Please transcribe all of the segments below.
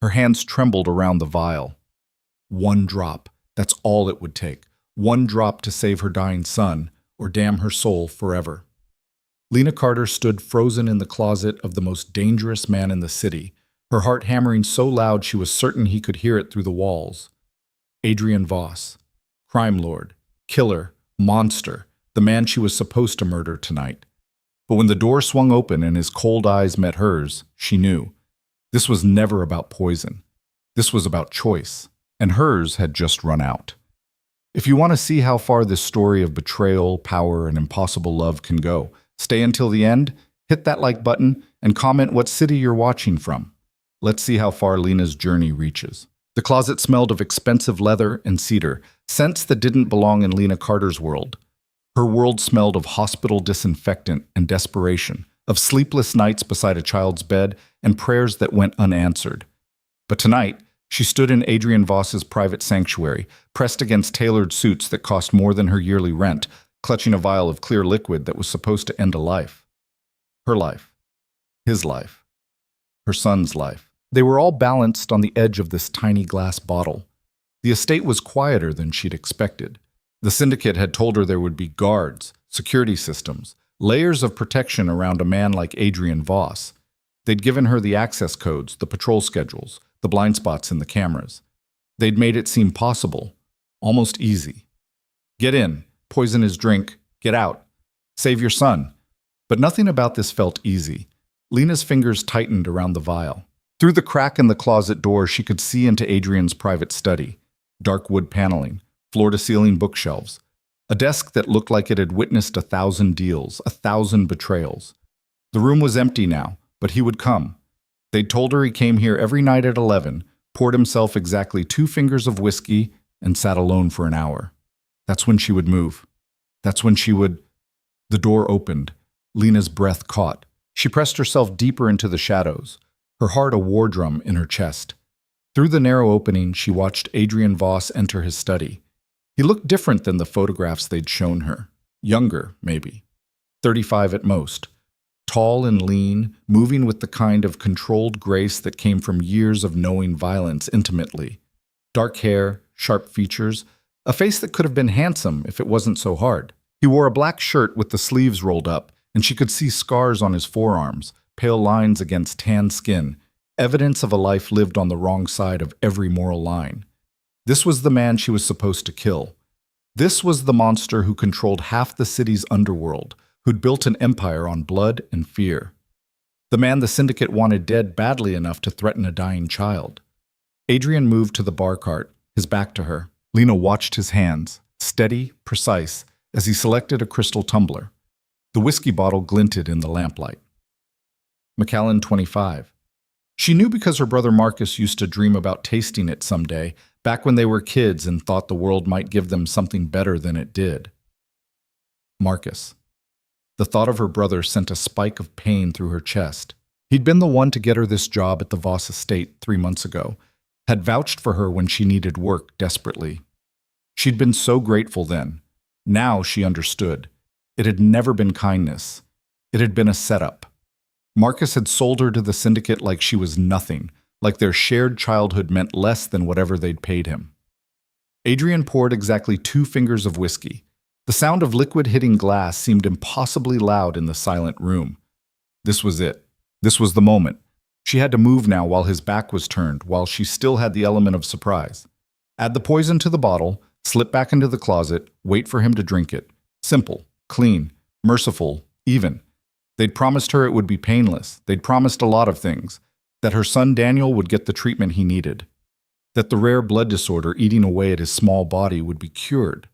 Her hands trembled around the vial. One drop. That's all it would take. One drop to save her dying son, or damn her soul forever. Lena Carter stood frozen in the closet of the most dangerous man in the city, her heart hammering so loud she was certain he could hear it through the walls. Adrian Voss. Crime lord. Killer. Monster. The man she was supposed to murder tonight. But when the door swung open and his cold eyes met hers, she knew. This was never about poison. This was about choice. And hers had just run out. If you want to see how far this story of betrayal, power, and impossible love can go, stay until the end, hit that like button, and comment what city you're watching from. Let's see how far Lena's journey reaches. The closet smelled of expensive leather and cedar, scents that didn't belong in Lena Carter's world. Her world smelled of hospital disinfectant and desperation, of sleepless nights beside a child's bed and prayers that went unanswered. But tonight, she stood in Adrian Voss's private sanctuary, pressed against tailored suits that cost more than her yearly rent, clutching a vial of clear liquid that was supposed to end a life. Her life. His life. Her son's life. They were all balanced on the edge of this tiny glass bottle. The estate was quieter than she'd expected. The syndicate had told her there would be guards, security systems, layers of protection around a man like Adrian Voss. They'd given her the access codes, the patrol schedules, the blind spots in the cameras. They'd made it seem possible, almost easy. Get in, poison his drink, get out, save your son. But nothing about this felt easy. Lena's fingers tightened around the vial. Through the crack in the closet door, she could see into Adrian's private study. Dark wood paneling, floor-to-ceiling bookshelves. A desk that looked like it had witnessed 1,000 deals, 1,000 betrayals. The room was empty now, but he would come. They'd told her he came here every night at 11, poured himself exactly 2 fingers of whiskey, and sat alone for an hour. That's when she would move. That's when she would... The door opened. Lena's breath caught. She pressed herself deeper into the shadows, her heart a war drum in her chest. Through the narrow opening, she watched Adrian Voss enter his study. He looked different than the photographs they'd shown her. Younger, maybe. 35 at most. Tall and lean, moving with the kind of controlled grace that came from years of knowing violence intimately. Dark hair, sharp features, a face that could have been handsome if it wasn't so hard. He wore a black shirt with the sleeves rolled up, and she could see scars on his forearms, pale lines against tan skin, evidence of a life lived on the wrong side of every moral line. This was the man she was supposed to kill. This was the monster who controlled half the city's underworld, who'd built an empire on blood and fear. The man the syndicate wanted dead badly enough to threaten a dying child. Adrian moved to the bar cart, his back to her. Lena watched his hands, steady, precise, as he selected a crystal tumbler. The whiskey bottle glinted in the lamplight. Macallan 25. She knew because her brother Marcus used to dream about tasting it someday, back when they were kids and thought the world might give them something better than it did. Marcus. The thought of her brother sent a spike of pain through her chest. He'd been the one to get her this job at the Voss estate 3 months ago, had vouched for her when she needed work desperately. She'd been so grateful then. Now she understood. It had never been kindness. It had been a setup. Marcus had sold her to the syndicate like she was nothing, like their shared childhood meant less than whatever they'd paid him. Adrian poured exactly 2 fingers of whiskey. The sound of liquid hitting glass seemed impossibly loud in the silent room. This was it. This was the moment. She had to move now while his back was turned, while she still had the element of surprise. Add the poison to the bottle, slip back into the closet, wait for him to drink it. Simple, clean, merciful, even. They'd promised her it would be painless. They'd promised a lot of things. That her son Daniel would get the treatment he needed. That the rare blood disorder eating away at his small body would be cured.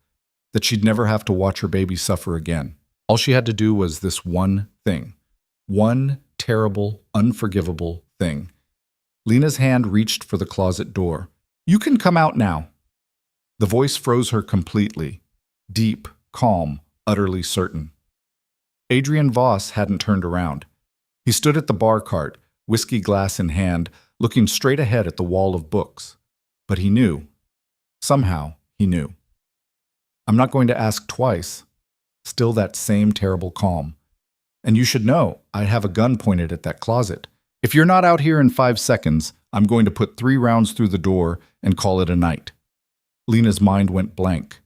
That she'd never have to watch her baby suffer again. All she had to do was this one thing. One terrible, unforgivable thing. Lena's hand reached for the closet door. "You can come out now." The voice froze her completely. Deep, calm, utterly certain. Adrian Voss hadn't turned around. He stood at the bar cart, whiskey glass in hand, looking straight ahead at the wall of books. But he knew. Somehow, he knew. "I'm not going to ask twice." Still that same terrible calm. "And you should know, I have a gun pointed at that closet. If you're not out here in 5 seconds, I'm going to put 3 rounds through the door and call it a night." Lena's mind went blank.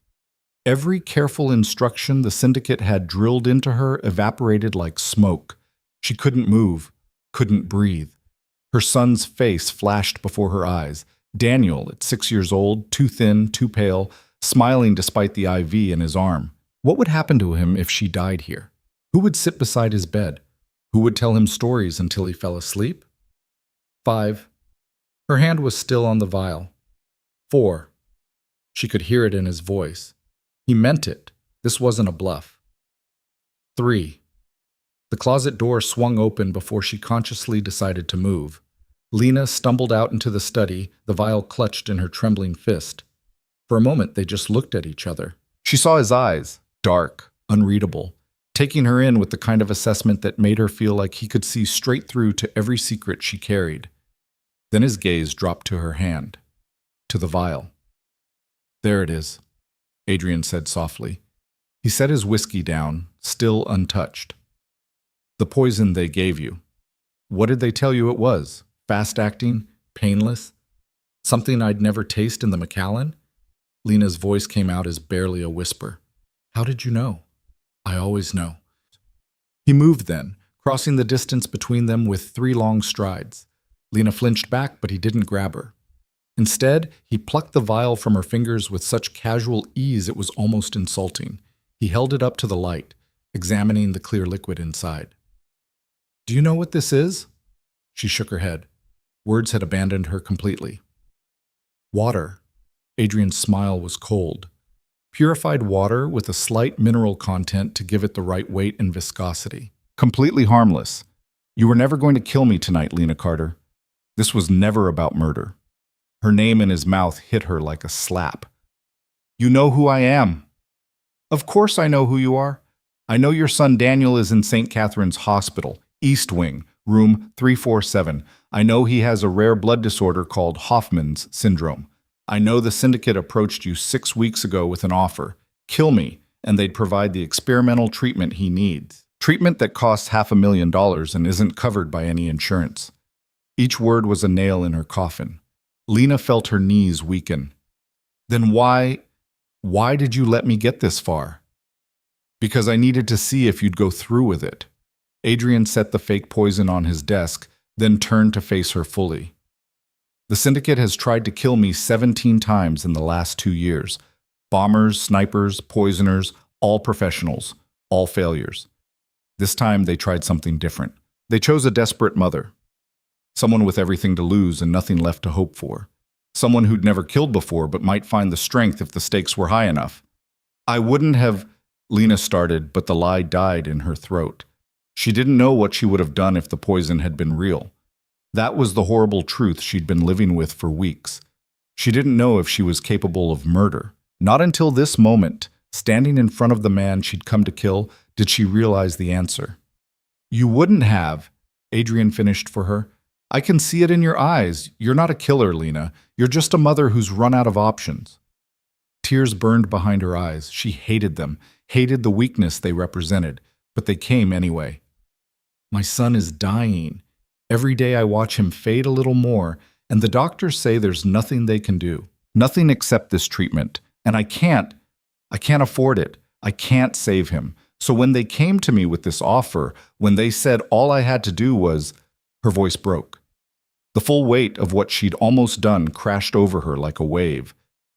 Every careful instruction the syndicate had drilled into her evaporated like smoke. She couldn't move, couldn't breathe. Her son's face flashed before her eyes. Daniel, at 6 years old, too thin, too pale, smiling despite the IV in his arm. What would happen to him if she died here? Who would sit beside his bed? Who would tell him stories until he fell asleep? 5. Her hand was still on the vial. 4. She could hear it in his voice. He meant it. This wasn't a bluff. 3. The closet door swung open before she consciously decided to move. Lena stumbled out into the study, the vial clutched in her trembling fist. For a moment, they just looked at each other. She saw his eyes, dark, unreadable, taking her in with the kind of assessment that made her feel like he could see straight through to every secret she carried. Then his gaze dropped to her hand, to the vial. "There it is," Adrian said softly. He set his whiskey down, still untouched. "The poison they gave you. What did they tell you it was? Fast-acting? Painless? Something I'd never taste in the Macallan?" Lena's voice came out as barely a whisper. "How did you know?" "I always know." He moved then, crossing the distance between them with 3 long strides. Lena flinched back, but he didn't grab her. Instead, he plucked the vial from her fingers with such casual ease it was almost insulting. He held it up to the light, examining the clear liquid inside. "Do you know what this is?" She shook her head. Words had abandoned her completely. "Water." Adrian's smile was cold. Purified water with a slight mineral content to give it the right weight and viscosity. "Completely harmless. You were never going to kill me tonight, Lena Carter. This was never about murder." Her name in his mouth hit her like a slap. "You know who I am." "Of course I know who you are. I know your son Daniel is in St. Catherine's Hospital, East Wing, room 347. I know he has a rare blood disorder called Hoffman's syndrome. I know the syndicate approached you 6 weeks ago with an offer. Kill me, and they'd provide the experimental treatment he needs. Treatment that costs $500,000 and isn't covered by any insurance." Each word was a nail in her coffin. Lena felt her knees weaken. "Then why did you let me get this far?" "Because I needed to see if you'd go through with it." Adrian set the fake poison on his desk, then turned to face her fully. "The syndicate has tried to kill me 17 times in the last 2 years. Bombers, snipers, poisoners, all professionals, all failures. This time they tried something different. They chose a desperate mother. Someone with everything to lose and nothing left to hope for. Someone who'd never killed before but might find the strength if the stakes were high enough. I wouldn't have..." Lena started, but the lie died in her throat. She didn't know what she would have done if the poison had been real. That was the horrible truth she'd been living with for weeks. She didn't know if she was capable of murder. Not until this moment, standing in front of the man she'd come to kill, did she realize the answer. "You wouldn't have," Adrian finished for her. "I can see it in your eyes. You're not a killer, Lena. You're just a mother who's run out of options." Tears burned behind her eyes. She hated them, hated the weakness they represented, but they came anyway. "My son is dying. Every day I watch him fade a little more, and the doctors say there's nothing they can do. Nothing except this treatment. And I can't afford it. I can't save him. So when they came to me with this offer, when they said all I had to do was..." Her voice broke. The full weight of what she'd almost done crashed over her like a wave.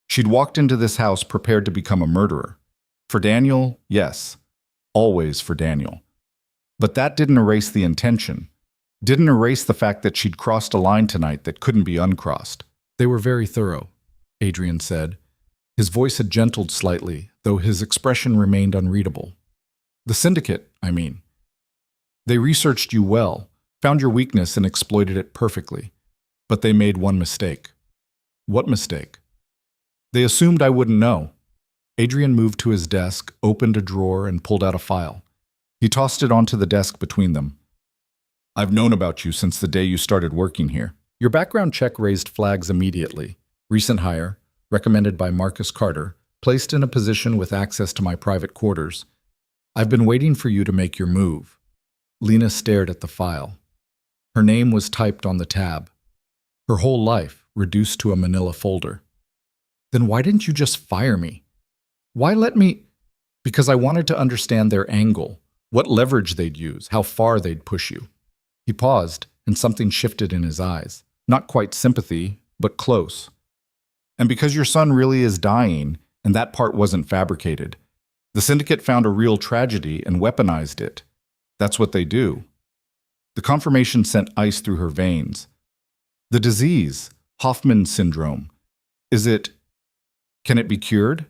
She'd walked into this house prepared to become a murderer. For Daniel, yes. Always for Daniel. But that didn't erase the intention. Didn't erase the fact that she'd crossed a line tonight that couldn't be uncrossed. "They were very thorough," Adrian said. His voice had gentled slightly, though his expression remained unreadable. "The syndicate, I mean. They researched you well, found your weakness and exploited it perfectly. But they made one mistake." "What mistake?" "They assumed I wouldn't know." Adrian moved to his desk, opened a drawer, and pulled out a file. He tossed it onto the desk between them. "I've known about you since the day you started working here. Your background check raised flags immediately. Recent hire, recommended by Marcus Carter, placed in a position with access to my private quarters. I've been waiting for you to make your move." Lena stared at the file. Her name was typed on the tab. Her whole life reduced to a manila folder. Then why didn't you just fire me? Why let me? Because I wanted to understand their angle, what leverage they'd use, how far they'd push you. He paused, and something shifted in his eyes. Not quite sympathy, but close. And because your son really is dying, and that part wasn't fabricated, the syndicate found a real tragedy and weaponized it. That's what they do. The confirmation sent ice through her veins. The disease, Hoffman syndrome, can it be cured?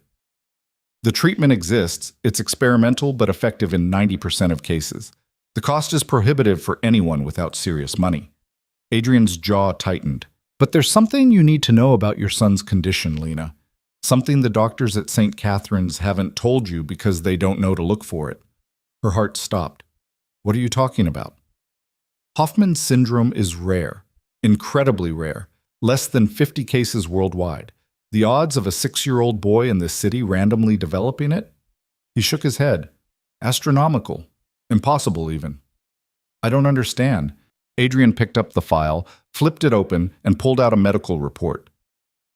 The treatment exists, it's experimental but effective in 90% of cases. The cost is prohibitive for anyone without serious money. Adrian's jaw tightened. But there's something you need to know about your son's condition, Lena. Something the doctors at St. Catherine's haven't told you because they don't know to look for it. Her heart stopped. What are you talking about? Hoffman syndrome is rare, incredibly rare, less than 50 cases worldwide. The odds of a 6-year-old boy in this city randomly developing it? He shook his head. Astronomical. Impossible, even. I don't understand. Adrian picked up the file, flipped it open, and pulled out a medical report.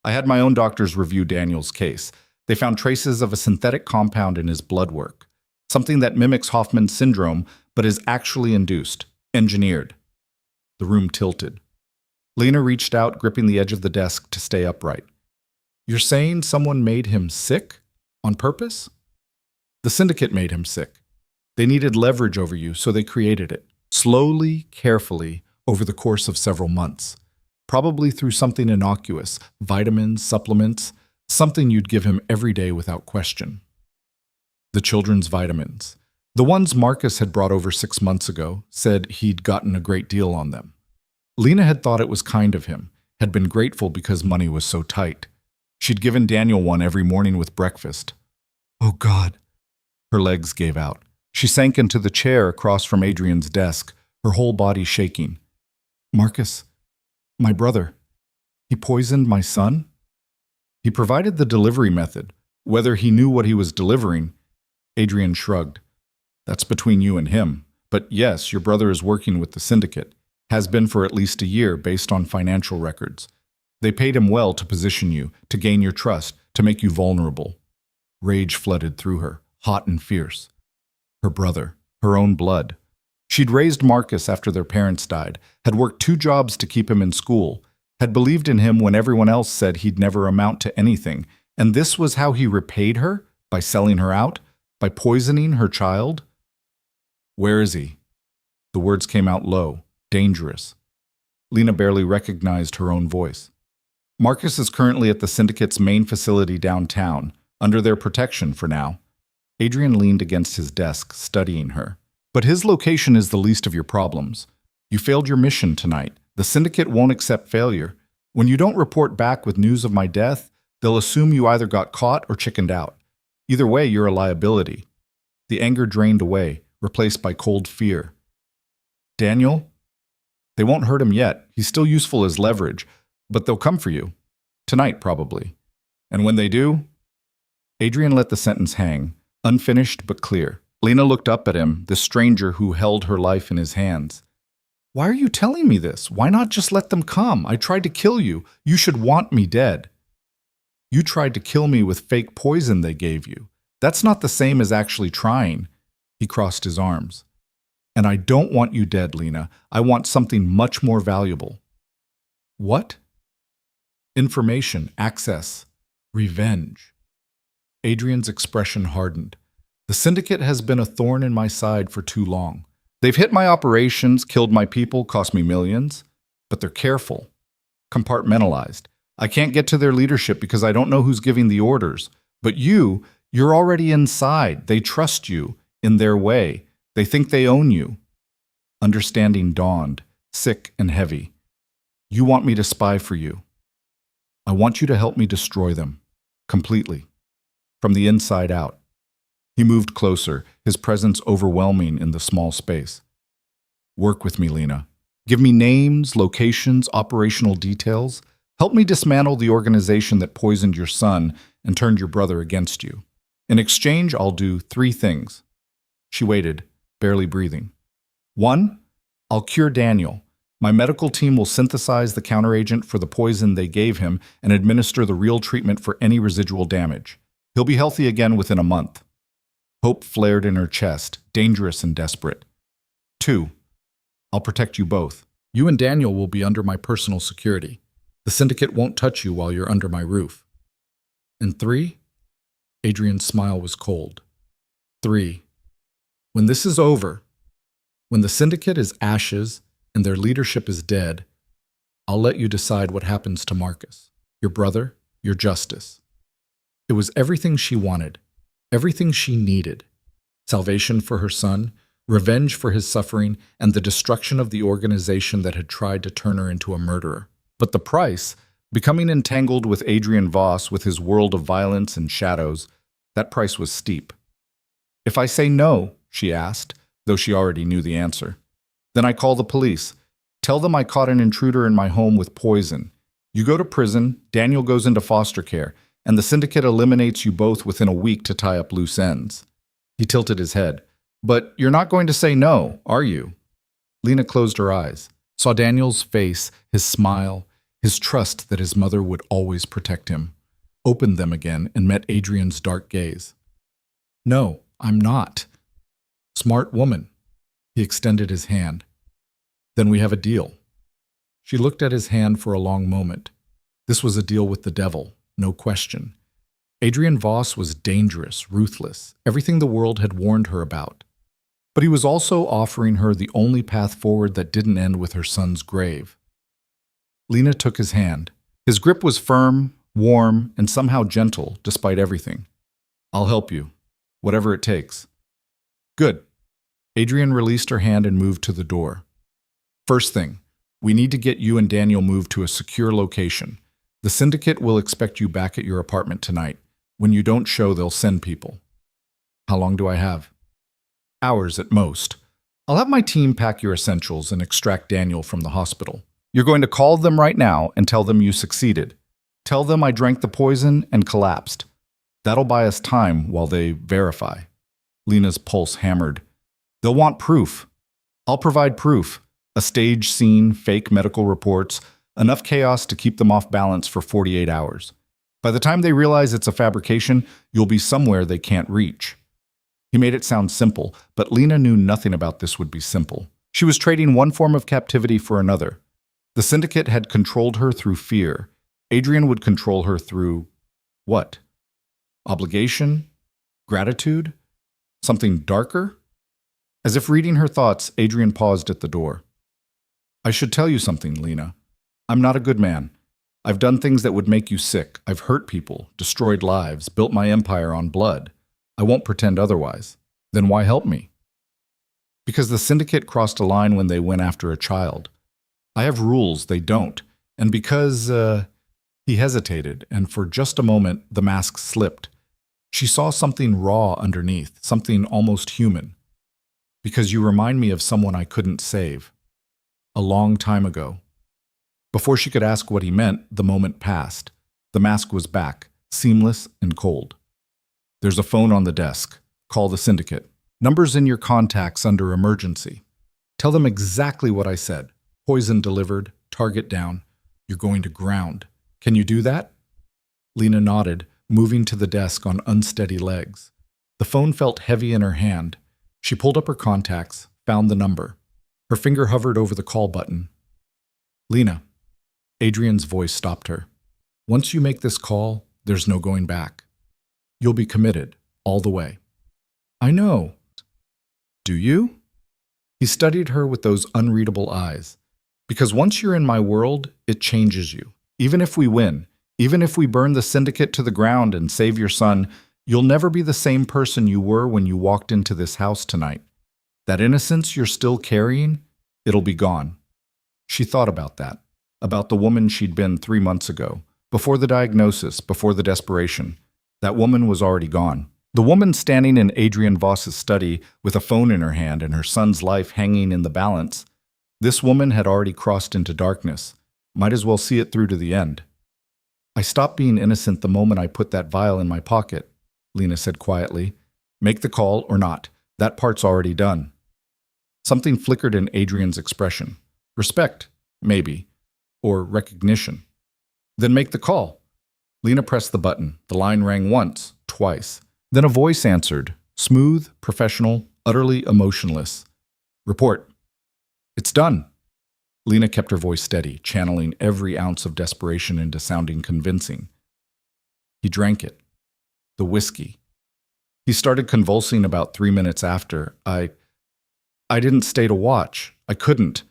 I had my own doctors review Daniel's case. They found traces of a synthetic compound in his blood work, something that mimics Hoffman syndrome but is actually induced, engineered. The room tilted. Lena reached out, gripping the edge of the desk to stay upright. You're saying someone made him sick? On purpose? The syndicate made him sick. They needed leverage over you, so they created it. Slowly, carefully, over the course of several months. Probably through something innocuous, vitamins, supplements, something you'd give him every day without question. The children's vitamins. The ones Marcus had brought over 6 months ago, said he'd gotten a great deal on them. Lena had thought it was kind of him, had been grateful because money was so tight. She'd given Daniel one every morning with breakfast. Oh God. Her legs gave out. She sank into the chair across from Adrian's desk, her whole body shaking. Marcus, my brother, he poisoned my son? He provided the delivery method. Whether he knew what he was delivering, Adrian shrugged. That's between you and him. But yes, your brother is working with the syndicate. Has been for at least a year based on financial records. They paid him well to position you, to gain your trust, to make you vulnerable. Rage flooded through her, hot and fierce. Her brother, her own blood. She'd raised Marcus after their parents died, had worked 2 jobs to keep him in school, had believed in him when everyone else said he'd never amount to anything, and this was how he repaid her? By selling her out? By poisoning her child? Where is he? The words came out low, dangerous. Lena barely recognized her own voice. Marcus is currently at the syndicate's main facility downtown, under their protection for now. Adrian leaned against his desk, studying her. But his location is the least of your problems. You failed your mission tonight. The syndicate won't accept failure. When you don't report back with news of my death, they'll assume you either got caught or chickened out. Either way, you're a liability. The anger drained away, replaced by cold fear. Daniel? They won't hurt him yet. He's still useful as leverage, but they'll come for you. Tonight, probably. And when they do? Adrian let the sentence hang, unfinished but clear. Lena looked up at him, this stranger who held her life in his hands. Why are you telling me this? Why not just let them come? I tried to kill you. You should want me dead. You tried to kill me with fake poison they gave you. That's not the same as actually trying. He crossed his arms. And I don't want you dead, Lena. I want something much more valuable. What? Information, access, revenge. Adrian's expression hardened. The syndicate has been a thorn in my side for too long. They've hit my operations, killed my people, cost me millions. But they're careful, compartmentalized. I can't get to their leadership because I don't know who's giving the orders. But you're already inside. They trust you, in their way. They think they own you. Understanding dawned, sick and heavy. You want me to spy for you. I want you to help me destroy them. Completely. From the inside out. He moved closer, his presence overwhelming in the small space. Work with me, Lena. Give me names, locations, operational details. Help me dismantle the organization that poisoned your son and turned your brother against you. In exchange, I'll do 3 things. She waited, barely breathing. 1, I'll cure Daniel. My medical team will synthesize the counteragent for the poison they gave him and administer the real treatment for any residual damage. He'll be healthy again within a month. Hope flared in her chest, dangerous and desperate. 2. I'll protect you both. You and Daniel will be under my personal security. The syndicate won't touch you while you're under my roof. And 3? Adrian's smile was cold. 3. When this is over, when the syndicate is ashes and their leadership is dead, I'll let you decide what happens to Marcus, your brother, your justice. It was everything she wanted, everything she needed. Salvation for her son, revenge for his suffering, and the destruction of the organization that had tried to turn her into a murderer. But the price, becoming entangled with Adrian Voss with his world of violence and shadows, that price was steep. If I say no, she asked, though she already knew the answer, then I call the police. Tell them I caught an intruder in my home with poison. You go to prison, Daniel goes into foster care, and the syndicate eliminates you both within a week to tie up loose ends. He tilted his head. But you're not going to say no, are you? Lena closed her eyes, saw Daniel's face, his smile, his trust that his mother would always protect him, opened them again and met Adrian's dark gaze. No, I'm not. Smart woman. He extended his hand. Then we have a deal. She looked at his hand for a long moment. This was a deal with the devil, no question. Adrian Voss was dangerous, ruthless, everything the world had warned her about. But he was also offering her the only path forward that didn't end with her son's grave. Lena took his hand. His grip was firm, warm, and somehow gentle, despite everything. I'll help you, whatever it takes. Good. Adrian released her hand and moved to the door. First thing, we need to get you and Daniel moved to a secure location. The syndicate will expect you back at your apartment tonight. When you don't show, they'll send people. How long do I have? Hours at most. I'll have my team pack your essentials and extract Daniel from the hospital. You're going to call them right now and tell them you succeeded. Tell them I drank the poison and collapsed. That'll buy us time while they verify. Lena's pulse hammered. They'll want proof. I'll provide proof. A stage scene, fake medical reports, enough chaos to keep them off balance for 48 hours. By the time they realize it's a fabrication, you'll be somewhere they can't reach. He made it sound simple, but Lena knew nothing about this would be simple. She was trading one form of captivity for another. The syndicate had controlled her through fear. Adrian would control her through what? Obligation? Gratitude? Something darker? As if reading her thoughts, Adrian paused at the door. I should tell you something, Lena. I'm not a good man. I've done things that would make you sick. I've hurt people, destroyed lives, built my empire on blood. I won't pretend otherwise. Then why help me? Because the syndicate crossed a line when they went after a child. I have rules, they don't. And because, he hesitated, and for just a moment, the mask slipped. She saw something raw underneath, something almost human. Because you remind me of someone I couldn't save. A long time ago. Before she could ask what he meant, the moment passed. The mask was back, seamless and cold. There's a phone on the desk. Call the syndicate. Numbers in your contacts under emergency. Tell them exactly what I said. Poison delivered, target down. You're going to ground. Can you do that? Lena nodded, moving to the desk on unsteady legs. The phone felt heavy in her hand. She pulled up her contacts, found the number. Her finger hovered over the call button. Lena. Adrian's voice stopped her. Once you make this call, there's no going back. You'll be committed, all the way. I know. Do you? He studied her with those unreadable eyes. Because once you're in my world, it changes you. Even if we win, even if we burn the syndicate to the ground and save your son, you'll never be the same person you were when you walked into this house tonight. That innocence you're still carrying, it'll be gone. She thought about that, about the woman she'd been 3 months ago, before the diagnosis, before the desperation. That woman was already gone. The woman standing in Adrian Voss's study with a phone in her hand and her son's life hanging in the balance. This woman had already crossed into darkness. Might as well see it through to the end. I stopped being innocent the moment I put that vial in my pocket, Lena said quietly. Make the call or not. That part's already done. Something flickered in Adrian's expression. Respect, maybe, or recognition. Then make the call. Lena pressed the button. The line rang once, twice. Then a voice answered, smooth, professional, utterly emotionless. Report. It's done. Lena kept her voice steady, channeling every ounce of desperation into sounding convincing. He drank it. The whiskey. He started convulsing about 3 minutes after. I didn't stay to watch. I couldn't.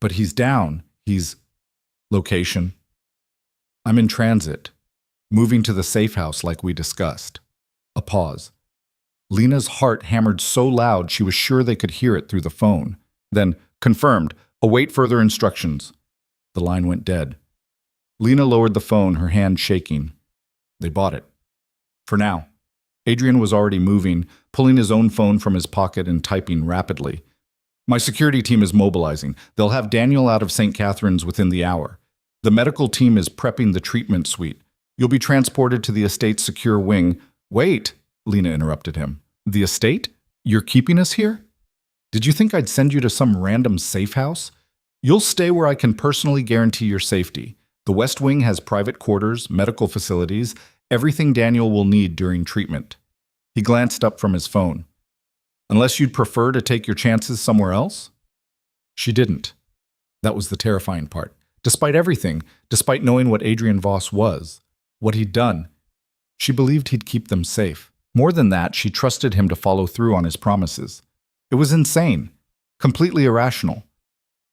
But he's down. He's... Location. I'm in transit. Moving to the safe house like we discussed. A pause. Lena's heart hammered so loud she was sure they could hear it through the phone. Then, confirmed, await further instructions. The line went dead. Lena lowered the phone, her hand shaking. They bought it. For now. Adrian was already moving, pulling his own phone from his pocket and typing rapidly. My security team is mobilizing. They'll have Daniel out of St. Catherine's within the hour. The medical team is prepping the treatment suite. You'll be transported to the estate's secure wing. Wait, Lena interrupted him. The estate? You're keeping us here? Did you think I'd send you to some random safe house? You'll stay where I can personally guarantee your safety. The West Wing has private quarters, medical facilities, everything Daniel will need during treatment. He glanced up from his phone. Unless you'd prefer to take your chances somewhere else? She didn't. That was the terrifying part. Despite everything, despite knowing what Adrian Voss was, what he'd done, she believed he'd keep them safe. More than that, she trusted him to follow through on his promises. It was insane, completely irrational.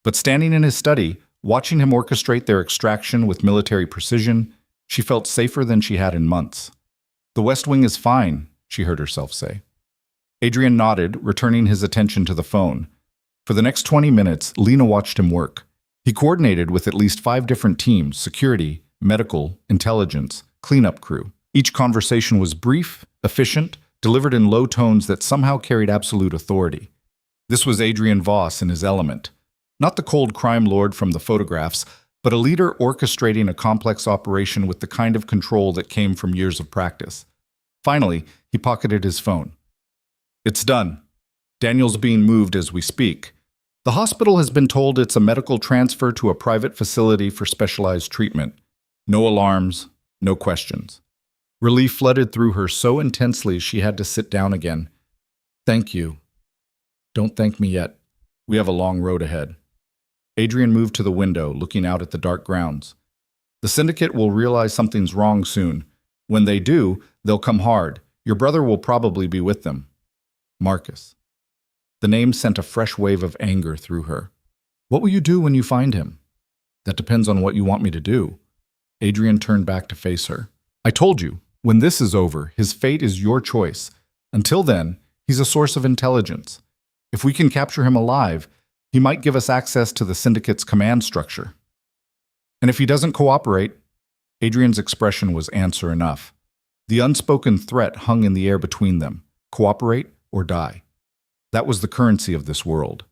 But standing in his study, watching him orchestrate their extraction with military precision, she felt safer than she had in months. The West Wing is fine, she heard herself say. Adrian nodded, returning his attention to the phone. For the next 20 minutes, Lena watched him work. He coordinated with at least 5 different teams: security, medical, intelligence, cleanup crew. Each conversation was brief, efficient, delivered in low tones that somehow carried absolute authority. This was Adrian Voss in his element. Not the cold crime lord from the photographs, but a leader orchestrating a complex operation with the kind of control that came from years of practice. Finally, he pocketed his phone. It's done. Daniel's being moved as we speak. The hospital has been told it's a medical transfer to a private facility for specialized treatment. No alarms, no questions. Relief flooded through her so intensely she had to sit down again. Thank you. Don't thank me yet. We have a long road ahead. Adrian moved to the window, looking out at the dark grounds. The syndicate will realize something's wrong soon. When they do, they'll come hard. Your brother will probably be with them. Marcus. The name sent a fresh wave of anger through her. What will you do when you find him? That depends on what you want me to do. Adrian turned back to face her. I told you, when this is over, his fate is your choice. Until then, he's a source of intelligence. If we can capture him alive, he might give us access to the syndicate's command structure. And if he doesn't cooperate, Adrian's expression was answer enough. The unspoken threat hung in the air between them. Cooperate or die. That was the currency of this world.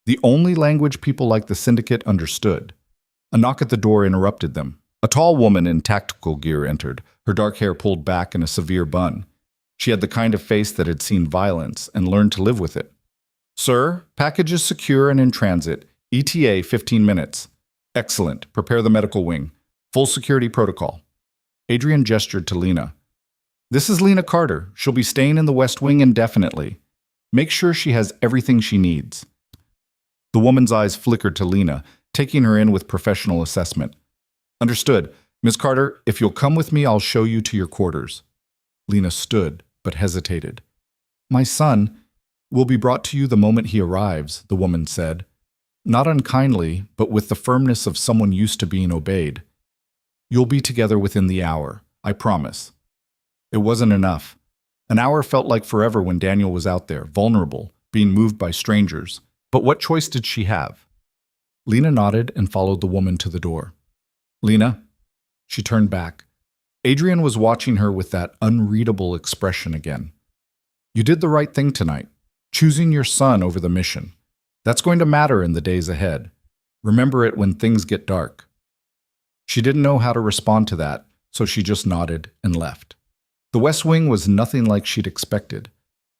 The only language people like the syndicate understood. A knock at the door interrupted them. A tall woman in tactical gear entered, her dark hair pulled back in a severe bun. She had the kind of face that had seen violence and learned to live with it. Sir, package is secure and in transit. ETA 15 minutes. Excellent. Prepare the medical wing. Full security protocol. Adrian gestured to Lena. This is Lena Carter. She'll be staying in the West Wing indefinitely. Make sure she has everything she needs. The woman's eyes flickered to Lena, taking her in with professional assessment. Understood. Ms. Carter, if you'll come with me, I'll show you to your quarters. Lena stood, but hesitated. My son will be brought to you the moment he arrives, the woman said. Not unkindly, but with the firmness of someone used to being obeyed. You'll be together within the hour, I promise. It wasn't enough. An hour felt like forever when Daniel was out there, vulnerable, being moved by strangers. But what choice did she have? Lena nodded and followed the woman to the door. Lena? She turned back. Adrian was watching her with that unreadable expression again. You did the right thing tonight, choosing your son over the mission. That's going to matter in the days ahead. Remember it when things get dark. She didn't know how to respond to that, so she just nodded and left. The West Wing was nothing like she'd expected.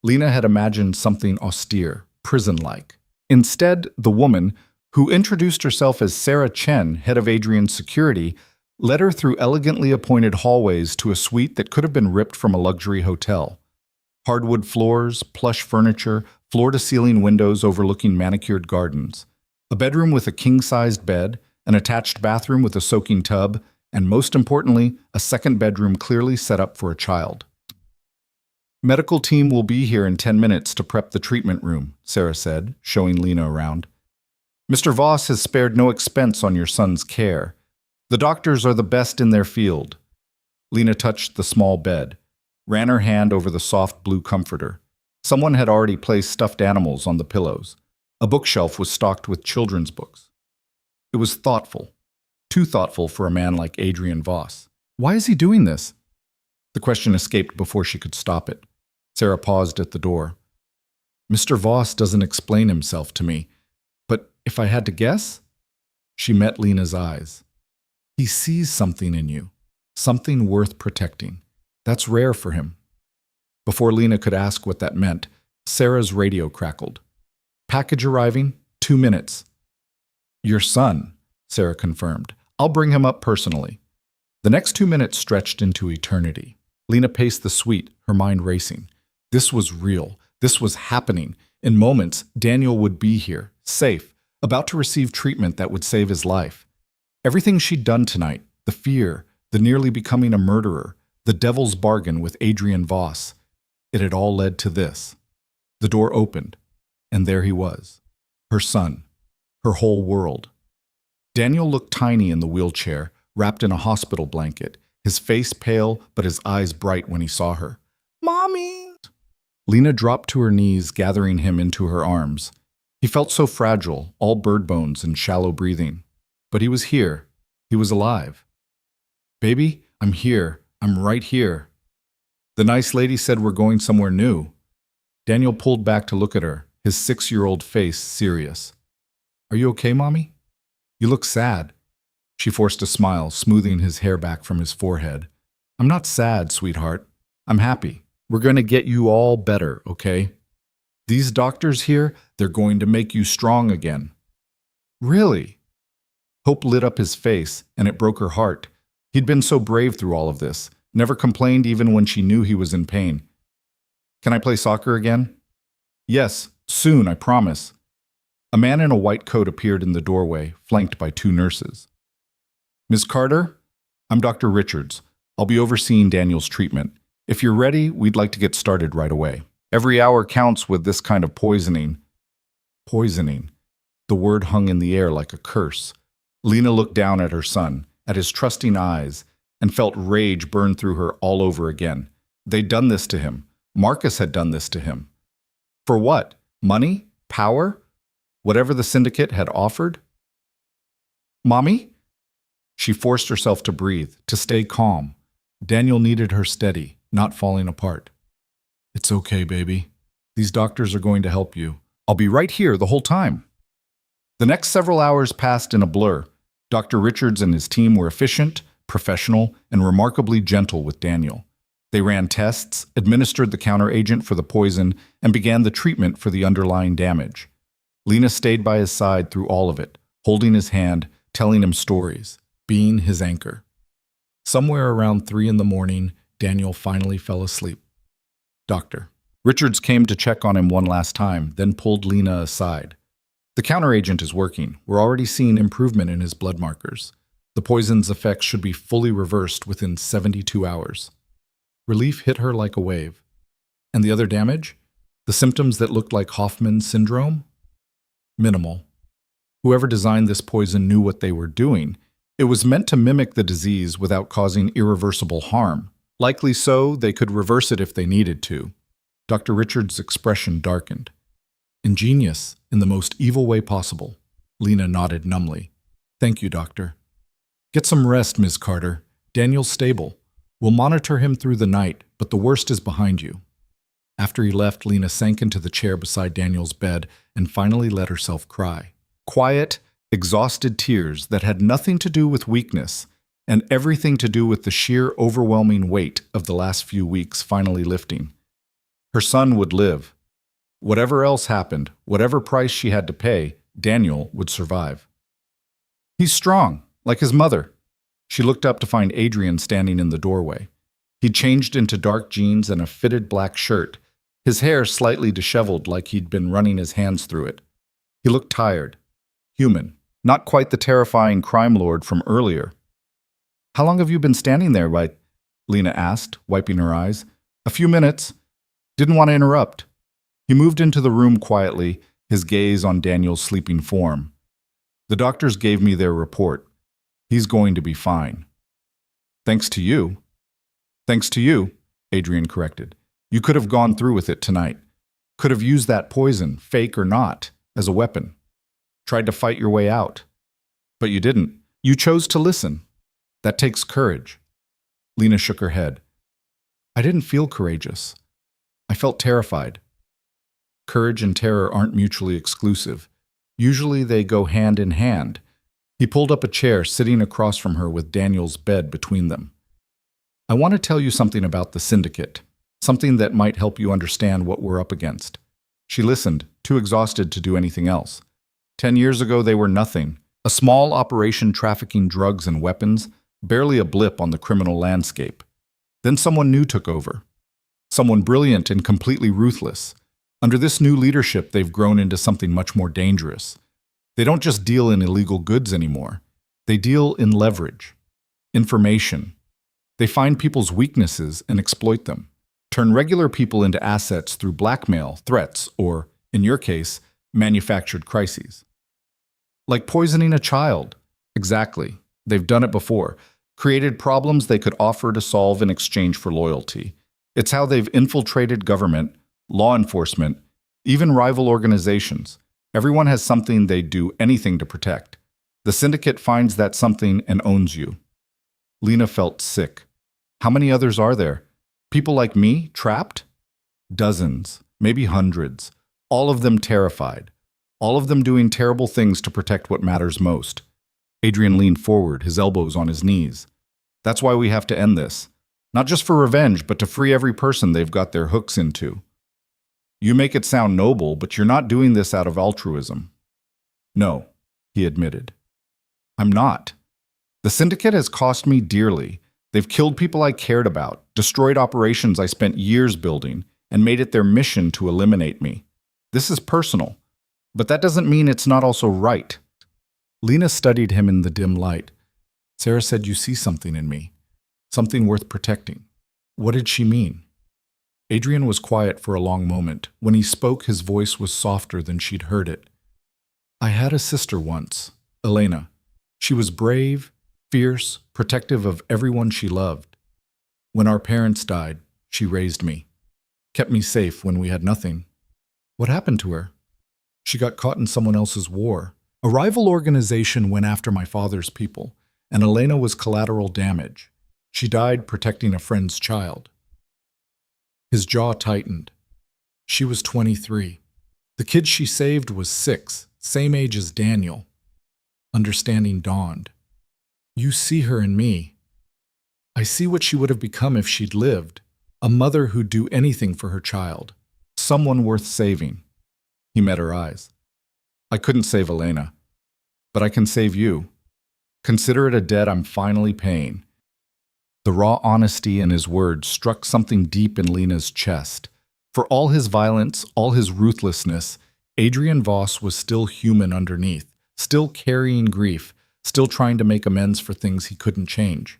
Lena had imagined something austere, prison-like. Instead, the woman, who introduced herself as Sarah Chen, head of Adrian's security, led her through elegantly appointed hallways to a suite that could have been ripped from a luxury hotel. Hardwood floors, plush furniture, floor-to-ceiling windows overlooking manicured gardens. A bedroom with a king-sized bed, an attached bathroom with a soaking tub, and most importantly, a second bedroom clearly set up for a child. "Medical team will be here in 10 minutes to prep the treatment room," Sarah said, showing Lena around. "Mr. Voss has spared no expense on your son's care. The doctors are the best in their field." Lena touched the small bed, ran her hand over the soft blue comforter. Someone had already placed stuffed animals on the pillows. A bookshelf was stocked with children's books. It was thoughtful. Too thoughtful for a man like Adrian Voss. Why is he doing this? The question escaped before she could stop it. Sarah paused at the door. "Mr. Voss doesn't explain himself to me, but if I had to guess?" She met Lena's eyes. "He sees something in you, something worth protecting. That's rare for him." Before Lena could ask what that meant, Sarah's radio crackled. "Package arriving, 2 minutes." "Your son," Sarah confirmed. "I'll bring him up personally." The next 2 minutes stretched into eternity. Lena paced the suite, her mind racing. This was real. This was happening. In moments, Daniel would be here, safe, about to receive treatment that would save his life. Everything she'd done tonight, the fear, the nearly becoming a murderer, the devil's bargain with Adrian Voss, it had all led to this. The door opened, and there he was. Her son. Her whole world. Daniel looked tiny in the wheelchair, wrapped in a hospital blanket, his face pale but his eyes bright when he saw her. "Mommy!" Lena dropped to her knees, gathering him into her arms. He felt so fragile, all bird bones and shallow breathing. But he was here. He was alive. "Baby, I'm here. I'm right here." "The nice lady said we're going somewhere new." Daniel pulled back to look at her, his 6-year-old face serious. "Are you okay, Mommy? You look sad." She forced a smile, smoothing his hair back from his forehead. "I'm not sad, sweetheart. I'm happy. We're going to get you all better, okay? These doctors here, they're going to make you strong again." "Really?" Hope lit up his face, and it broke her heart. He'd been so brave through all of this, never complained even when she knew he was in pain. "Can I play soccer again?" "Yes, soon, I promise." A man in a white coat appeared in the doorway, flanked by 2 nurses. "Ms. Carter, I'm Dr. Richards. I'll be overseeing Daniel's treatment. If you're ready, we'd like to get started right away. Every hour counts with this kind of poisoning." Poisoning. The word hung in the air like a curse. Lena looked down at her son, at his trusting eyes, and felt rage burn through her all over again. They'd done this to him. Marcus had done this to him. For what? Money? Power? Whatever the syndicate had offered? "Mommy?" She forced herself to breathe, to stay calm. Daniel needed her steady, not falling apart. "It's okay, baby. These doctors are going to help you. I'll be right here the whole time." The next several hours passed in a blur. Dr. Richards and his team were efficient, professional, and remarkably gentle with Daniel. They ran tests, administered the counteragent for the poison, and began the treatment for the underlying damage. Lena stayed by his side through all of it, holding his hand, telling him stories, being his anchor. Somewhere around 3 in the morning, Daniel finally fell asleep. Doctor. Richards came to check on him one last time, then pulled Lena aside. "The counteragent is working. We're already seeing improvement in his blood markers. The poison's effects should be fully reversed within 72 hours. Relief hit her like a wave. And the other damage? The symptoms that looked like Hoffman's syndrome? Minimal. Whoever designed this poison knew what they were doing. It was meant to mimic the disease without causing irreversible harm. Likely so, they could reverse it if they needed to." Dr. Richards' expression darkened. "Ingenious, in the most evil way possible." Lena nodded numbly. "Thank you, Doctor." "Get some rest, Ms. Carter. Daniel's stable. We'll monitor him through the night, but the worst is behind you." After he left, Lena sank into the chair beside Daniel's bed and finally let herself cry. Quiet, exhausted tears that had nothing to do with weakness and everything to do with the sheer overwhelming weight of the last few weeks finally lifting. Her son would live. Whatever else happened, whatever price she had to pay, Daniel would survive. He's strong, like his mother. She looked up to find Adrian standing in the doorway. He'd changed into dark jeans and a fitted black shirt, his hair slightly disheveled like he'd been running his hands through it. He looked tired, human, not quite the terrifying crime lord from earlier. "How long have you been standing there, right?" Lena asked, wiping her eyes. "A few minutes. Didn't want to interrupt." He moved into the room quietly, his gaze on Daniel's sleeping form. "The doctors gave me their report. He's going to be fine." "Thanks to you." "Thanks to you," Adrian corrected. "You could have gone through with it tonight. Could have used that poison, fake or not, as a weapon. Tried to fight your way out. But you didn't. You chose to listen. That takes courage." Lena shook her head. "I didn't feel courageous. I felt terrified." Courage and terror aren't mutually exclusive. Usually they go hand in hand. He pulled up a chair, sitting across from her with Daniel's bed between them. "I want to tell you something about the syndicate, something that might help you understand what we're up against." She listened, too exhausted to do anything else. 10 years ago they were nothing, a small operation trafficking drugs and weapons, barely a blip on the criminal landscape. Then someone new took over. Someone brilliant and completely ruthless. Under this new leadership, they've grown into something much more dangerous. They don't just deal in illegal goods anymore. They deal in leverage, information. They find people's weaknesses and exploit them, turn regular people into assets through blackmail, threats, or, in your case, manufactured crises. Like poisoning a child. Exactly. They've done it before. Created problems they could offer to solve in exchange for loyalty. It's how they've infiltrated government, law enforcement, even rival organizations. Everyone has something they'd do anything to protect. The syndicate finds that something and owns you. Lena felt sick. How many others are there? People like me, trapped? Dozens, maybe hundreds. All of them terrified. All of them doing terrible things to protect what matters most. Adrian leaned forward, his elbows on his knees. "That's why we have to end this. Not just for revenge, but to free every person they've got their hooks into." "You make it sound noble, but you're not doing this out of altruism." "No," he admitted. "I'm not. The syndicate has cost me dearly. They've killed people I cared about, destroyed operations I spent years building, and made it their mission to eliminate me. This is personal, but that doesn't mean it's not also right." Lena studied him in the dim light. "Sarah said you see something in me, something worth protecting." What did she mean? Adrian was quiet for a long moment. When he spoke, his voice was softer than she'd heard it. "I had a sister once, Elena. She was brave, fierce, protective of everyone she loved. When our parents died, she raised me, kept me safe when we had nothing." "What happened to her?" "She got caught in someone else's war. A rival organization went after my father's people, and Elena was collateral damage. She died protecting a friend's child." His jaw tightened. She was 23. The kid she saved was 6, same age as Daniel. Understanding dawned. "You see her in me. I see what she would have become if she'd lived. A mother who'd do anything for her child. Someone worth saving." He met her eyes. "I couldn't save Elena, but I can save you. Consider it a debt I'm finally paying." The raw honesty in his words struck something deep in Lena's chest. For all his violence, all his ruthlessness, Adrian Voss was still human underneath, still carrying grief, still trying to make amends for things he couldn't change.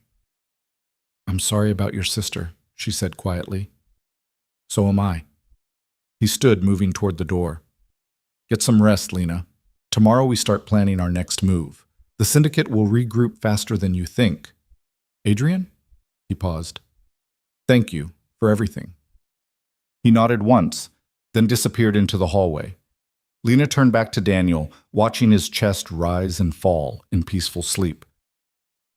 "I'm sorry about your sister," she said quietly. "So am I." He stood, moving toward the door. "Get some rest, Lena. Tomorrow we start planning our next move. The syndicate will regroup faster than you think. Adrian?" He paused. "Thank you for everything." He nodded once, then disappeared into the hallway. Lena turned back to Daniel, watching his chest rise and fall in peaceful sleep.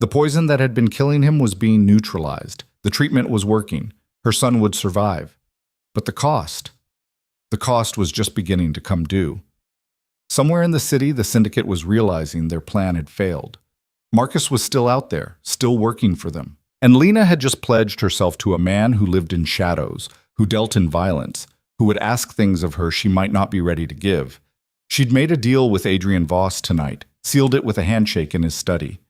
The poison that had been killing him was being neutralized. The treatment was working. Her son would survive. But the cost? The cost was just beginning to come due. Somewhere in the city, the syndicate was realizing their plan had failed. Marcus was still out there, still working for them. And Lena had just pledged herself to a man who lived in shadows, who dealt in violence, who would ask things of her she might not be ready to give. She'd made a deal with Adrian Voss tonight, sealed it with a handshake in his study.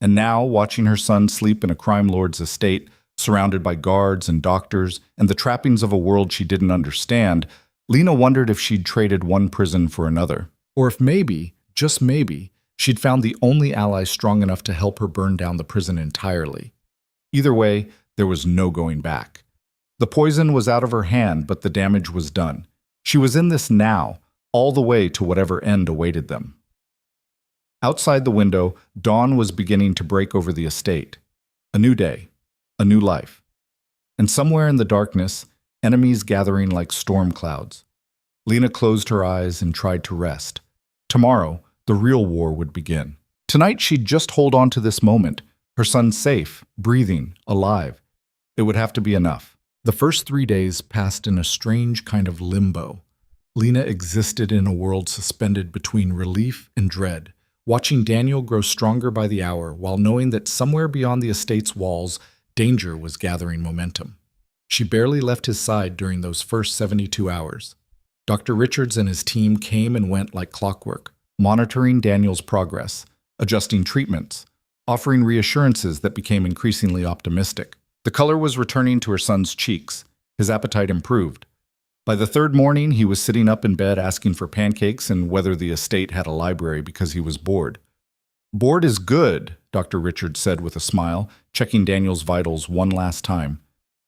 And now, watching her son sleep in a crime lord's estate, surrounded by guards and doctors and the trappings of a world she didn't understand, Lena wondered if she'd traded one prison for another. Or if maybe, just maybe, she'd found the only ally strong enough to help her burn down the prison entirely. Either way, there was no going back. The poison was out of her hand, but the damage was done. She was in this now, all the way to whatever end awaited them. Outside the window, dawn was beginning to break over the estate. A new day, a new life. And somewhere in the darkness, enemies gathering like storm clouds. Lena closed her eyes and tried to rest. Tomorrow, the real war would begin. Tonight, she'd just hold on to this moment. Her son safe, breathing, alive. It would have to be enough. The first 3 days passed in a strange kind of limbo. Lena existed in a world suspended between relief and dread, watching Daniel grow stronger by the hour while knowing that somewhere beyond the estate's walls, danger was gathering momentum. She barely left his side during those first 72 hours. Dr. Richards and his team came and went like clockwork, monitoring Daniel's progress, adjusting treatments, offering reassurances that became increasingly optimistic. The color was returning to her son's cheeks. His appetite improved. By the third morning, he was sitting up in bed asking for pancakes and whether the estate had a library because he was bored. "Bored is good," Dr. Richards said with a smile, checking Daniel's vitals one last time.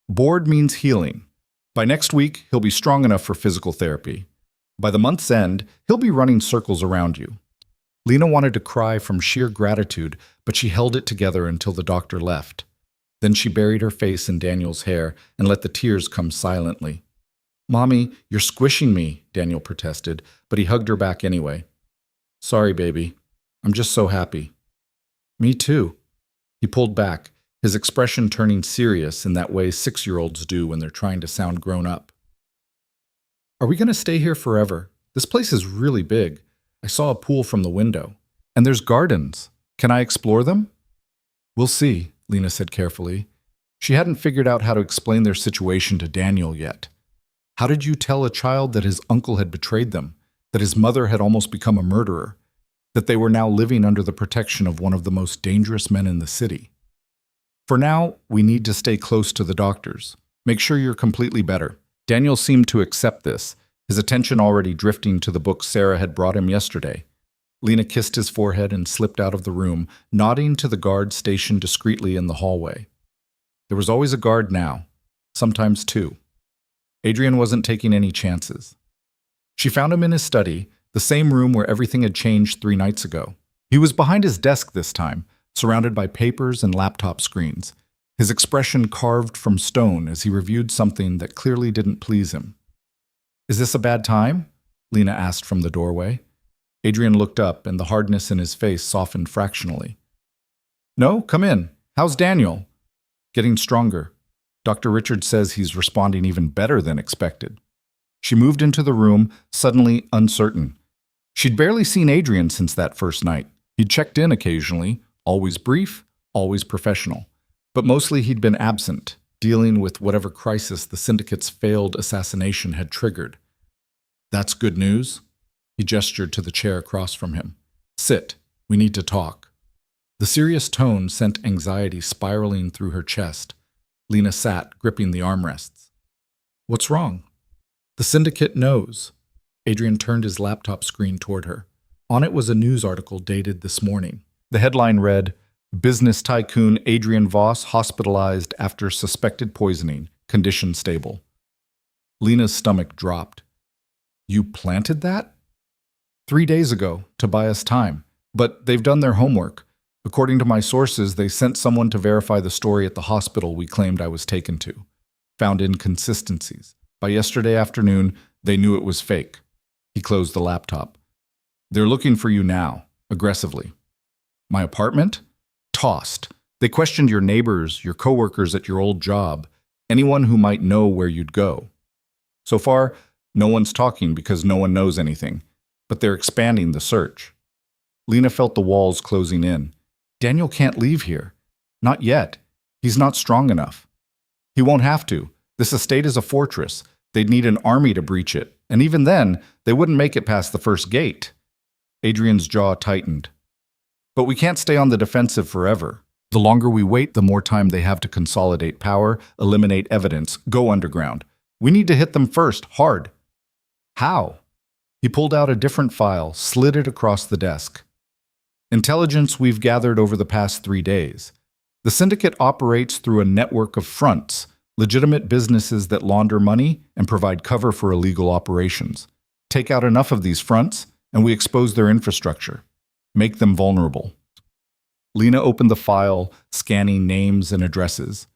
"Bored means healing. By next week, he'll be strong enough for physical therapy. By the month's end, he'll be running circles around you." Lena wanted to cry from sheer gratitude, but she held it together until the doctor left. Then she buried her face in Daniel's hair and let the tears come silently. "Mommy, you're squishing me," Daniel protested, but he hugged her back anyway. "Sorry, baby. I'm just so happy." "Me too." He pulled back, his expression turning serious in that way 6-year-olds do when they're trying to sound grown up. "Are we going to stay here forever? This place is really big. I saw a pool from the window. And there's gardens. Can I explore them?" "We'll see," Lena said carefully. She hadn't figured out how to explain their situation to Daniel yet. How did you tell a child that his uncle had betrayed them, that his mother had almost become a murderer, that they were now living under the protection of one of the most dangerous men in the city? "For now, we need to stay close to the doctors. Make sure you're completely better." Daniel seemed to accept this, his attention already drifting to the book Sarah had brought him yesterday. Lena kissed his forehead and slipped out of the room, nodding to the guard stationed discreetly in the hallway. There was always a guard now, sometimes two. Adrian wasn't taking any chances. She found him in his study, the same room where everything had changed 3 nights ago. He was behind his desk this time, surrounded by papers and laptop screens, his expression carved from stone as he reviewed something that clearly didn't please him. "Is this a bad time?" Lena asked from the doorway. Adrian looked up, and the hardness in his face softened fractionally. "No, come in. How's Daniel?" "Getting stronger. Dr. Richard says he's responding even better than expected." She moved into the room, suddenly uncertain. She'd barely seen Adrian since that first night. He'd checked in occasionally, always brief, always professional. But mostly he'd been absent, dealing with whatever crisis the syndicate's failed assassination had triggered. "That's good news." He gestured to the chair across from him. "Sit. We need to talk." The serious tone sent anxiety spiraling through her chest. Lena sat, gripping the armrests. "What's wrong?" "The syndicate knows." Adrian turned his laptop screen toward her. On it was a news article dated this morning. The headline read, "Business tycoon Adrian Voss hospitalized after suspected poisoning. Condition stable." Lena's stomach dropped. "You planted that?" 3 days ago, to buy us time. But they've done their homework. According to my sources, they sent someone to verify the story at the hospital we claimed I was taken to. Found inconsistencies. By yesterday afternoon, they knew it was fake. He closed the laptop. "They're looking for you now, aggressively." "My apartment?" "Tossed. They questioned your neighbors, your coworkers at your old job, anyone who might know where you'd go. So far, no one's talking because no one knows anything, but they're expanding the search." Lena felt the walls closing in. "Daniel can't leave here. Not yet. He's not strong enough." "He won't have to. This estate is a fortress. They'd need an army to breach it, and even then, they wouldn't make it past the first gate. Adrian's jaw tightened. But we can't stay on the defensive forever. The longer we wait, the more time they have to consolidate power, eliminate evidence, go underground. We need to hit them first, hard. How? He pulled out a different file, slid it across the desk. Intelligence we've gathered over the past 3 days. The syndicate operates through a network of fronts, legitimate businesses that launder money and provide cover for illegal operations. Take out enough of these fronts, and we expose their infrastructure. Make them vulnerable. Lena opened the file, scanning names and addresses.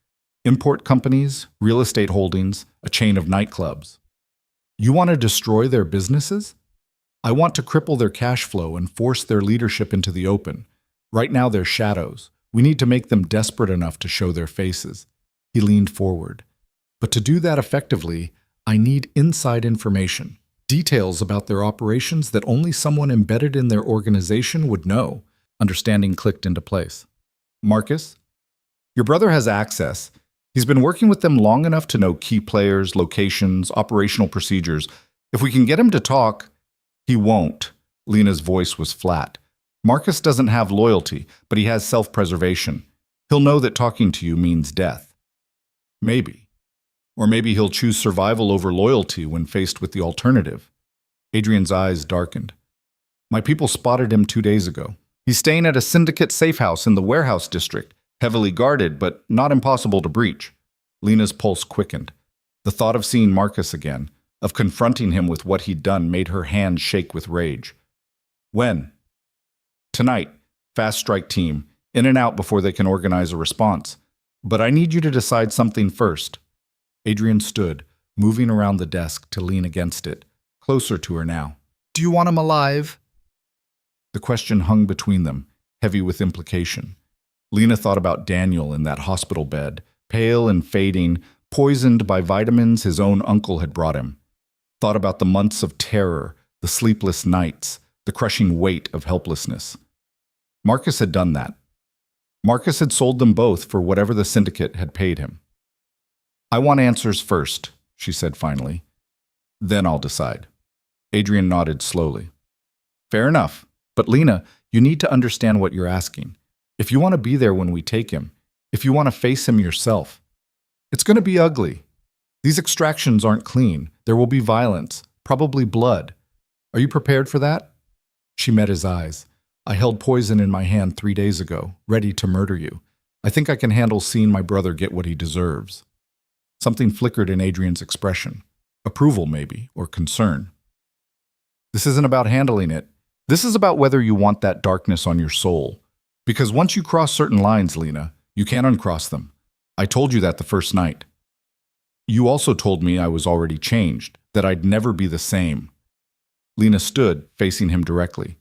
Import companies, real estate holdings, a chain of nightclubs. You want to destroy their businesses? I want to cripple their cash flow and force their leadership into the open. Right now they're shadows. We need to make them desperate enough to show their faces. He leaned forward. But to do that effectively, I need inside information. Details about their operations that only someone embedded in their organization would know. Understanding clicked into place. Marcus, your brother has access. He's been working with them long enough to know key players, locations, operational procedures. If we can get him to talk, he won't. Lena's voice was flat. Marcus doesn't have loyalty, but he has self-preservation. He'll know that talking to you means death. Maybe. Or maybe he'll choose survival over loyalty when faced with the alternative. Adrian's eyes darkened. My people spotted him 2 days ago. He's staying at a syndicate safe house in the warehouse district, heavily guarded, but not impossible to breach. Lena's pulse quickened. The thought of seeing Marcus again, of confronting him with what he'd done, made her hands shake with rage. When? Tonight. Fast strike team. In and out before they can organize a response. But I need you to decide something first. Adrian stood, moving around the desk to lean against it, closer to her now. Do you want him alive? The question hung between them, heavy with implication. Lena thought about Daniel in that hospital bed, pale and fading, poisoned by vitamins his own uncle had brought him. Thought about the months of terror, the sleepless nights, the crushing weight of helplessness. Marcus had done that. Marcus had sold them both for whatever the syndicate had paid him. I want answers first, she said finally. Then I'll decide. Adrian nodded slowly. Fair enough. But Lena, you need to understand what you're asking. If you want to be there when we take him, if you want to face him yourself, it's going to be ugly. These extractions aren't clean. There will be violence, probably blood. Are you prepared for that? She met his eyes. I held poison in my hand 3 days ago, ready to murder you. I think I can handle seeing my brother get what he deserves. Something flickered in Adrian's expression. Approval, maybe, or concern. This isn't about handling it. This is about whether you want that darkness on your soul. Because once you cross certain lines, Lena, you can't uncross them. I told you that the first night. You also told me I was already changed, that I'd never be the same. Lena stood, facing him directly.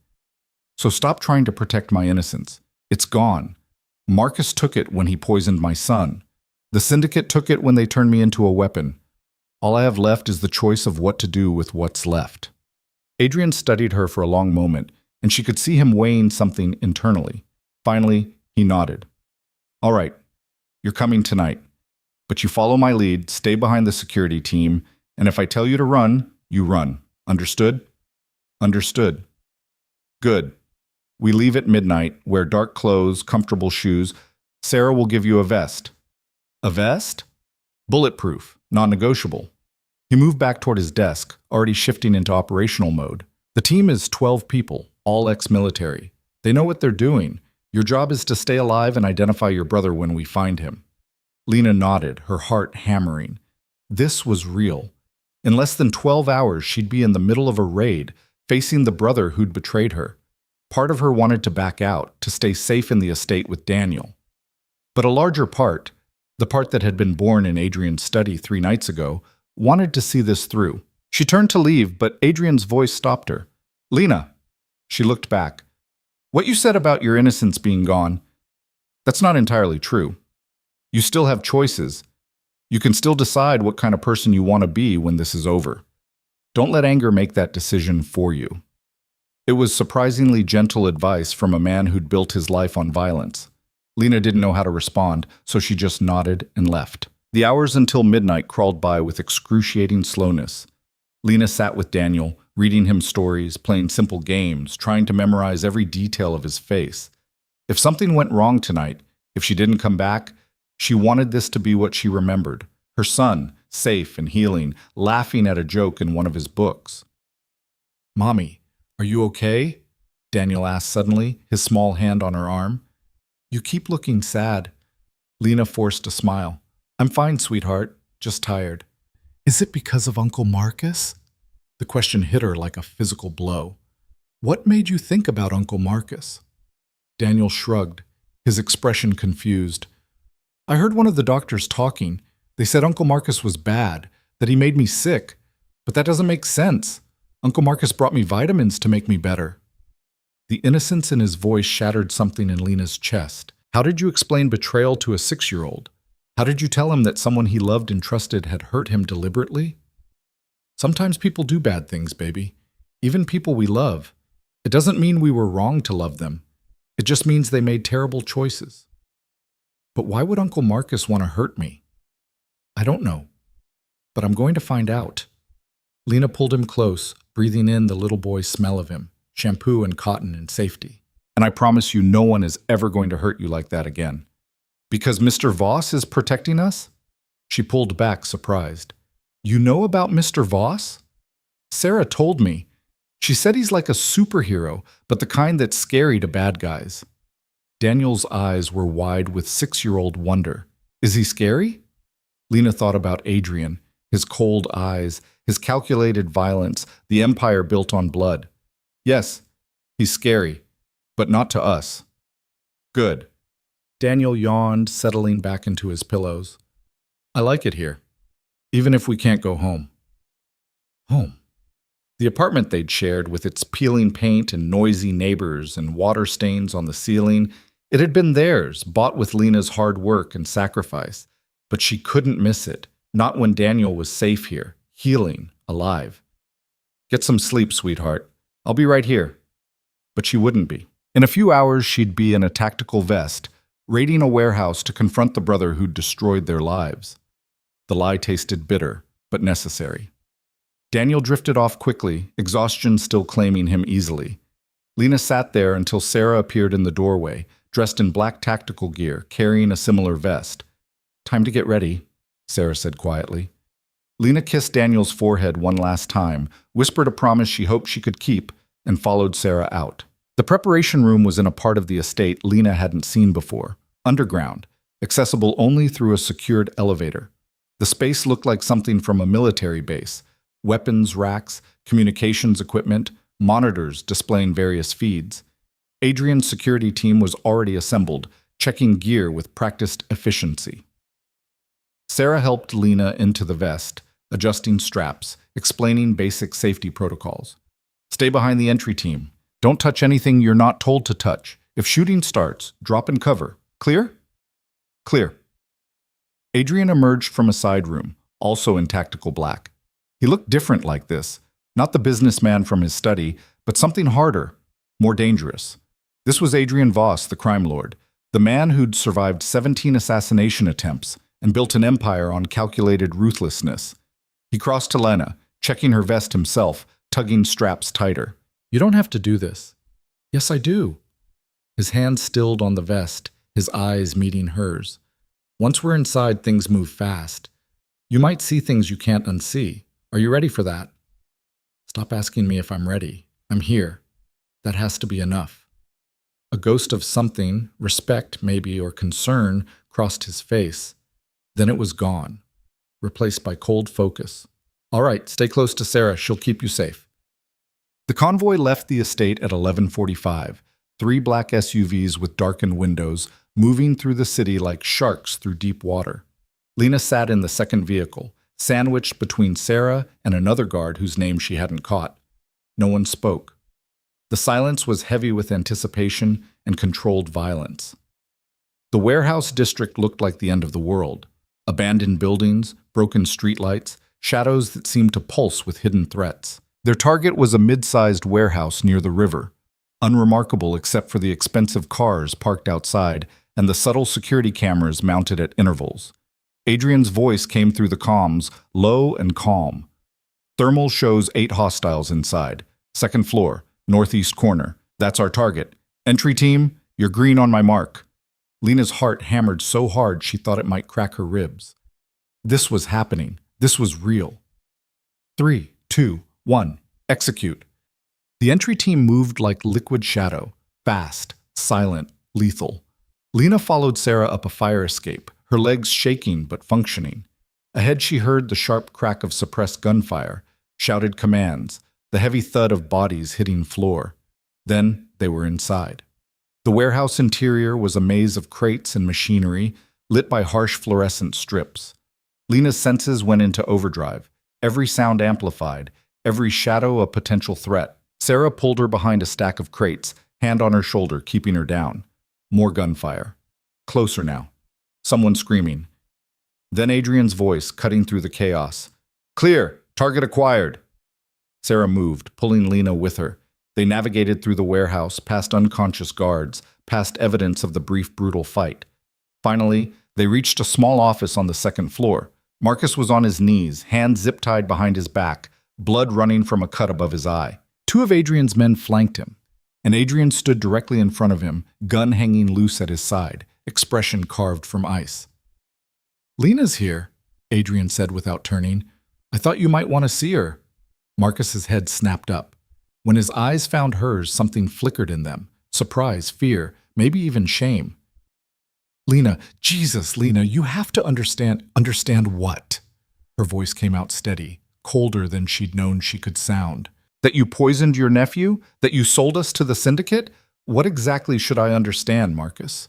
So stop trying to protect my innocence. It's gone. Marcus took it when he poisoned my son. The syndicate took it when they turned me into a weapon. All I have left is the choice of what to do with what's left. Adrian studied her for a long moment, and she could see him weighing something internally. Finally, he nodded. All right, you're coming tonight. But you follow my lead, stay behind the security team, and if I tell you to run, you run. Understood? Understood. Good. We leave at midnight, wear dark clothes, comfortable shoes. Sarah will give you a vest. A vest? Bulletproof, non-negotiable. He moved back toward his desk, already shifting into operational mode. The team is 12 people, all ex-military. They know what they're doing. Your job is to stay alive and identify your brother when we find him. Lena nodded, her heart hammering. This was real. In less than 12 hours, she'd be in the middle of a raid, facing the brother who'd betrayed her. Part of her wanted to back out, to stay safe in the estate with Daniel. But a larger part, the part that had been born in Adrian's study 3 nights ago, wanted to see this through. She turned to leave, but Adrian's voice stopped her. Lena. She looked back. What you said about your innocence being gone, that's not entirely true. You still have choices. You can still decide what kind of person you want to be when this is over. Don't let anger make that decision for you. It was surprisingly gentle advice from a man who'd built his life on violence. Lena didn't know how to respond, so she just nodded and left. The hours until midnight crawled by with excruciating slowness. Lena sat with Daniel, reading him stories, playing simple games, trying to memorize every detail of his face. If something went wrong tonight, if she didn't come back, she wanted this to be what she remembered. Her son, safe and healing, laughing at a joke in one of his books. "Mommy, are you okay?" Daniel asked suddenly, his small hand on her arm. "You keep looking sad." Lena forced a smile. "I'm fine, sweetheart, just tired." "Is it because of Uncle Marcus?" The question hit her like a physical blow. "What made you think about Uncle Marcus?" Daniel shrugged, his expression confused. "I heard one of the doctors talking. They said Uncle Marcus was bad, that he made me sick. But that doesn't make sense. Uncle Marcus brought me vitamins to make me better." The innocence in his voice shattered something in Lena's chest. How did you explain betrayal to a 6-year-old? How did you tell him that someone he loved and trusted had hurt him deliberately? Sometimes people do bad things, baby. Even people we love. It doesn't mean we were wrong to love them. It just means they made terrible choices. But why would Uncle Marcus want to hurt me? I don't know. But I'm going to find out. Lena pulled him close, breathing in the little boy's smell of him, shampoo and cotton and safety. "And I promise you no one is ever going to hurt you like that again." "Because Mr. Voss is protecting us?" She pulled back, surprised. "You know about Mr. Voss?" "Sarah told me. She said he's like a superhero, but the kind that's scary to bad guys." Daniel's eyes were wide with 6-year-old wonder. "Is he scary?" Lena thought about Adrian, his cold eyes, his calculated violence, the empire built on blood. "Yes, he's scary, but not to us." "Good." Daniel yawned, settling back into his pillows. "I like it here, even if we can't go home." Home. The apartment they'd shared, with its peeling paint and noisy neighbors and water stains on the ceiling, it had been theirs, bought with Lena's hard work and sacrifice. But she couldn't miss it, not when Daniel was safe here, healing, alive. "Get some sleep, sweetheart. I'll be right here." But she wouldn't be. In a few hours, she'd be in a tactical vest, raiding a warehouse to confront the brother who'd destroyed their lives. The lie tasted bitter, but necessary. Daniel drifted off quickly, exhaustion still claiming him easily. Lena sat there until Sarah appeared in the doorway, dressed in black tactical gear, carrying a similar vest. "Time to get ready," Sarah said quietly. Lena kissed Daniel's forehead one last time, whispered a promise she hoped she could keep, and followed Sarah out. The preparation room was in a part of the estate Lena hadn't seen before, underground, accessible only through a secured elevator. The space looked like something from a military base. Weapons racks, communications equipment, monitors displaying various feeds. Adrian's security team was already assembled, checking gear with practiced efficiency. Sarah helped Lena into the vest, adjusting straps, explaining basic safety protocols. "Stay behind the entry team. Don't touch anything you're not told to touch. If shooting starts, drop and cover. Clear?" "Clear." Adrian emerged from a side room, also in tactical black. He looked different like this, not the businessman from his study, but something harder, more dangerous. This was Adrian Voss, the crime lord, the man who'd survived 17 assassination attempts and built an empire on calculated ruthlessness. He crossed to Lena, checking her vest himself, tugging straps tighter. "You don't have to do this." "Yes, I do." His hand stilled on the vest, his eyes meeting hers. "Once we're inside, things move fast. You might see things you can't unsee. Are you ready for that?" "Stop asking me if I'm ready. I'm here. That has to be enough." A ghost of something, respect maybe, or concern, crossed his face. Then it was gone, replaced by cold focus. "All right, stay close to Sarah. She'll keep you safe." The convoy left the estate at 11:45, 3 black SUVs with darkened windows, moving through the city like sharks through deep water. Lena sat in the second vehicle, sandwiched between Sarah and another guard whose name she hadn't caught. No one spoke. The silence was heavy with anticipation and controlled violence. The warehouse district looked like the end of the world. Abandoned buildings, broken streetlights, shadows that seemed to pulse with hidden threats. Their target was a mid-sized warehouse near the river, unremarkable except for the expensive cars parked outside and the subtle security cameras mounted at intervals. Adrian's voice came through the comms, low and calm. Thermal shows 8 hostiles inside. Second floor, northeast corner. That's our target. Entry team, you're green on my mark. Lena's heart hammered so hard she thought it might crack her ribs. This was happening. This was real. 3, 2, 1, execute. The entry team moved like liquid shadow, fast, silent, lethal. Lena followed Sarah up a fire escape, her legs shaking but functioning. Ahead she heard the sharp crack of suppressed gunfire, shouted commands, the heavy thud of bodies hitting floor. Then they were inside. The warehouse interior was a maze of crates and machinery, lit by harsh fluorescent strips. Lena's senses went into overdrive, every sound amplified, every shadow a potential threat. Sarah pulled her behind a stack of crates, hand on her shoulder, keeping her down. More gunfire. Closer now. Someone screaming. Then Adrian's voice, cutting through the chaos. Clear! Target acquired! Sarah moved, pulling Lena with her. They navigated through the warehouse, past unconscious guards, past evidence of the brief, brutal fight. Finally, they reached a small office on the second floor. Marcus was on his knees, hands zip-tied behind his back, blood running from a cut above his eye. 2 of Adrian's men flanked him, and Adrian stood directly in front of him, gun hanging loose at his side, expression carved from ice. Lena's here, Adrian said without turning. I thought you might want to see her. Marcus's head snapped up. When his eyes found hers, something flickered in them. Surprise, fear, maybe even shame. Lena, Jesus, Lena, you have to understand. Understand what? Her voice came out steady, colder than she'd known she could sound. That you poisoned your nephew? That you sold us to the syndicate? What exactly should I understand, Marcus?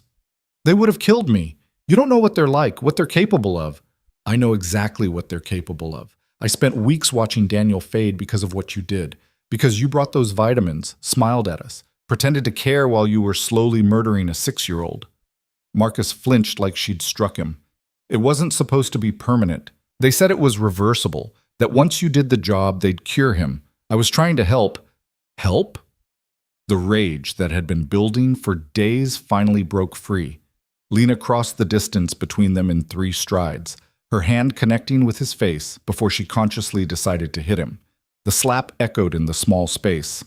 They would have killed me. You don't know what they're like, what they're capable of. I know exactly what they're capable of. I spent weeks watching Daniel fade because of what you did. Because you brought those vitamins, smiled at us, pretended to care while you were slowly murdering a 6-year-old. Marcus flinched like she'd struck him. It wasn't supposed to be permanent. They said it was reversible, that once you did the job, they'd cure him. I was trying to help. Help? The rage that had been building for days finally broke free. Lena crossed the distance between them in 3 strides, her hand connecting with his face before she consciously decided to hit him. The slap echoed in the small space.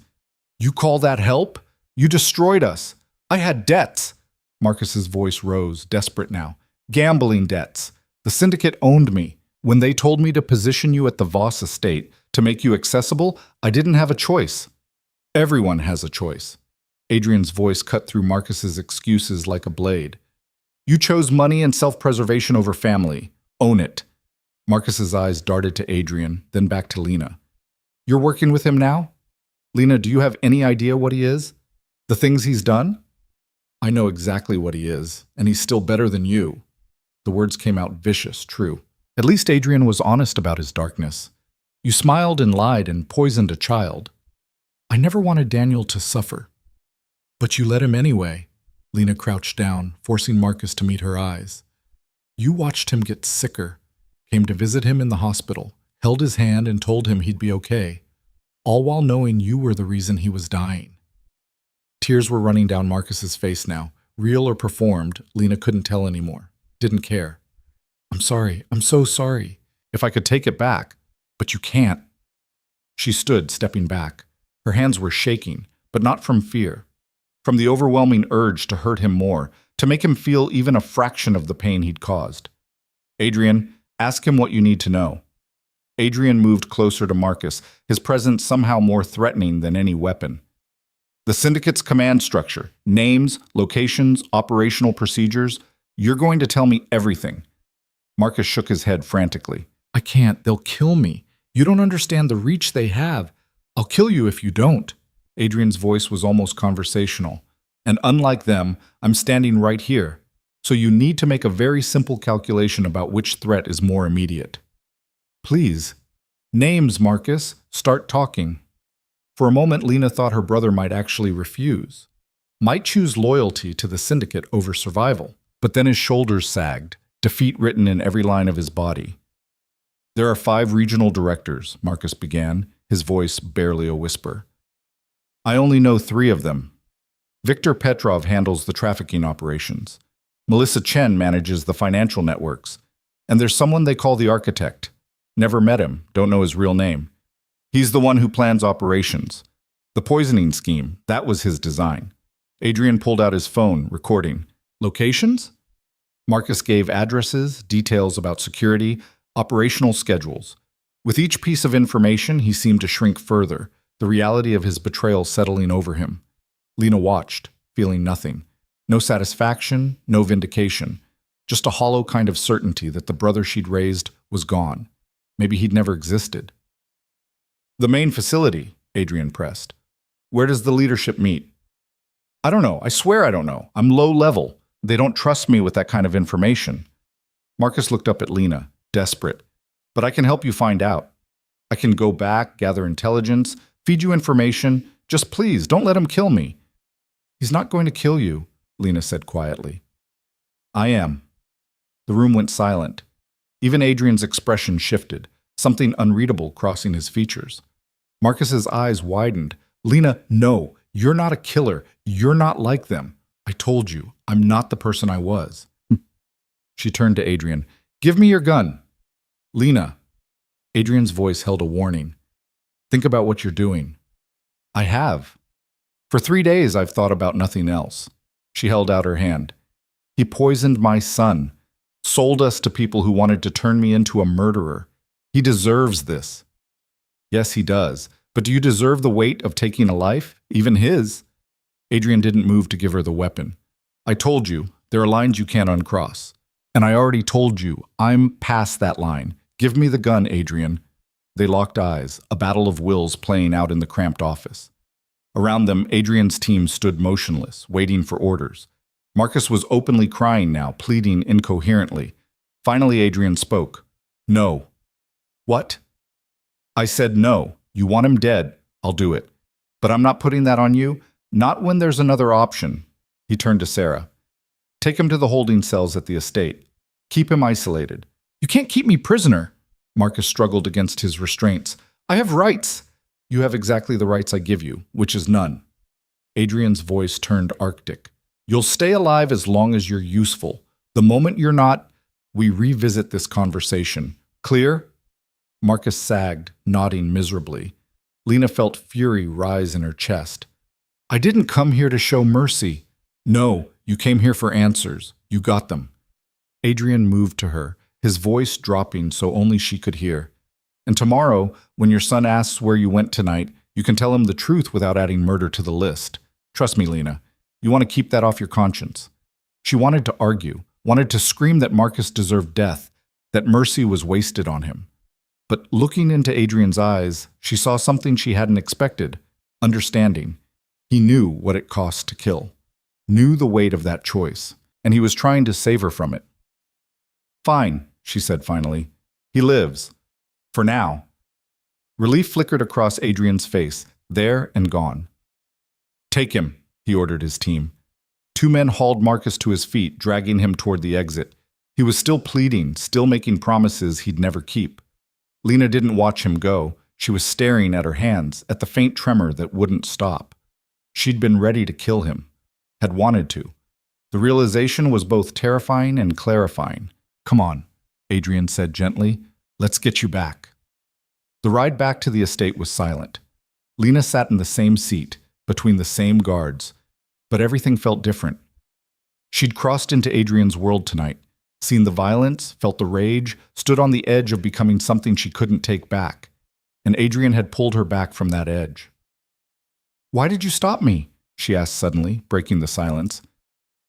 You call that help? You destroyed us. I had debts. Marcus's voice rose, desperate now. Gambling debts. The syndicate owned me. When they told me to position you at the Voss estate, to make you accessible, I didn't have a choice. Everyone has a choice. Adrian's voice cut through Marcus's excuses like a blade. You chose money and self-preservation over family. Own it. Marcus's eyes darted to Adrian, then back to Lena. You're working with him now? Lena, do you have any idea what he is? The things he's done? I know exactly what he is, and he's still better than you. The words came out vicious, true. At least Adrian was honest about his darkness. You smiled and lied and poisoned a child. I never wanted Daniel to suffer. But you let him anyway. Lena crouched down, forcing Marcus to meet her eyes. You watched him get sicker, came to visit him in the hospital, held his hand and told him he'd be okay, all while knowing you were the reason he was dying. Tears were running down Marcus's face now. Real or performed, Lena couldn't tell anymore. Didn't care. I'm sorry. I'm so sorry. If I could take it back. But you can't. She stood, stepping back. Her hands were shaking, but not from fear. From the overwhelming urge to hurt him more, to make him feel even a fraction of the pain he'd caused. Adrian, ask him what you need to know. Adrian moved closer to Marcus, his presence somehow more threatening than any weapon. The syndicate's command structure, names, locations, operational procedures, you're going to tell me everything. Marcus shook his head frantically. I can't. They'll kill me. You don't understand the reach they have. I'll kill you if you don't. Adrian's voice was almost conversational. And unlike them, I'm standing right here. So you need to make a very simple calculation about which threat is more immediate. Please. Names, Marcus. Start talking. For a moment, Lena thought her brother might actually refuse. Might choose loyalty to the syndicate over survival. But then his shoulders sagged, defeat written in every line of his body. There are 5 regional directors, Marcus began, his voice barely a whisper. I only know 3 of them. Viktor Petrov handles the trafficking operations. Melissa Chen manages the financial networks. And there's someone they call the architect. Never met him, don't know his real name. He's the one who plans operations. The poisoning scheme, that was his design. Adrian pulled out his phone, recording. Locations? Marcus gave addresses, details about security, operational schedules. With each piece of information, he seemed to shrink further, the reality of his betrayal settling over him. Lena watched, feeling nothing. No satisfaction, no vindication. Just a hollow kind of certainty that the brother she'd raised was gone. Maybe he'd never existed. The main facility, Adrian pressed. Where does the leadership meet? I don't know. I swear I don't know. I'm low level. They don't trust me with that kind of information. Marcus looked up at Lena, desperate. But I can help you find out. I can go back, gather intelligence, feed you information. Just please, don't let him kill me. He's not going to kill you, Lena said quietly. I am. The room went silent. Even Adrian's expression shifted, something unreadable crossing his features. Marcus's eyes widened. Lena, no, you're not a killer. You're not like them. I told you, I'm not the person I was. She turned to Adrian. Give me your gun. Lena. Adrian's voice held a warning. Think about what you're doing. I have. For 3 days, I've thought about nothing else. She held out her hand. He poisoned my son, sold us to people who wanted to turn me into a murderer. He deserves this. Yes, he does. But do you deserve the weight of taking a life, even his? Adrian didn't move to give her the weapon. I told you, there are lines you can't uncross. And I already told you, I'm past that line. Give me the gun, Adrian. They locked eyes, a battle of wills playing out in the cramped office. Around them, Adrian's team stood motionless, waiting for orders. Marcus was openly crying now, pleading incoherently. Finally, Adrian spoke. No. What? I said no. You want him dead. I'll do it. But I'm not putting that on you. Not when there's another option. He turned to Sarah. Take him to the holding cells at the estate. Keep him isolated. You can't keep me prisoner. Marcus struggled against his restraints. I have rights. You have exactly the rights I give you, which is none. Adrian's voice turned arctic. You'll stay alive as long as you're useful. The moment you're not, we revisit this conversation. Clear? Marcus sagged, nodding miserably. Lena felt fury rise in her chest. I didn't come here to show mercy. No, you came here for answers. You got them. Adrian moved to her, his voice dropping so only she could hear. And tomorrow, when your son asks where you went tonight, you can tell him the truth without adding murder to the list. Trust me, Lena. You want to keep that off your conscience. She wanted to argue, wanted to scream that Marcus deserved death, that mercy was wasted on him. But looking into Adrian's eyes, she saw something she hadn't expected, understanding. He knew what it cost to kill, knew the weight of that choice, and he was trying to save her from it. Fine, she said finally. He lives. For now. Relief flickered across Adrian's face, there and gone. Take him, he ordered his team. 2 men hauled Marcus to his feet, dragging him toward the exit. He was still pleading, still making promises he'd never keep. Lena didn't watch him go. She was staring at her hands, at the faint tremor that wouldn't stop. She'd been ready to kill him, had wanted to. The realization was both terrifying and clarifying. Come on, Adrian said gently. Let's get you back. The ride back to the estate was silent. Lena sat in the same seat, between the same guards, but everything felt different. She'd crossed into Adrian's world tonight, seen the violence, felt the rage, stood on the edge of becoming something she couldn't take back. And Adrian had pulled her back from that edge. Why did you stop me? She asked suddenly, breaking the silence.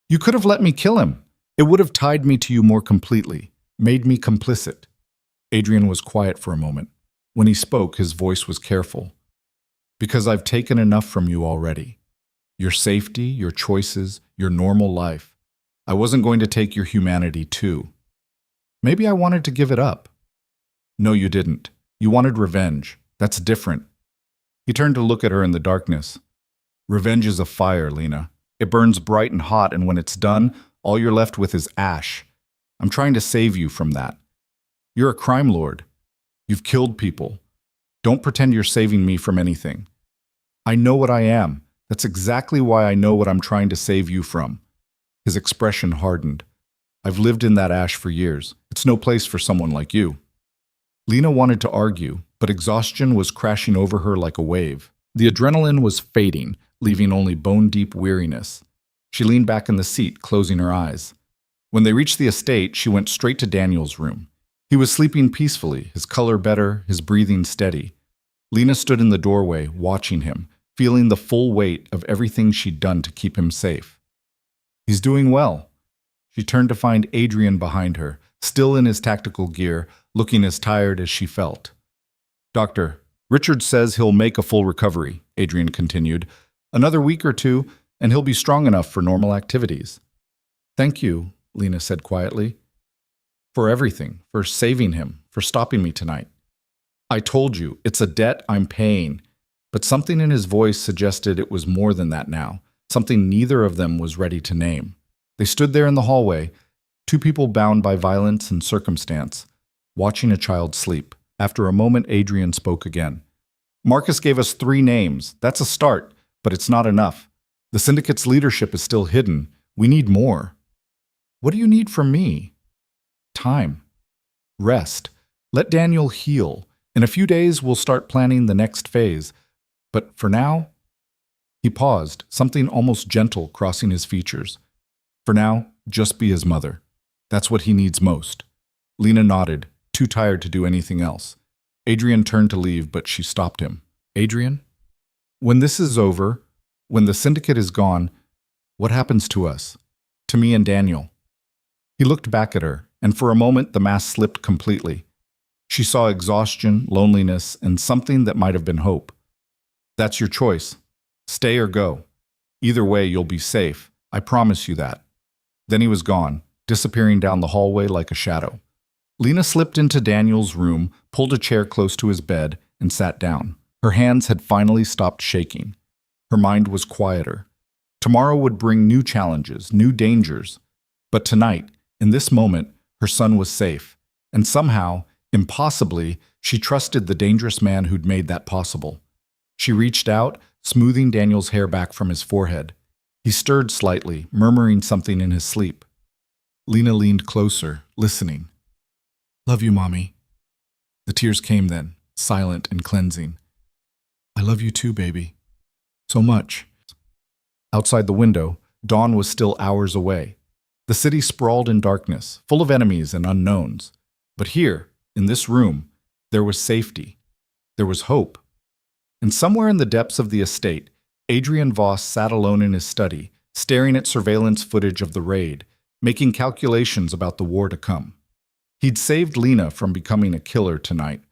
You could have let me kill him. It would have tied me to you more completely, made me complicit. Adrian was quiet for a moment. When he spoke, his voice was careful. Because I've taken enough from you already. Your safety, your choices, your normal life. I wasn't going to take your humanity too. Maybe I wanted to give it up. No, you didn't. You wanted revenge. That's different. He turned to look at her in the darkness. Revenge is a fire, Lena. It burns bright and hot, and when it's done, all you're left with is ash. I'm trying to save you from that. You're a crime lord. You've killed people. Don't pretend you're saving me from anything. I know what I am. That's exactly why I know what I'm trying to save you from. His expression hardened. I've lived in that ash for years. It's no place for someone like you." Lena wanted to argue, but exhaustion was crashing over her like a wave. The adrenaline was fading, leaving only bone-deep weariness. She leaned back in the seat, closing her eyes. When they reached the estate, she went straight to Daniel's room. He was sleeping peacefully, his color better, his breathing steady. Lena stood in the doorway, watching him, feeling the full weight of everything she'd done to keep him safe. "He's doing well." She turned to find Adrian behind her, still in his tactical gear, looking as tired as she felt. "Doctor, Richard says he'll make a full recovery," Adrian continued. "Another week or two, and he'll be strong enough for normal activities." "Thank you," Lena said quietly. "For everything, for saving him, for stopping me tonight." "I told you, it's a debt I'm paying." But something in his voice suggested it was more than that now, something neither of them was ready to name. They stood there in the hallway, two people bound by violence and circumstance, watching a child sleep. After a moment, Adrian spoke again. "Marcus gave us 3 names. That's a start, but it's not enough. The syndicate's leadership is still hidden. We need more." "What do you need from me?" "Time. Rest. Let Daniel heal. In a few days, we'll start planning the next phase. But for now..." He paused, something almost gentle crossing his features. "For now, just be his mother. That's what he needs most." Lena nodded, too tired to do anything else. Adrian turned to leave, but she stopped him. "Adrian, when this is over, when the syndicate is gone, what happens to us? To me and Daniel?" He looked back at her, and for a moment the mask slipped completely. She saw exhaustion, loneliness, and something that might have been hope. "That's your choice. Stay or go. Either way, you'll be safe. I promise you that." Then he was gone, disappearing down the hallway like a shadow. Lena slipped into Daniel's room, pulled a chair close to his bed, and sat down. Her hands had finally stopped shaking. Her mind was quieter. Tomorrow would bring new challenges, new dangers. But tonight, in this moment, her son was safe. And somehow, impossibly, she trusted the dangerous man who'd made that possible. She reached out, smoothing Daniel's hair back from his forehead. He stirred slightly, murmuring something in his sleep. Lena leaned closer, listening. "Love you, Mommy." The tears came then, silent and cleansing. "I love you too, baby. So much." Outside the window, dawn was still hours away. The city sprawled in darkness, full of enemies and unknowns. But here, in this room, there was safety. There was hope. And somewhere in the depths of the estate, Adrian Voss sat alone in his study, staring at surveillance footage of the raid, making calculations about the war to come. He'd saved Lena from becoming a killer tonight,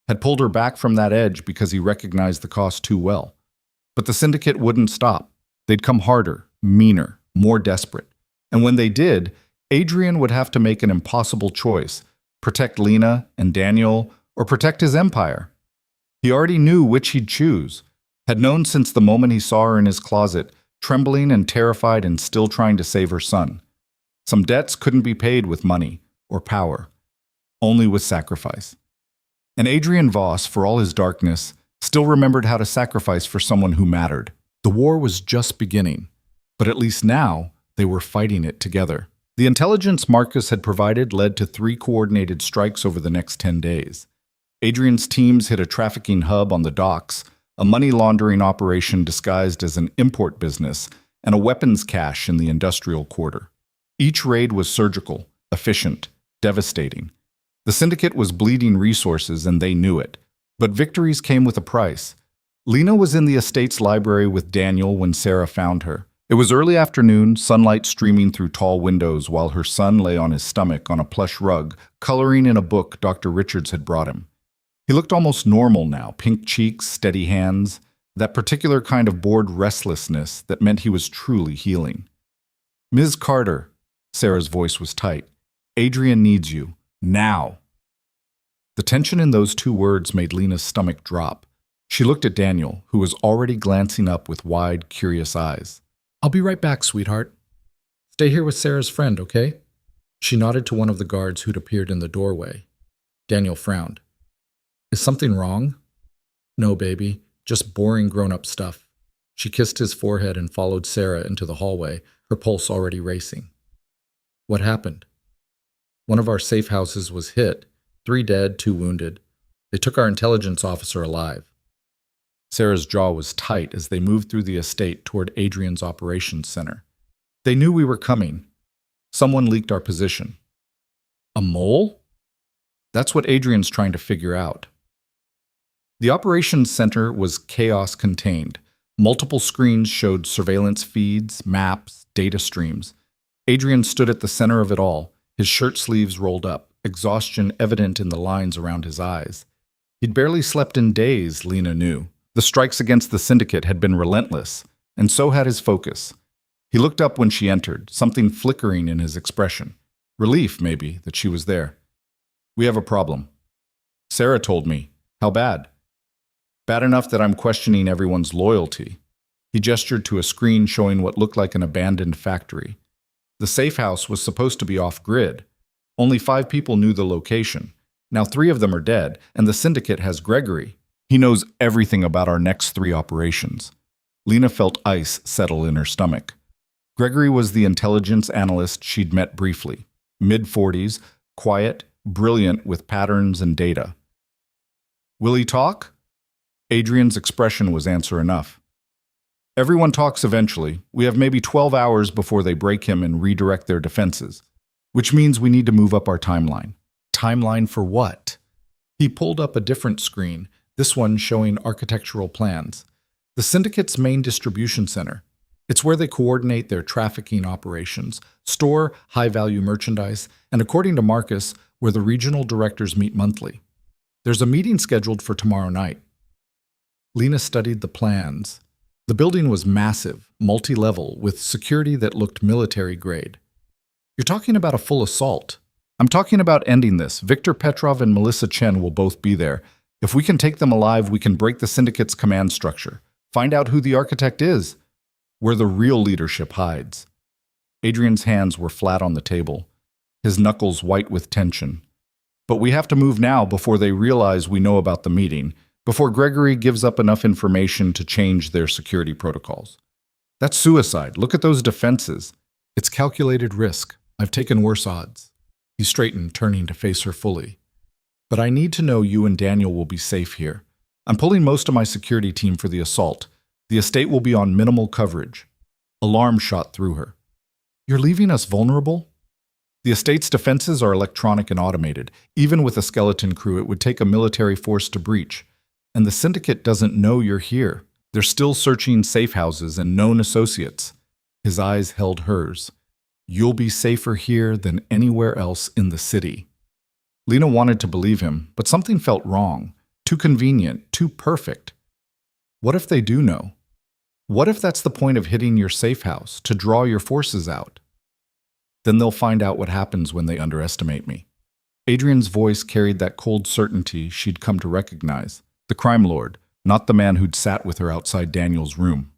had pulled her back from that edge because he recognized the cost too well. But the syndicate wouldn't stop. They'd come harder, meaner, more desperate. And when they did, Adrian would have to make an impossible choice: protect Lena and Daniel, or protect his empire. He already knew which he'd choose, had known since the moment he saw her in his closet, trembling and terrified and still trying to save her son. Some debts couldn't be paid with money or power, only with sacrifice. And Adrian Voss, for all his darkness, still remembered how to sacrifice for someone who mattered. The war was just beginning, but at least now they were fighting it together. The intelligence Marcus had provided led to 3 coordinated strikes over the next 10 days. Adrian's teams hit a trafficking hub on the docks, a money laundering operation disguised as an import business, and a weapons cache in the industrial quarter. Each raid was surgical, efficient, devastating. The syndicate was bleeding resources, and they knew it. But victories came with a price. Lena was in the estate's library with Daniel when Sarah found her. It was early afternoon, sunlight streaming through tall windows while her son lay on his stomach on a plush rug, coloring in a book Dr. Richards had brought him. He looked almost normal now, pink cheeks, steady hands, that particular kind of bored restlessness that meant he was truly healing. "Ms. Carter," Sarah's voice was tight, "Adrian needs you. Now." The tension in those 2 words made Lena's stomach drop. She looked at Daniel, who was already glancing up with wide, curious eyes. "I'll be right back, sweetheart. Stay here with Sarah's friend, okay?" She nodded to one of the guards who'd appeared in the doorway. Daniel frowned. "Is something wrong?" "No, baby. Just boring grown-up stuff." She kissed his forehead and followed Sarah into the hallway, her pulse already racing. "What happened?" One of our safe houses was hit. 3 dead, 2 wounded. They took our intelligence officer alive. Sarah's jaw was tight as they moved through the estate toward Adrian's operations center. They knew we were coming. Someone leaked our position. A mole? That's what Adrian's trying to figure out. The operations center was chaos contained. Multiple screens showed surveillance feeds, maps, data streams. Adrian stood at the center of it all, his shirt sleeves rolled up, exhaustion evident in the lines around his eyes. He'd barely slept in days, Lena knew. The strikes against the syndicate had been relentless, and so had his focus. He looked up when she entered, something flickering in his expression. Relief, maybe, that she was there. "We have a problem." "Sarah told me." "How bad?" "Bad enough that I'm questioning everyone's loyalty." He gestured to a screen showing what looked like an abandoned factory. The safe house was supposed to be off-grid. Only 5 people knew the location. Now 3 of them are dead, and the syndicate has Gregory. He knows everything about our next 3 operations. Lena felt ice settle in her stomach. Gregory was the intelligence analyst she'd met briefly. Mid-40s, quiet, brilliant with patterns and data. "Will he talk?" Adrian's expression was answer enough. "Everyone talks eventually. We have maybe 12 hours before they break him and redirect their defenses. Which means we need to move up our timeline." "Timeline for what?" He pulled up a different screen, this one showing architectural plans. The syndicate's main distribution center. It's where they coordinate their trafficking operations, store high-value merchandise, and according to Marcus, where the regional directors meet monthly. There's a meeting scheduled for tomorrow night. Lena studied the plans. The building was massive, multi-level, with security that looked military-grade. "You're talking about a full assault." "I'm talking about ending this. Victor Petrov and Melissa Chen will both be there. If we can take them alive, we can break the syndicate's command structure. Find out who the architect is. Where the real leadership hides." Adrian's hands were flat on the table, his knuckles white with tension. "But we have to move now before they realize we know about the meeting, before Gregory gives up enough information to change their security protocols. That's suicide. Look at those defenses. It's calculated risk. I've taken worse odds." He straightened, turning to face her fully. "But I need to know you and Daniel will be safe here. I'm pulling most of my security team for the assault. The estate will be on minimal coverage." Alarm shot through her. "You're leaving us vulnerable?" "The estate's defenses are electronic and automated. Even with a skeleton crew, it would take a military force to breach. And the syndicate doesn't know you're here. They're still searching safe houses and known associates." His eyes held hers. "You'll be safer here than anywhere else in the city." Lena wanted to believe him, but something felt wrong. Too convenient, too perfect. What if they do know? What if that's the point of hitting your safe house, to draw your forces out? Then they'll find out what happens when they underestimate me. Adrian's voice carried that cold certainty she'd come to recognize. The crime lord, not the man who'd sat with her outside Daniel's room.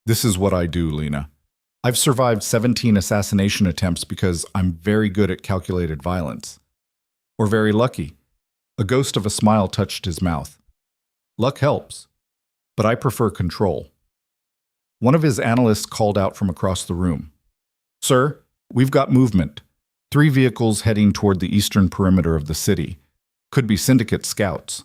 "This is what I do, Lena. I've survived 17 assassination attempts because I'm very good at calculated violence. Or very lucky." A ghost of a smile touched his mouth. "Luck helps, but I prefer control." One of his analysts called out from across the room. "Sir, we've got movement. 3 vehicles heading toward the eastern perimeter of the city. Could be syndicate scouts."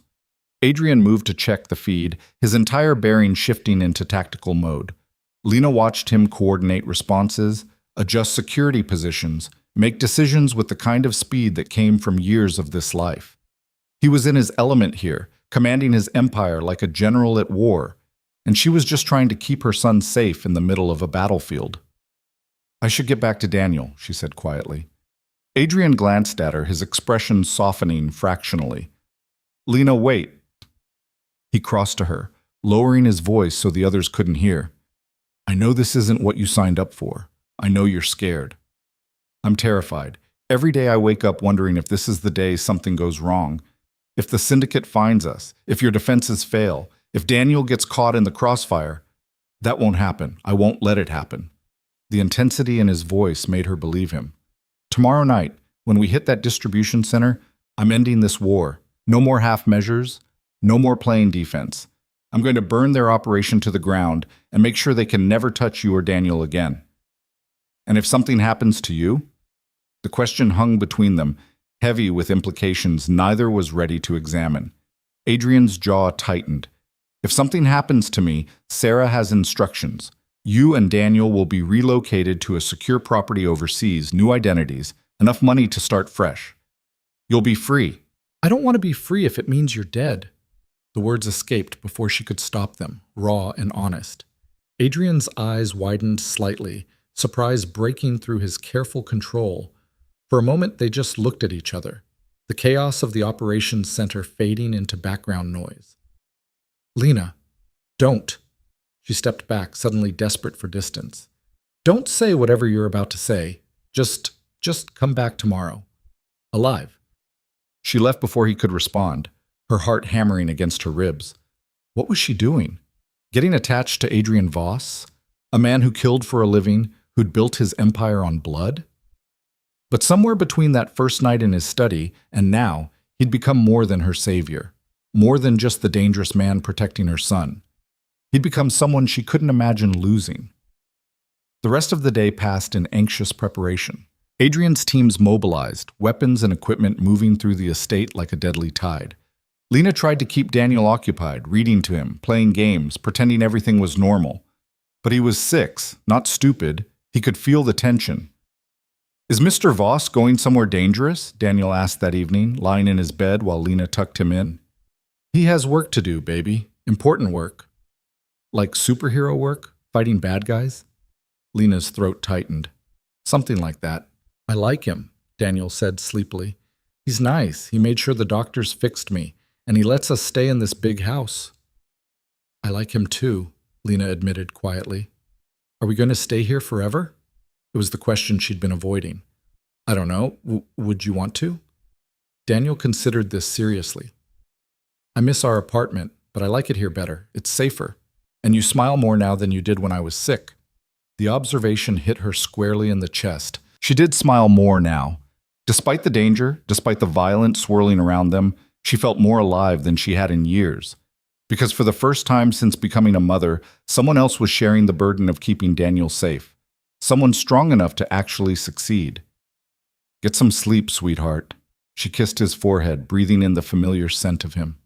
Adrian moved to check the feed, his entire bearing shifting into tactical mode. Lena watched him coordinate responses, adjust security positions, make decisions with the kind of speed that came from years of this life. He was in his element here, commanding his empire like a general at war, and she was just trying to keep her son safe in the middle of a battlefield. "I should get back to Daniel," she said quietly. Adrian glanced at her, his expression softening fractionally. "Lena, wait." He crossed to her, lowering his voice so the others couldn't hear. "I know this isn't what you signed up for. I know you're scared. I'm terrified. Every day I wake up wondering if this is the day something goes wrong. If the syndicate finds us, if your defenses fail, if Daniel gets caught in the crossfire. That won't happen. I won't let it happen." The intensity in his voice made her believe him. "Tomorrow night, when we hit that distribution center, I'm ending this war. No more half measures, no more playing defense. I'm going to burn their operation to the ground and make sure they can never touch you or Daniel again. And if something happens to you, The question hung between them, heavy with implications neither was ready to examine. Adrian's jaw tightened. If something happens to me, Sarah has instructions. You and Daniel will be relocated to a secure property overseas, new identities, enough money to start fresh. You'll be free. I don't want to be free if it means you're dead. The words escaped before she could stop them, raw and honest. Adrian's eyes widened slightly, surprise breaking through his careful control. For a moment, they just looked at each other, the chaos of the operations center fading into background noise. Lena, don't. She stepped back, suddenly desperate for distance. Don't say whatever you're about to say. Just come back tomorrow. Alive. She left before he could respond, her heart hammering against her ribs. What was she doing? Getting attached to Adrian Voss? A man who killed for a living, who'd built his empire on blood? But somewhere between that first night in his study and now, he'd become more than her savior, more than just the dangerous man protecting her son. He'd become someone she couldn't imagine losing. The rest of the day passed in anxious preparation. Adrian's teams mobilized, weapons and equipment moving through the estate like a deadly tide. Lena tried to keep Daniel occupied, reading to him, playing games, pretending everything was normal. But he was 6, not stupid. He could feel the tension. Is Mr. Voss going somewhere dangerous? Daniel asked that evening, lying in his bed while Lena tucked him in. He has work to do, baby. Important work. Like superhero work? Fighting bad guys? Lena's throat tightened. Something like that. I like him, Daniel said sleepily. He's nice. He made sure the doctors fixed me, and he lets us stay in this big house. I like him too, Lena admitted quietly. Are we going to stay here forever? It was the question she'd been avoiding. I don't know. Would you want to? Daniel considered this seriously. I miss our apartment, but I like it here better. It's safer. And you smile more now than you did when I was sick. The observation hit her squarely in the chest. She did smile more now. Despite the danger, despite the violence swirling around them, she felt more alive than she had in years. Because for the first time since becoming a mother, someone else was sharing the burden of keeping Daniel safe. Someone strong enough to actually succeed. Get some sleep, sweetheart. She kissed his forehead, breathing in the familiar scent of him.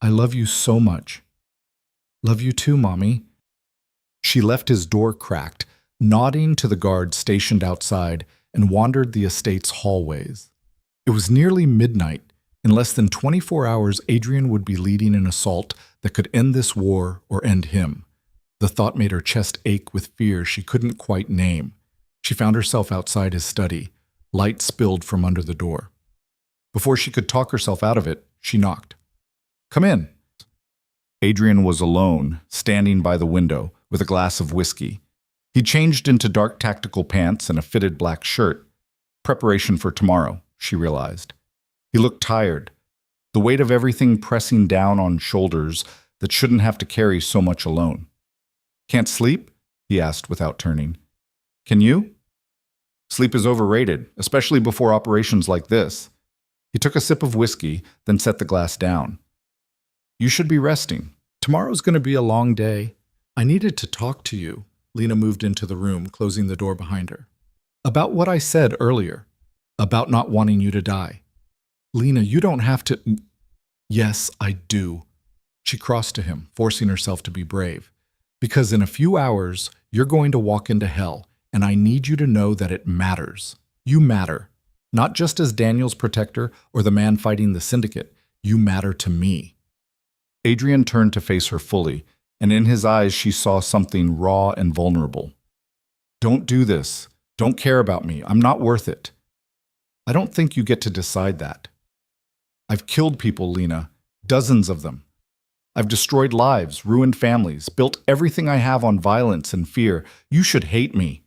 I love you so much. Love you too, Mommy. She left his door cracked, nodding to the guard stationed outside, and wandered the estate's hallways. It was nearly midnight. In less than 24 hours, Adrian would be leading an assault that could end this war or end him. The thought made her chest ache with fear she couldn't quite name. She found herself outside his study. Light spilled from under the door. Before she could talk herself out of it, she knocked. Come in. Adrian was alone, standing by the window, with a glass of whiskey. He changed into dark tactical pants and a fitted black shirt. Preparation for tomorrow, she realized. He looked tired, the weight of everything pressing down on shoulders that shouldn't have to carry so much alone. Can't sleep? He asked without turning. Can you? Sleep is overrated, especially before operations like this. He took a sip of whiskey, then set the glass down. You should be resting. Tomorrow's going to be a long day. I needed to talk to you. Lena moved into the room, closing the door behind her. About what I said earlier. About not wanting you to die. Lena, you don't have to... Yes, I do. She crossed to him, forcing herself to be brave. Because in a few hours, you're going to walk into hell, and I need you to know that it matters. You matter. Not just as Daniel's protector or the man fighting the syndicate. You matter to me. Adrian turned to face her fully, and in his eyes she saw something raw and vulnerable. Don't do this. Don't care about me. I'm not worth it. I don't think you get to decide that. I've killed people, Lena. Dozens of them. I've destroyed lives, ruined families, built everything I have on violence and fear. You should hate me.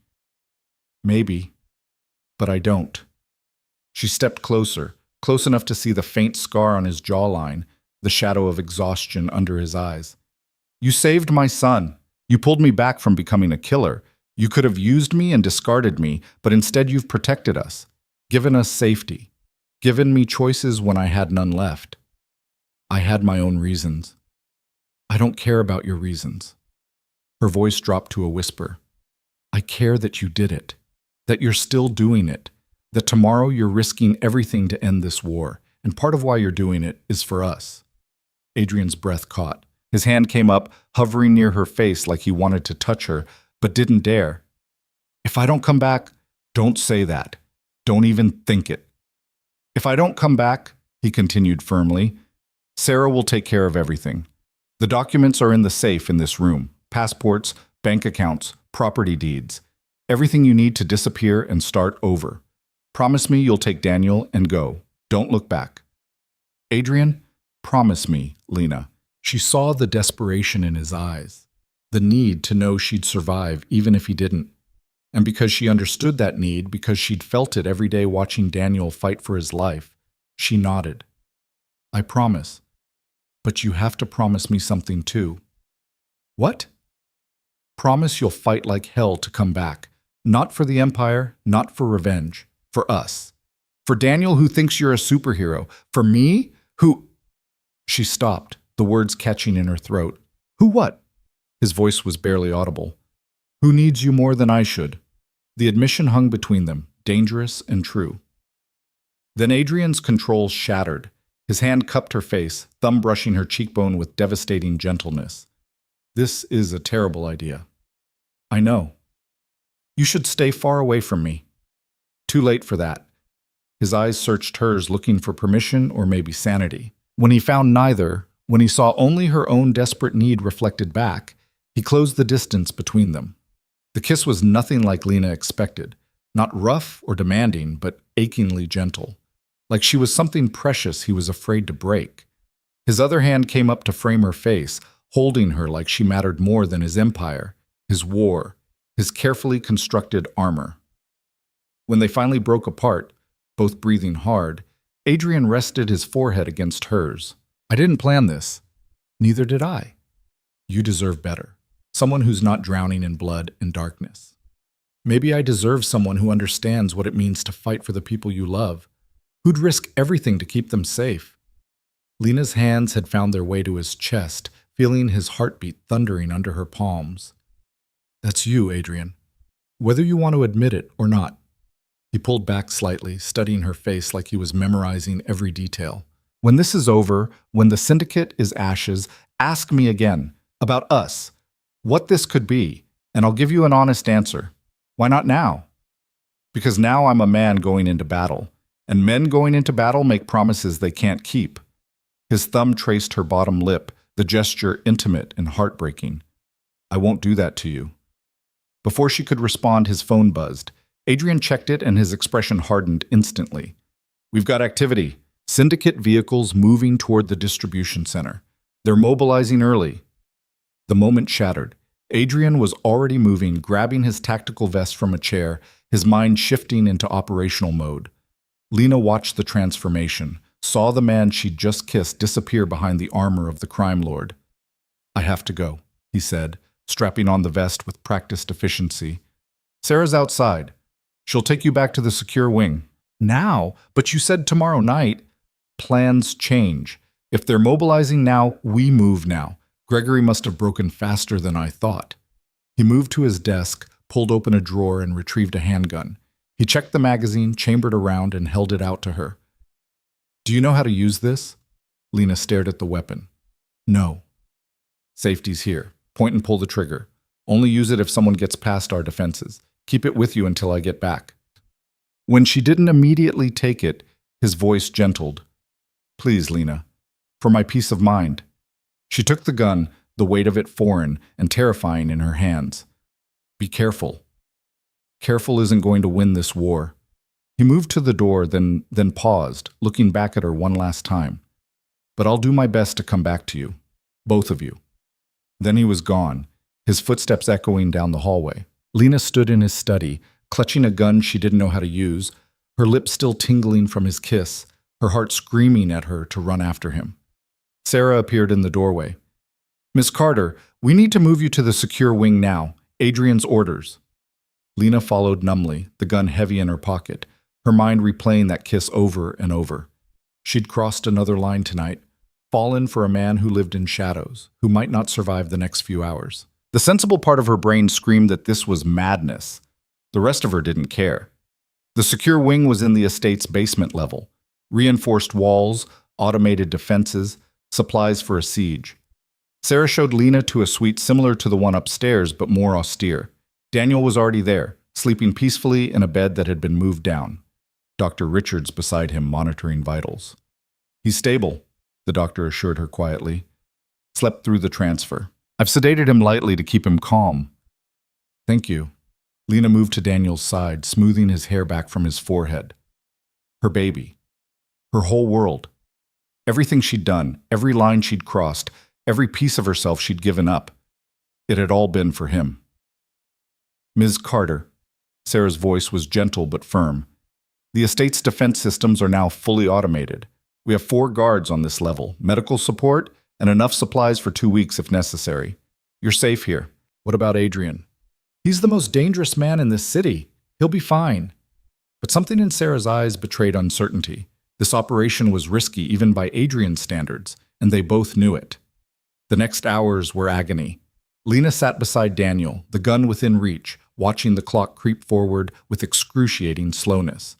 Maybe, but I don't. She stepped closer, close enough to see the faint scar on his jawline, the shadow of exhaustion under his eyes. You saved my son. You pulled me back from becoming a killer. You could have used me and discarded me, but instead you've protected us, given us safety, given me choices when I had none left. I had my own reasons. I don't care about your reasons. Her voice dropped to a whisper. I care that you did it, that you're still doing it, That tomorrow you're risking everything to end this war, and part of why you're doing it is for us. Adrian's breath caught. His hand came up, hovering near her face like he wanted to touch her, but didn't dare. If I don't come back, don't say that. Don't even think it. If I don't come back, he continued firmly, Sarah will take care of everything. The documents are in the safe in this room. Passports, bank accounts, property deeds. Everything you need to disappear and start over. Promise me you'll take Daniel and go. Don't look back. Adrian, promise me, Lena. She saw the desperation in his eyes, the need to know she'd survive even if he didn't. And because she understood that need, because she'd felt it every day watching Daniel fight for his life, she nodded. I promise. But you have to promise me something too. What? Promise you'll fight like hell to come back. Not for the Empire, not for revenge. For us. For Daniel, who thinks you're a superhero. For me, who... She stopped, the words catching in her throat. Who what? His voice was barely audible. Who needs you more than I should? The admission hung between them, dangerous and true. Then Adrian's control shattered. His hand cupped her face, thumb brushing her cheekbone with devastating gentleness. This is a terrible idea. I know. You should stay far away from me. Too late for that. His eyes searched hers, looking for permission or maybe sanity. When he found neither, when he saw only her own desperate need reflected back, he closed the distance between them. The kiss was nothing like Lena expected, not rough or demanding, but achingly gentle. Like she was something precious he was afraid to break. His other hand came up to frame her face, holding her like she mattered more than his empire, his war, his carefully constructed armor. When they finally broke apart, both breathing hard, Adrian rested his forehead against hers. I didn't plan this. Neither did I. You deserve better. Someone who's not drowning in blood and darkness. Maybe I deserve someone who understands what it means to fight for the people you love, who'd risk everything to keep them safe. Lena's hands had found their way to his chest, feeling his heartbeat thundering under her palms. That's you, Adrian. Whether you want to admit it or not. He pulled back slightly, studying her face like he was memorizing every detail. When this is over, when the syndicate is ashes, ask me again, about us, what this could be, and I'll give you an honest answer. Why not now? Because now I'm a man going into battle, and men going into battle make promises they can't keep. His thumb traced her bottom lip, the gesture intimate and heartbreaking. I won't do that to you. Before she could respond, his phone buzzed. Adrian checked it and his expression hardened instantly. We've got activity. Syndicate vehicles moving toward the distribution center. They're mobilizing early. The moment shattered. Adrian was already moving, grabbing his tactical vest from a chair, his mind shifting into operational mode. Lena watched the transformation, saw the man she'd just kissed disappear behind the armor of the crime lord. I have to go, he said, strapping on the vest with practiced efficiency. Sarah's outside. She'll take you back to the secure wing. Now? But you said tomorrow night. Plans change. If they're mobilizing now, we move now. Gregory must have broken faster than I thought. He moved to his desk, pulled open a drawer, and retrieved a handgun. He checked the magazine, chambered around, and held it out to her. Do you know how to use this? Lena stared at the weapon. No. Safety's here. Point and pull the trigger. Only use it if someone gets past our defenses. Keep it with you until I get back. When she didn't immediately take it, his voice gentled. Please, Lena. For my peace of mind. She took the gun, the weight of it foreign and terrifying in her hands. Be careful. Careful isn't going to win this war. He moved to the door, then paused, looking back at her one last time. But I'll do my best to come back to you. Both of you. Then he was gone, his footsteps echoing down the hallway. Lena stood in his study, clutching a gun she didn't know how to use, her lips still tingling from his kiss, her heart screaming at her to run after him. Sarah appeared in the doorway. Miss Carter, we need to move you to the secure wing now. Adrian's orders. Lena followed numbly, the gun heavy in her pocket, her mind replaying that kiss over and over. She'd crossed another line tonight, fallen for a man who lived in shadows, who might not survive the next few hours. The sensible part of her brain screamed that this was madness. The rest of her didn't care. The secure wing was in the estate's basement level. Reinforced walls, automated defenses, supplies for a siege. Sarah showed Lena to a suite similar to the one upstairs, but more austere. Daniel was already there, sleeping peacefully in a bed that had been moved down. Dr. Richards beside him monitoring vitals. "He's stable," the doctor assured her quietly. "Slept through the transfer. I've sedated him lightly to keep him calm." "Thank you." Lena moved to Daniel's side, smoothing his hair back from his forehead. Her baby. Her whole world. Everything she'd done, every line she'd crossed, every piece of herself she'd given up. It had all been for him. "Ms. Carter." Sarah's voice was gentle but firm. "The estate's defense systems are now fully automated. We have 4 guards on this level, medical support, and enough supplies for 2 weeks if necessary. You're safe here." "What about Adrian?" "He's the most dangerous man in this city. He'll be fine." But something in Sarah's eyes betrayed uncertainty. This operation was risky even by Adrian's standards, and they both knew it. The next hours were agony. Lena sat beside Daniel, the gun within reach, watching the clock creep forward with excruciating slowness.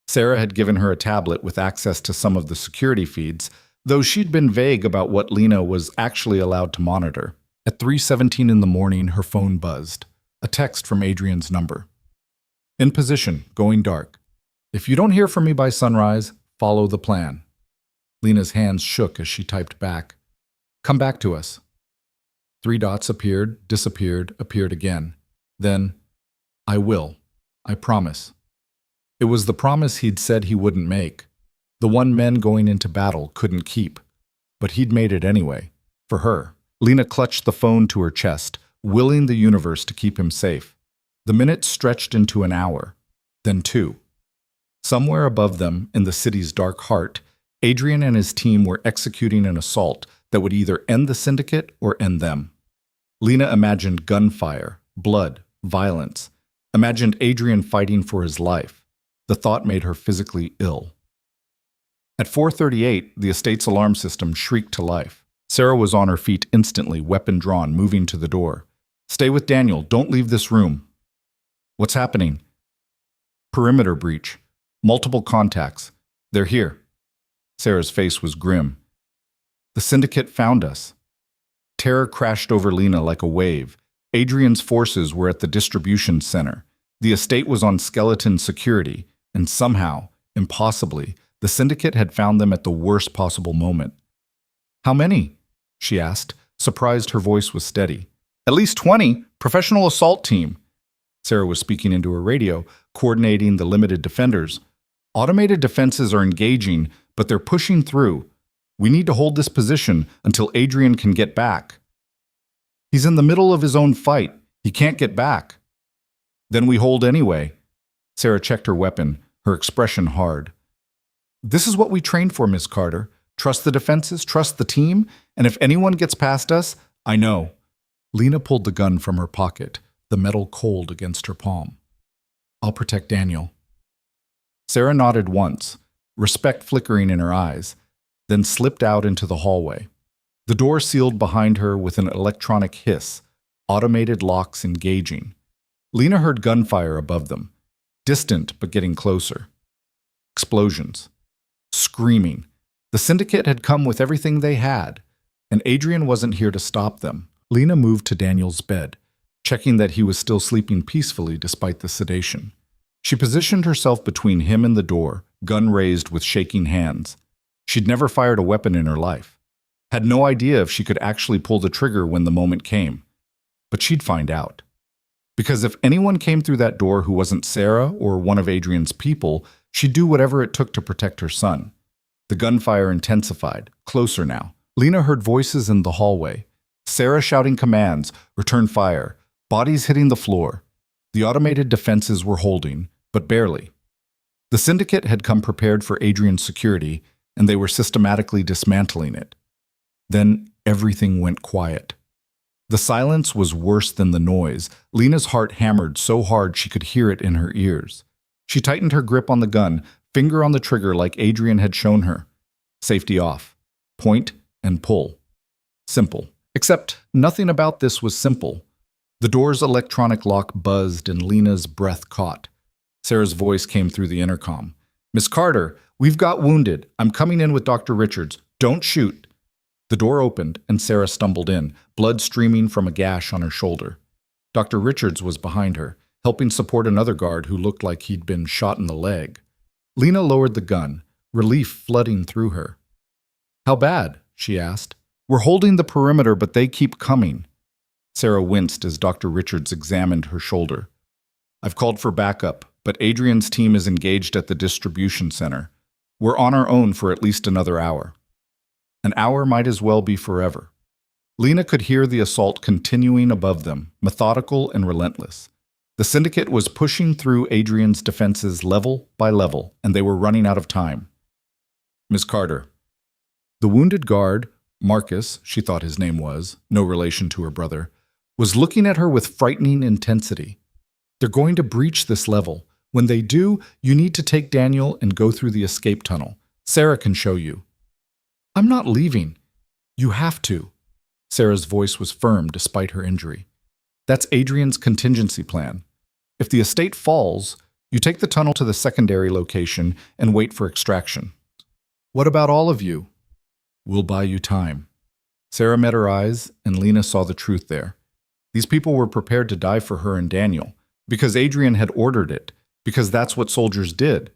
Sarah had given her a tablet with access to some of the security feeds, though she'd been vague about what Lena was actually allowed to monitor. At 3:17 in the morning, her phone buzzed. A text from Adrian's number. "In position, going dark. If you don't hear from me by sunrise, follow the plan." Lena's hands shook as she typed back, "Come back to us." 3 dots appeared, disappeared, appeared again. Then, "I will. I promise." It was the promise he'd said he wouldn't make. The one men going into battle couldn't keep. But he'd made it anyway. For her. Lena clutched the phone to her chest, willing the universe to keep him safe. The minutes stretched into an hour, then 2. Somewhere above them, in the city's dark heart, Adrian and his team were executing an assault that would either end the syndicate or end them. Lena imagined gunfire, blood, violence, imagined Adrian fighting for his life. The thought made her physically ill. At 4:38, the estate's alarm system shrieked to life. Sarah was on her feet instantly, weapon drawn, moving to the door. "Stay with Daniel. Don't leave this room." "What's happening?" "Perimeter breach. Multiple contacts. They're here." Sarah's face was grim. "The syndicate found us." Terror crashed over Lena like a wave. Adrian's forces were at the distribution center. The estate was on skeleton security, and somehow, impossibly, the syndicate had found them at the worst possible moment. "How many?" she asked, surprised her voice was steady. "At least 20. Professional assault team." Sarah was speaking into her radio, coordinating the limited defenders. "Automated defenses are engaging, but they're pushing through. We need to hold this position until Adrian can get back." "He's in the middle of his own fight. He can't get back." "Then we hold anyway." Sarah checked her weapon, her expression hard. "This is what we trained for, Miss Carter. Trust the defenses, trust the team, and if anyone gets past us, I know." Lena pulled the gun from her pocket, the metal cold against her palm. "I'll protect Daniel." Sarah nodded once, respect flickering in her eyes, then slipped out into the hallway. The door sealed behind her with an electronic hiss, automated locks engaging. Lena heard gunfire above them, distant but getting closer. Explosions. Screaming. The syndicate had come with everything they had, and Adrian wasn't here to stop them. Lena moved to Daniel's bed, checking that he was still sleeping peacefully despite the sedation. She positioned herself between him and the door, gun raised with shaking hands. She'd never fired a weapon in her life. Had no idea if she could actually pull the trigger when the moment came. But she'd find out. Because if anyone came through that door who wasn't Sarah or one of Adrian's people, she'd do whatever it took to protect her son. The gunfire intensified, closer now. Lena heard voices in the hallway. Sarah shouting commands, return fire, bodies hitting the floor. The automated defenses were holding, but barely. The syndicate had come prepared for Adrian's security, and they were systematically dismantling it. Then everything went quiet. The silence was worse than the noise. Lena's heart hammered so hard she could hear it in her ears. She tightened her grip on the gun, finger on the trigger like Adrian had shown her. Safety off. Point and pull. Simple. Except nothing about this was simple. The door's electronic lock buzzed and Lena's breath caught. Sarah's voice came through the intercom. Miss Carter, we've got wounded. I'm coming in with Dr. Richards. Don't shoot. The door opened, and Sarah stumbled in, blood streaming from a gash on her shoulder. Dr. Richards was behind her, helping support another guard who looked like he'd been shot in the leg. Lena lowered the gun, relief flooding through her. How bad? She asked. We're holding the perimeter, but they keep coming. Sarah winced as Dr. Richards examined her shoulder. I've called for backup, but Adrian's team is engaged at the distribution center. We're on our own for at least another hour. An hour might as well be forever. Lena could hear the assault continuing above them, methodical and relentless. The syndicate was pushing through Adrian's defenses level by level, and they were running out of time. Miss Carter. The wounded guard, Marcus, she thought his name was, no relation to her brother, was looking at her with frightening intensity. They're going to breach this level. When they do, you need to take Daniel and go through the escape tunnel. Sarah can show you. I'm not leaving. You have to. Sarah's voice was firm despite her injury. That's Adrian's contingency plan. If the estate falls, you take the tunnel to the secondary location and wait for extraction. What about all of you? We'll buy you time. Sarah met her eyes, and Lena saw the truth there. These people were prepared to die for her and Daniel, because Adrian had ordered it, because that's what soldiers did.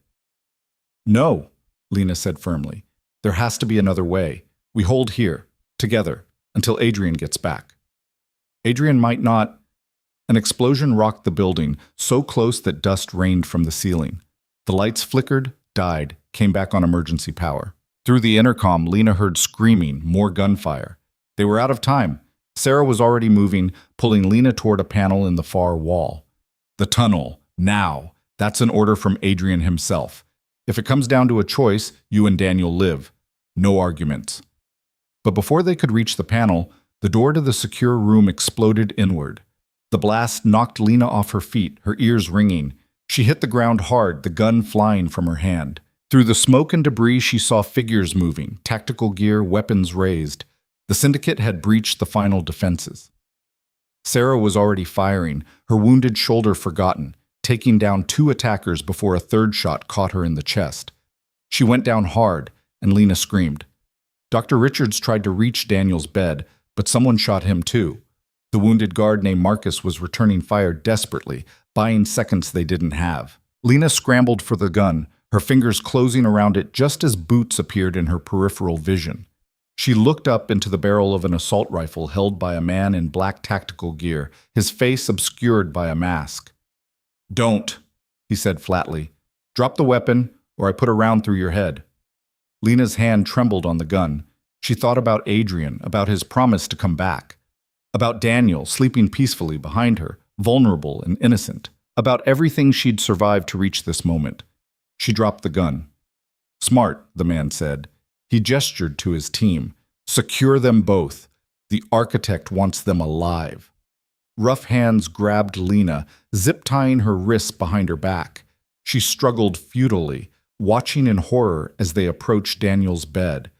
No, Lena said firmly. There has to be another way. We hold here, together, until Adrian gets back. Adrian might not. An explosion rocked the building, so close that dust rained from the ceiling. The lights flickered, died, came back on emergency power. Through the intercom, Lena heard screaming, more gunfire. They were out of time. Sarah was already moving, pulling Lena toward a panel in the far wall. The tunnel, now. That's an order from Adrian himself. If it comes down to a choice, you and Daniel live. No arguments. But before they could reach the panel, the door to the secure room exploded inward. The blast knocked Lena off her feet, her ears ringing. She hit the ground hard, the gun flying from her hand. Through the smoke and debris, she saw figures moving, tactical gear, weapons raised. The syndicate had breached the final defenses. Sarah was already firing, her wounded shoulder forgotten, taking down 2 attackers before a third shot caught her in the chest. She went down hard, and Lena screamed. Dr. Richards tried to reach Daniel's bed, but someone shot him too. The wounded guard named Marcus was returning fire desperately, buying seconds they didn't have. Lena scrambled for the gun, her fingers closing around it just as boots appeared in her peripheral vision. She looked up into the barrel of an assault rifle held by a man in black tactical gear, his face obscured by a mask. Don't, he said flatly. Drop the weapon, or I put a round through your head. Lena's hand trembled on the gun. She thought about Adrian, about his promise to come back. About Daniel sleeping peacefully behind her, vulnerable and innocent. About everything she'd survived to reach this moment. She dropped the gun. Smart, the man said. He gestured to his team. Secure them both. The architect wants them alive. Rough hands grabbed Lena, zip-tying her wrists behind her back. She struggled futilely, watching in horror as they approached Daniel's bed.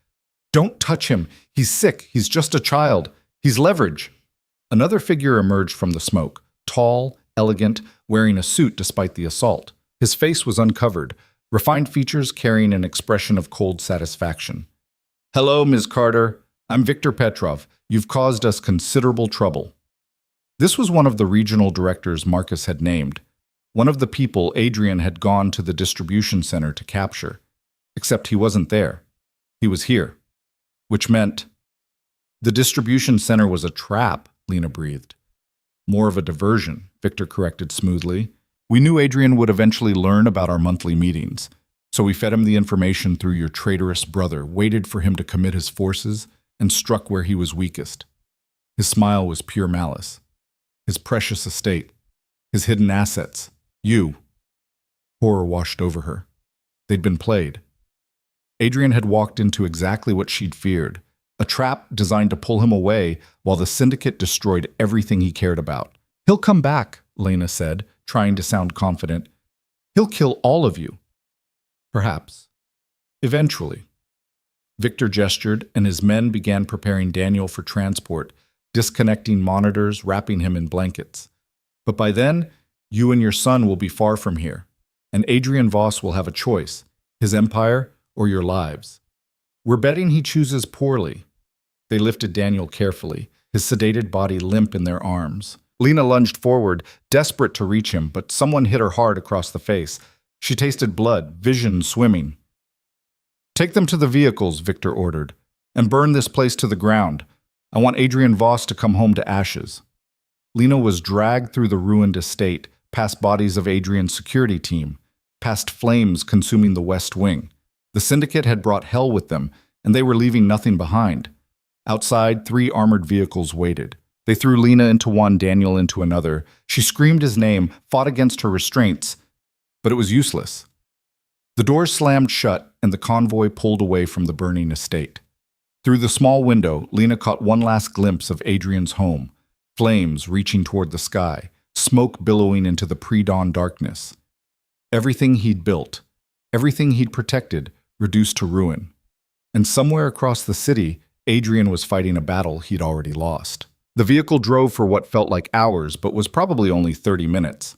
Don't touch him. He's sick. He's just a child. He's leverage. Another figure emerged from the smoke, tall, elegant, wearing a suit despite the assault. His face was uncovered, refined features carrying an expression of cold satisfaction. Hello, Ms. Carter. I'm Victor Petrov. You've caused us considerable trouble. This was one of the regional directors Marcus had named, one of the people Adrian had gone to the distribution center to capture. Except he wasn't there. He was here. Which meant... The distribution center was a trap, Lena breathed. More of a diversion, Victor corrected smoothly. We knew Adrian would eventually learn about our monthly meetings, so we fed him the information through your traitorous brother, waited for him to commit his forces, and struck where he was weakest. His smile was pure malice. His precious estate. His hidden assets. You. Horror washed over her. They'd been played. Adrian had walked into exactly what she'd feared, a trap designed to pull him away while the syndicate destroyed everything he cared about. He'll come back, Lena said, trying to sound confident. He'll kill all of you. Perhaps. Eventually. Victor gestured, and his men began preparing Daniel for transport, disconnecting monitors, wrapping him in blankets. But by then, you and your son will be far from here. and Adrian Voss will have a choice, his empire or your lives. We're betting he chooses poorly. They lifted Daniel carefully, his sedated body limp in their arms. Lena lunged forward, desperate to reach him, but someone hit her hard across the face. She tasted blood, vision swimming. "Take them to the vehicles," Victor ordered, "and burn this place to the ground. I want Adrian Voss to come home to ashes." Lena was dragged through the ruined estate, past bodies of Adrian's security team, past flames consuming the West Wing. The syndicate had brought hell with them, and they were leaving nothing behind. Outside, 3 armored vehicles waited. They threw Lena into one, Daniel into another. She screamed his name, fought against her restraints, but it was useless. The doors slammed shut, and the convoy pulled away from the burning estate. Through the small window, Lena caught one last glimpse of Adrian's home, flames reaching toward the sky, smoke billowing into the pre-dawn darkness. Everything he'd built, everything he'd protected, reduced to ruin. And somewhere across the city, Adrian was fighting a battle he'd already lost. The vehicle drove for what felt like hours, but was probably only 30 minutes.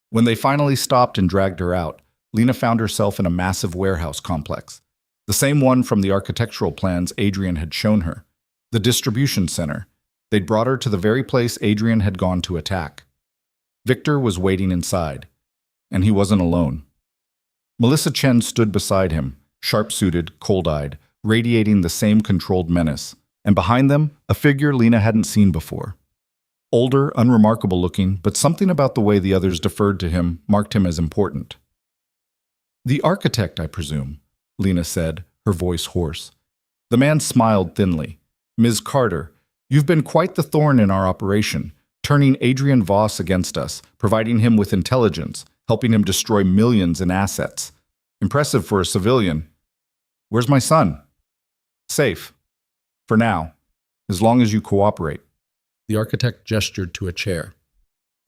When they finally stopped and dragged her out, Lena found herself in a massive warehouse complex. The same one from the architectural plans Adrian had shown her. The distribution center. They'd brought her to the very place Adrian had gone to attack. Victor was waiting inside, and he wasn't alone. Melissa Chen stood beside him, sharp-suited, cold-eyed, radiating the same controlled menace. And behind them, a figure Lena hadn't seen before. Older, unremarkable looking, but something about the way the others deferred to him marked him as important. "The architect, I presume," Lena said, her voice hoarse. The man smiled thinly. "Ms. Carter, you've been quite the thorn in our operation, turning Adrian Voss against us, providing him with intelligence, helping him destroy millions in assets. Impressive for a civilian. Where's my son?" "Safe. For now, as long as you cooperate." The architect gestured to a chair.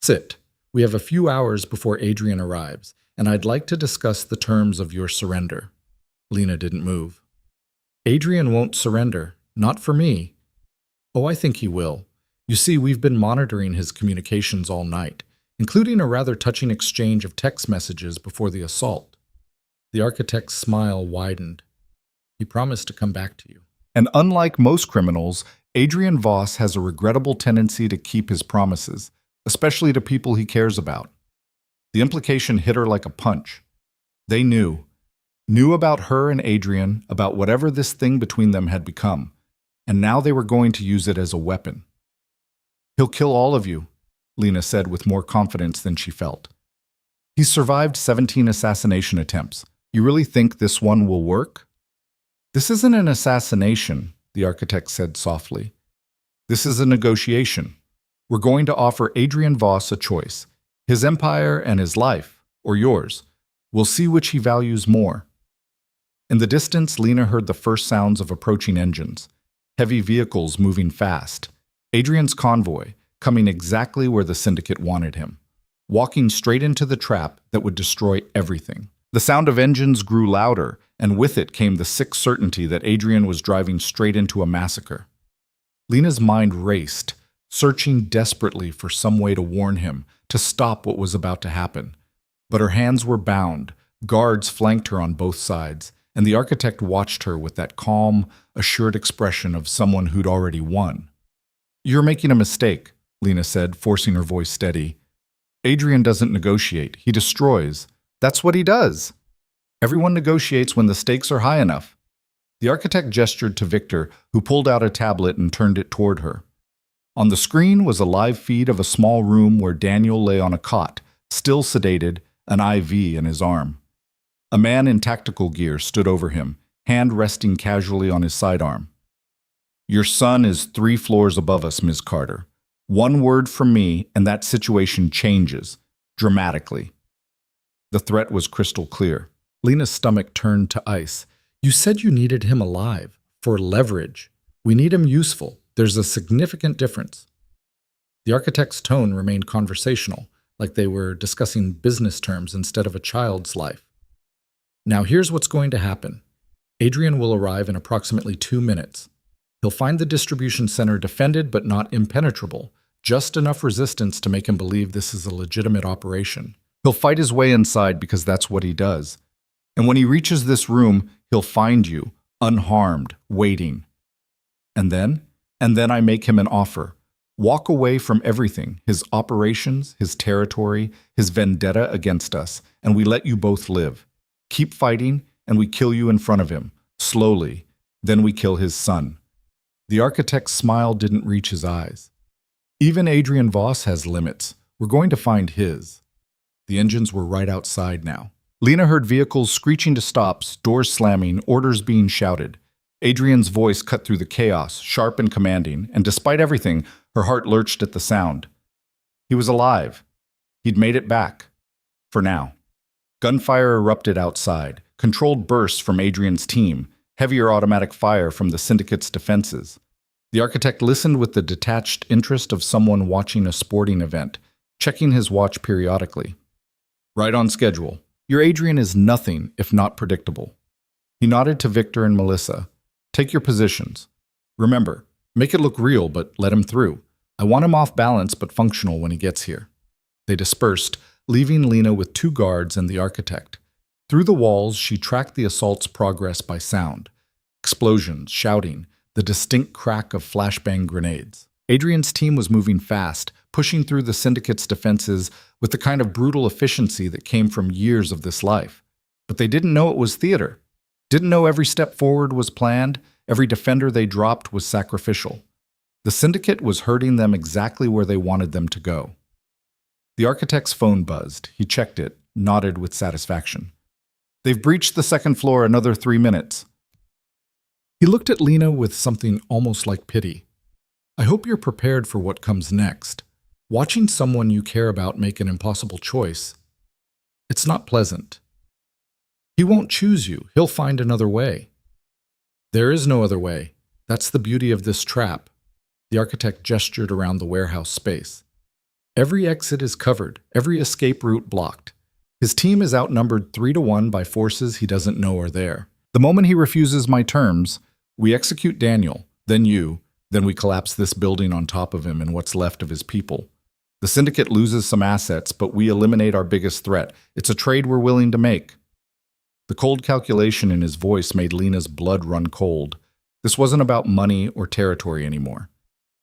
"Sit. We have a few hours before Adrian arrives, and I'd like to discuss the terms of your surrender." Lena didn't move. "Adrian won't surrender. Not for me." "Oh, I think he will. You see, we've been monitoring his communications all night, including a rather touching exchange of text messages before the assault." The architect's smile widened. "He promised to come back to you." And unlike most criminals, Adrian Voss has a regrettable tendency to keep his promises, especially to people he cares about. The implication hit her like a punch. They knew about her and Adrian, about whatever this thing between them had become, and now they were going to use it as a weapon. "He'll kill all of you," Lena said with more confidence than she felt. "He's survived 17 assassination attempts. You really think this one will work?" "This isn't an assassination," the architect said softly. "This is a negotiation. We're going to offer Adrian Voss a choice, his empire and his life, or yours. We'll see which he values more." In the distance, Lena heard the first sounds of approaching engines, heavy vehicles moving fast. Adrian's convoy, coming exactly where the syndicate wanted him, walking straight into the trap that would destroy everything. The sound of engines grew louder, and with it came the sick certainty that Adrian was driving straight into a massacre. Lena's mind raced, searching desperately for some way to warn him, to stop what was about to happen. But her hands were bound, guards flanked her on both sides, and the architect watched her with that calm, assured expression of someone who'd already won. "You're making a mistake," Lena said, forcing her voice steady. "Adrian doesn't negotiate, he destroys. That's what he does. Everyone negotiates when the stakes are high enough." The architect gestured to Victor, who pulled out a tablet and turned it toward her. On the screen was a live feed of a small room where Daniel lay on a cot, still sedated, an IV in his arm. A man in tactical gear stood over him, hand resting casually on his sidearm. "Your son is 3 floors above us, Ms. Carter. One word from me, and that situation changes, dramatically." The threat was crystal clear. Lena's stomach turned to ice. "You said you needed him alive, for leverage. We need him useful. There's a significant difference." The architect's tone remained conversational, like they were discussing business terms instead of a child's life. "Now here's what's going to happen. Adrian will arrive in approximately 2 minutes. He'll find the distribution center defended but not impenetrable, just enough resistance to make him believe this is a legitimate operation. He'll fight his way inside because that's what he does. And when he reaches this room, he'll find you, unharmed, waiting. And then? And then I make him an offer. Walk away from everything, his operations, his territory, his vendetta against us, and we let you both live. Keep fighting, and we kill you in front of him, slowly. Then we kill his son. The architect's smile didn't reach his eyes. Even Adrian Voss has limits. We're going to find his. The engines were right outside now. Lena heard vehicles screeching to stops, doors slamming, orders being shouted. Adrian's voice cut through the chaos, sharp and commanding, and despite everything, her heart lurched at the sound. He was alive. He'd made it back. For now. Gunfire erupted outside, controlled bursts from Adrian's team, heavier automatic fire from the syndicate's defenses. The architect listened with the detached interest of someone watching a sporting event, checking his watch periodically. Right on schedule. Your Adrian is nothing if not predictable. He nodded to Victor and Melissa. Take your positions. Remember, make it look real, but let him through. I want him off balance but functional when he gets here. They dispersed, leaving Lena with 2 guards and the architect. Through the walls, she tracked the assault's progress by sound. Explosions, shouting, the distinct crack of flashbang grenades. Adrian's team was moving fast, pushing through the syndicate's defenses with the kind of brutal efficiency that came from years of this life. But they didn't know it was theater. Didn't know every step forward was planned, every defender they dropped was sacrificial. The syndicate was herding them exactly where they wanted them to go. The architect's phone buzzed. He checked it, nodded with satisfaction. They've breached the 2nd floor another 3 minutes. He looked at Lena with something almost like pity. I hope you're prepared for what comes next. Watching someone you care about make an impossible choice, it's not pleasant. He won't choose you. He'll find another way. There is no other way. That's the beauty of this trap. The architect gestured around the warehouse space. Every exit is covered, every escape route blocked. His team is outnumbered 3-1 by forces he doesn't know are there. The moment he refuses my terms, we execute Daniel, then you, then we collapse this building on top of him and what's left of his people. The syndicate loses some assets, but we eliminate our biggest threat. It's a trade we're willing to make. The cold calculation in his voice made Lena's blood run cold. This wasn't about money or territory anymore.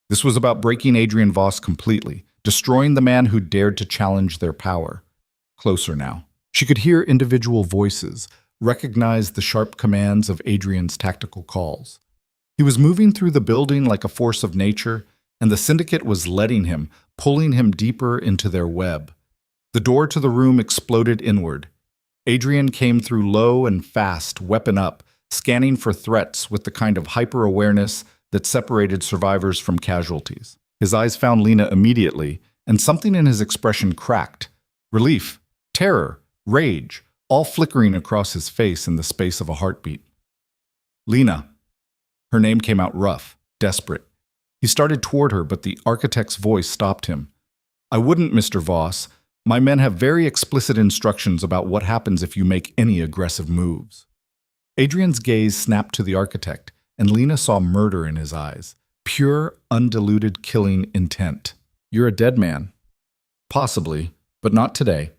This was about breaking Adrian Voss completely, destroying the man who dared to challenge their power. Closer now. She could hear individual voices, recognize the sharp commands of Adrian's tactical calls. He was moving through the building like a force of nature, and the syndicate was letting him, pulling him deeper into their web. The door to the room exploded inward. Adrian came through low and fast, weapon up, scanning for threats with the kind of hyper-awareness that separated survivors from casualties. His eyes found Lena immediately, and something in his expression cracked. Relief, terror, rage, all flickering across his face in the space of a heartbeat. Lena. Her name came out rough, desperate. He started toward her, but the architect's voice stopped him. I wouldn't, Mr. Voss. My men have very explicit instructions about what happens if you make any aggressive moves. Adrian's gaze snapped to the architect, and Lena saw murder in his eyes. Pure, undiluted killing intent. You're a dead man. Possibly, but not today.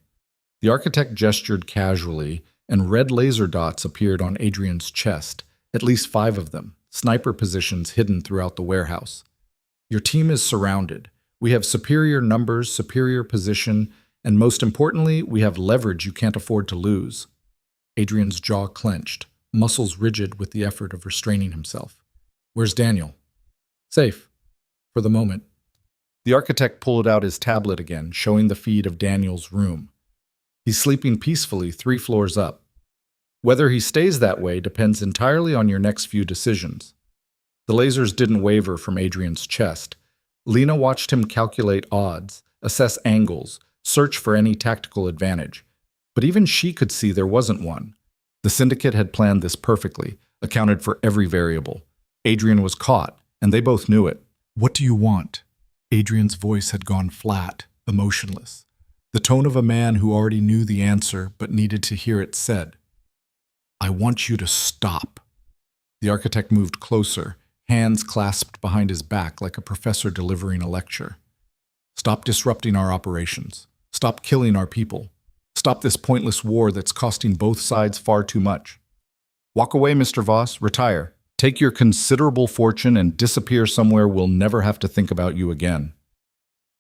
The architect gestured casually, and red laser dots appeared on Adrian's chest, at least 5 of them, sniper positions hidden throughout the warehouse. Your team is surrounded. We have superior numbers, superior position, and most importantly, we have leverage you can't afford to lose. Adrian's jaw clenched, muscles rigid with the effort of restraining himself. Where's Daniel? Safe. For the moment. The architect pulled out his tablet again, showing the feed of Daniel's room. He's sleeping peacefully 3 floors up. Whether he stays that way depends entirely on your next few decisions. The lasers didn't waver from Adrian's chest. Lena watched him calculate odds, assess angles, search for any tactical advantage. But even she could see there wasn't one. The syndicate had planned this perfectly, accounted for every variable. Adrian was caught, and they both knew it. What do you want? Adrian's voice had gone flat, emotionless. The tone of a man who already knew the answer but needed to hear it said. I want you to stop. The architect moved closer, hands clasped behind his back like a professor delivering a lecture. Stop disrupting our operations. Stop killing our people. Stop this pointless war that's costing both sides far too much. Walk away, Mr. Voss. Retire. Take your considerable fortune and disappear somewhere we'll never have to think about you again.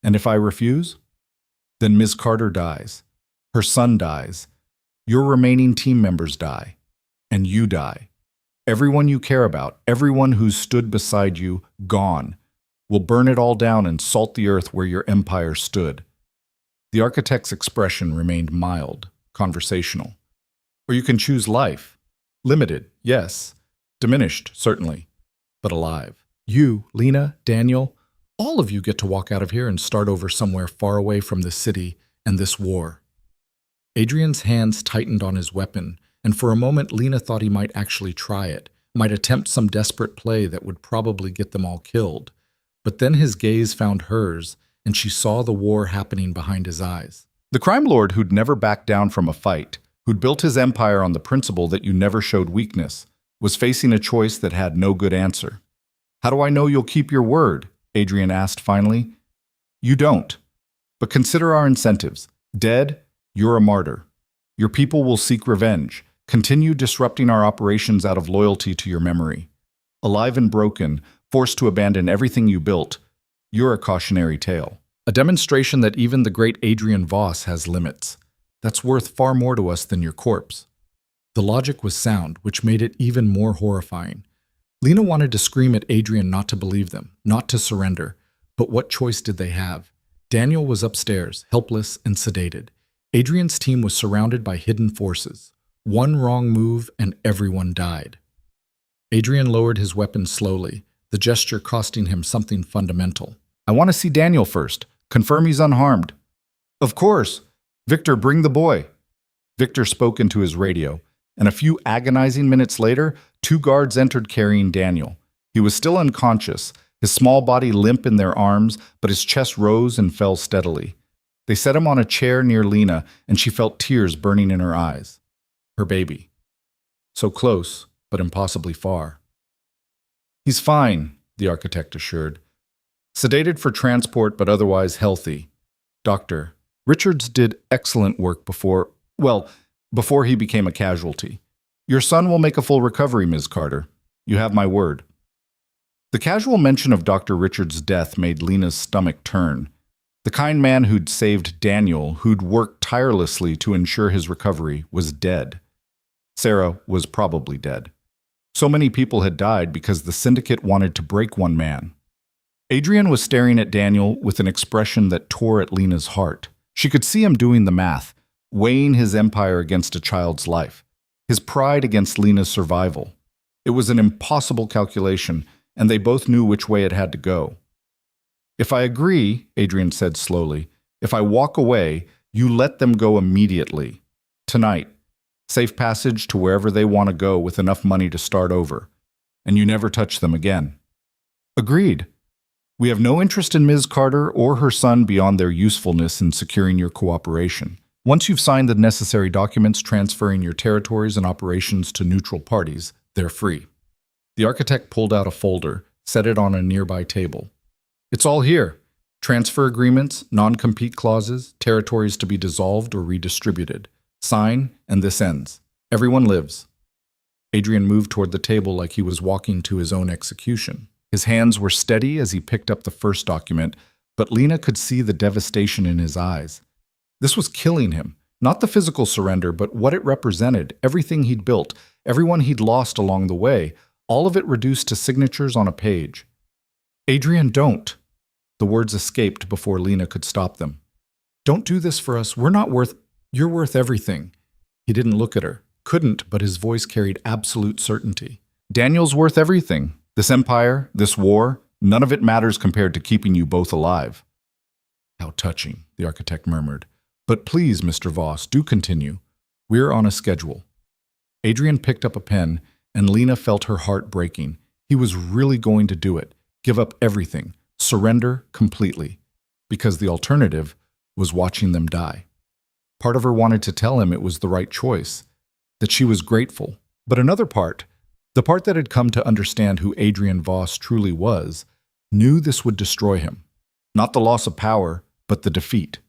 And if I refuse? Then Ms. Carter dies. Her son dies. Your remaining team members die. And you die. Everyone you care about, everyone who's stood beside you, gone. We'll burn it all down and salt the earth where your empire stood. The architect's expression remained mild, conversational. Or you can choose life. Limited, yes. Diminished, certainly. But alive. You, Lena, Daniel, all of you get to walk out of here and start over somewhere far away from this city and this war. Adrian's hands tightened on his weapon, and for a moment Lena thought he might actually try it, might attempt some desperate play that would probably get them all killed. But then his gaze found hers, and she saw the war happening behind his eyes. The crime lord who'd never backed down from a fight, who'd built his empire on the principle that you never showed weakness, was facing a choice that had no good answer. How do I know you'll keep your word? Adrian asked finally. You don't. But consider our incentives. Dead, you're a martyr. Your people will seek revenge. Continue disrupting our operations out of loyalty to your memory. Alive and broken, forced to abandon everything you built, you're a cautionary tale. A demonstration that even the great Adrian Voss has limits. That's worth far more to us than your corpse. The logic was sound, which made it even more horrifying. Lena wanted to scream at Adrian not to believe them, not to surrender. But what choice did they have? Daniel was upstairs, helpless and sedated. Adrian's team was surrounded by hidden forces. One wrong move and everyone died. Adrian lowered his weapon slowly, the gesture costing him something fundamental. I want to see Daniel first. Confirm he's unharmed. Of course. Victor, bring the boy. Victor spoke into his radio, and a few agonizing minutes later, 2 guards entered carrying Daniel. He was still unconscious, his small body limp in their arms, but his chest rose and fell steadily. They set him on a chair near Lena, and she felt tears burning in her eyes. Her baby. So close, but impossibly far. He's fine, the architect assured. Sedated for transport, but otherwise healthy. Doctor, Richards did excellent work before he became a casualty. Your son will make a full recovery, Ms. Carter. You have my word. The casual mention of Dr. Richards' death made Lena's stomach turn. The kind man who'd saved Daniel, who'd worked tirelessly to ensure his recovery, was dead. Sarah was probably dead. So many people had died because the syndicate wanted to break one man. Adrian was staring at Daniel with an expression that tore at Lena's heart. She could see him doing the math, weighing his empire against a child's life, his pride against Lena's survival. It was an impossible calculation, and they both knew which way it had to go. If I agree, Adrian said slowly, if I walk away, you let them go immediately. Tonight. Safe passage to wherever they want to go with enough money to start over. And you never touch them again. Agreed. We have no interest in Ms. Carter or her son beyond their usefulness in securing your cooperation. Once you've signed the necessary documents transferring your territories and operations to neutral parties, they're free. The architect pulled out a folder, set it on a nearby table. It's all here. Transfer agreements, non-compete clauses, territories to be dissolved or redistributed. Sign, and this ends. Everyone lives. Adrian moved toward the table like he was walking to his own execution. His hands were steady as he picked up the first document, but Lena could see the devastation in his eyes. This was killing him. Not the physical surrender, but what it represented, everything he'd built, everyone he'd lost along the way, all of it reduced to signatures on a page. Adrian, don't. The words escaped before Lena could stop them. Don't do this for us. You're worth everything. He didn't look at her. Couldn't, but his voice carried absolute certainty. Daniel's worth everything. This empire, this war, none of it matters compared to keeping you both alive. How touching, the architect murmured. But please, Mr. Voss, do continue. We're on a schedule. Adrian picked up a pen, and Lena felt her heart breaking. He was really going to do it, give up everything, surrender completely, because the alternative was watching them die. Part of her wanted to tell him it was the right choice, that she was grateful. But another part, the part that had come to understand who Adrian Voss truly was, knew this would destroy him. Not the loss of power, but the defeat.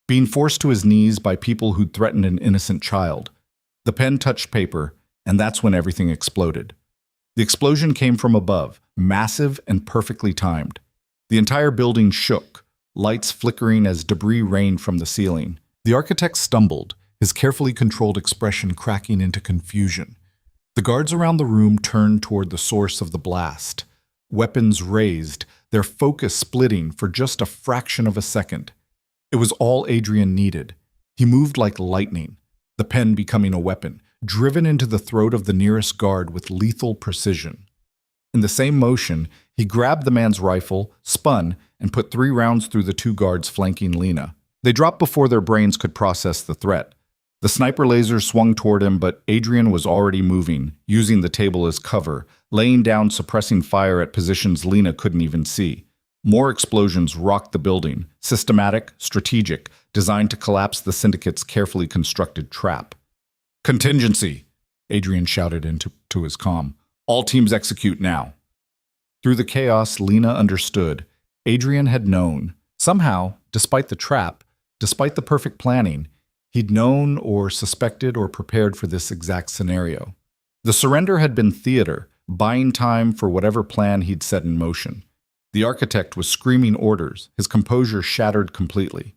being forced to his knees by people who'd threatened an innocent child. The pen touched paper, and that's when everything exploded. The explosion came from above, massive and perfectly timed. The entire building shook, lights flickering as debris rained from the ceiling. The architect stumbled, his carefully controlled expression cracking into confusion. The guards around the room turned toward the source of the blast. Weapons raised, their focus splitting for just a fraction of a second. It was all Adrian needed. He moved like lightning, the pen becoming a weapon, driven into the throat of the nearest guard with lethal precision. In the same motion, he grabbed the man's rifle, spun, and put 3 rounds through the 2 guards flanking Lena. They dropped before their brains could process the threat. The sniper laser swung toward him, but Adrian was already moving, using the table as cover, laying down suppressing fire at positions Lena couldn't even see. More explosions rocked the building, systematic, strategic, designed to collapse the syndicate's carefully constructed trap. "Contingency!" Adrian shouted into his comm. "All teams execute now." Through the chaos, Lena understood. Adrian had known. Somehow, despite the trap, despite the perfect planning, he'd known or suspected or prepared for this exact scenario. The surrender had been theater, buying time for whatever plan he'd set in motion. The architect was screaming orders, his composure shattered completely.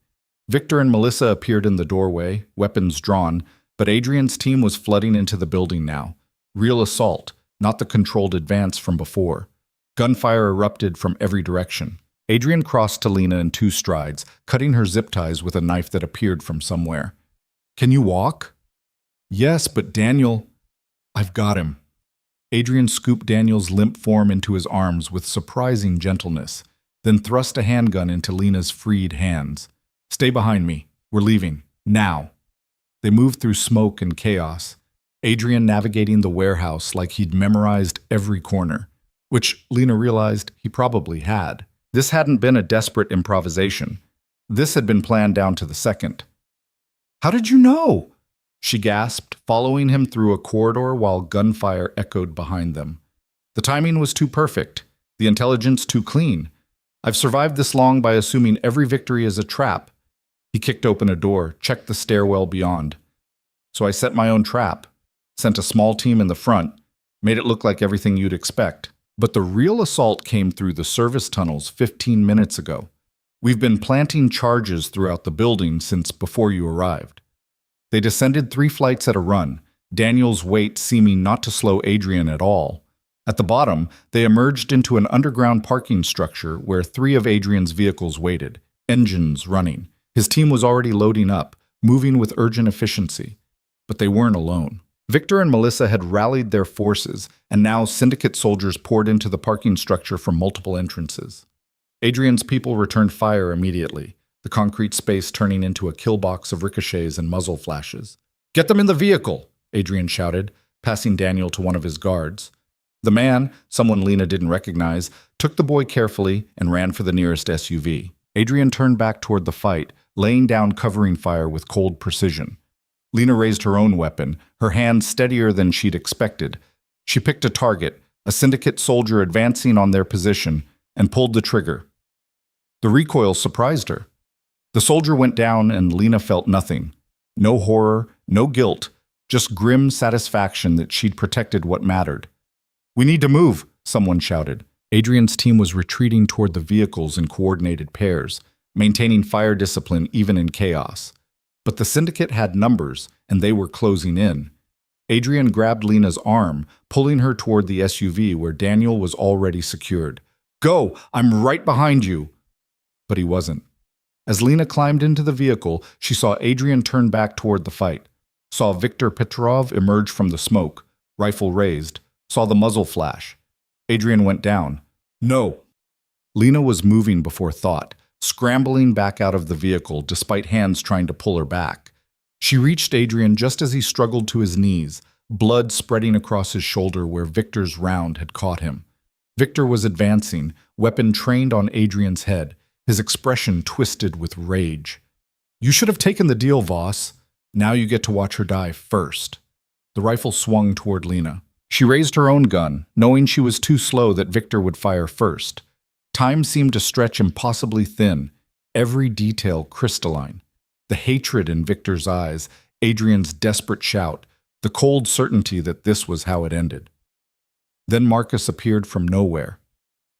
Victor and Melissa appeared in the doorway, weapons drawn, but Adrian's team was flooding into the building now. Real assault, not the controlled advance from before. Gunfire erupted from every direction. Adrian crossed to Lena in 2 strides, cutting her zip ties with a knife that appeared from somewhere. "Can you walk?" "Yes, but Daniel—" "I've got him." Adrian scooped Daniel's limp form into his arms with surprising gentleness, then thrust a handgun into Lena's freed hands. "Stay behind me. We're leaving. Now." They moved through smoke and chaos, Adrian navigating the warehouse like he'd memorized every corner, which Lena realized he probably had. This hadn't been a desperate improvisation. This had been planned down to the second. "How did you know?" she gasped, following him through a corridor while gunfire echoed behind them. The timing was too perfect, the intelligence too clean. "I've survived this long by assuming every victory is a trap." He kicked open a door, checked the stairwell beyond. "So I set my own trap, sent a small team in the front, made it look like everything you'd expect. But the real assault came through the service tunnels 15 minutes ago. We've been planting charges throughout the building since before you arrived." They descended 3 flights at a run, Daniel's weight seeming not to slow Adrian at all. At the bottom, they emerged into an underground parking structure where 3 of Adrian's vehicles waited, engines running. His team was already loading up, moving with urgent efficiency. But they weren't alone. Victor and Melissa had rallied their forces, and now syndicate soldiers poured into the parking structure from multiple entrances. Adrian's people returned fire immediately, the concrete space turning into a kill box of ricochets and muzzle flashes. "Get them in the vehicle!" Adrian shouted, passing Daniel to one of his guards. The man, someone Lena didn't recognize, took the boy carefully and ran for the nearest SUV. Adrian turned back toward the fight, laying down covering fire with cold precision. Lena raised her own weapon, her hand steadier than she'd expected. She picked a target, a syndicate soldier advancing on their position, and pulled the trigger. The recoil surprised her. The soldier went down and Lena felt nothing. No horror, no guilt, just grim satisfaction that she'd protected what mattered. "We need to move," someone shouted. Adrian's team was retreating toward the vehicles in coordinated pairs, maintaining fire discipline even in chaos. But the syndicate had numbers, and they were closing in. Adrian grabbed Lena's arm, pulling her toward the SUV where Daniel was already secured. "Go! I'm right behind you!" But he wasn't. As Lena climbed into the vehicle, she saw Adrian turn back toward the fight, saw Viktor Petrov emerge from the smoke, rifle raised, saw the muzzle flash. Adrian went down. "No!" Lena was moving before thought, scrambling back out of the vehicle despite hands trying to pull her back. She reached Adrian just as he struggled to his knees, blood spreading across his shoulder where Victor's round had caught him. Victor was advancing, weapon trained on Adrian's head, his expression twisted with rage. "You should have taken the deal, Voss. Now you get to watch her die first." The rifle swung toward Lena. She raised her own gun, knowing she was too slow that Victor would fire first. Time seemed to stretch impossibly thin, every detail crystalline. The hatred in Victor's eyes, Adrian's desperate shout, the cold certainty that this was how it ended. Then Marcus appeared from nowhere.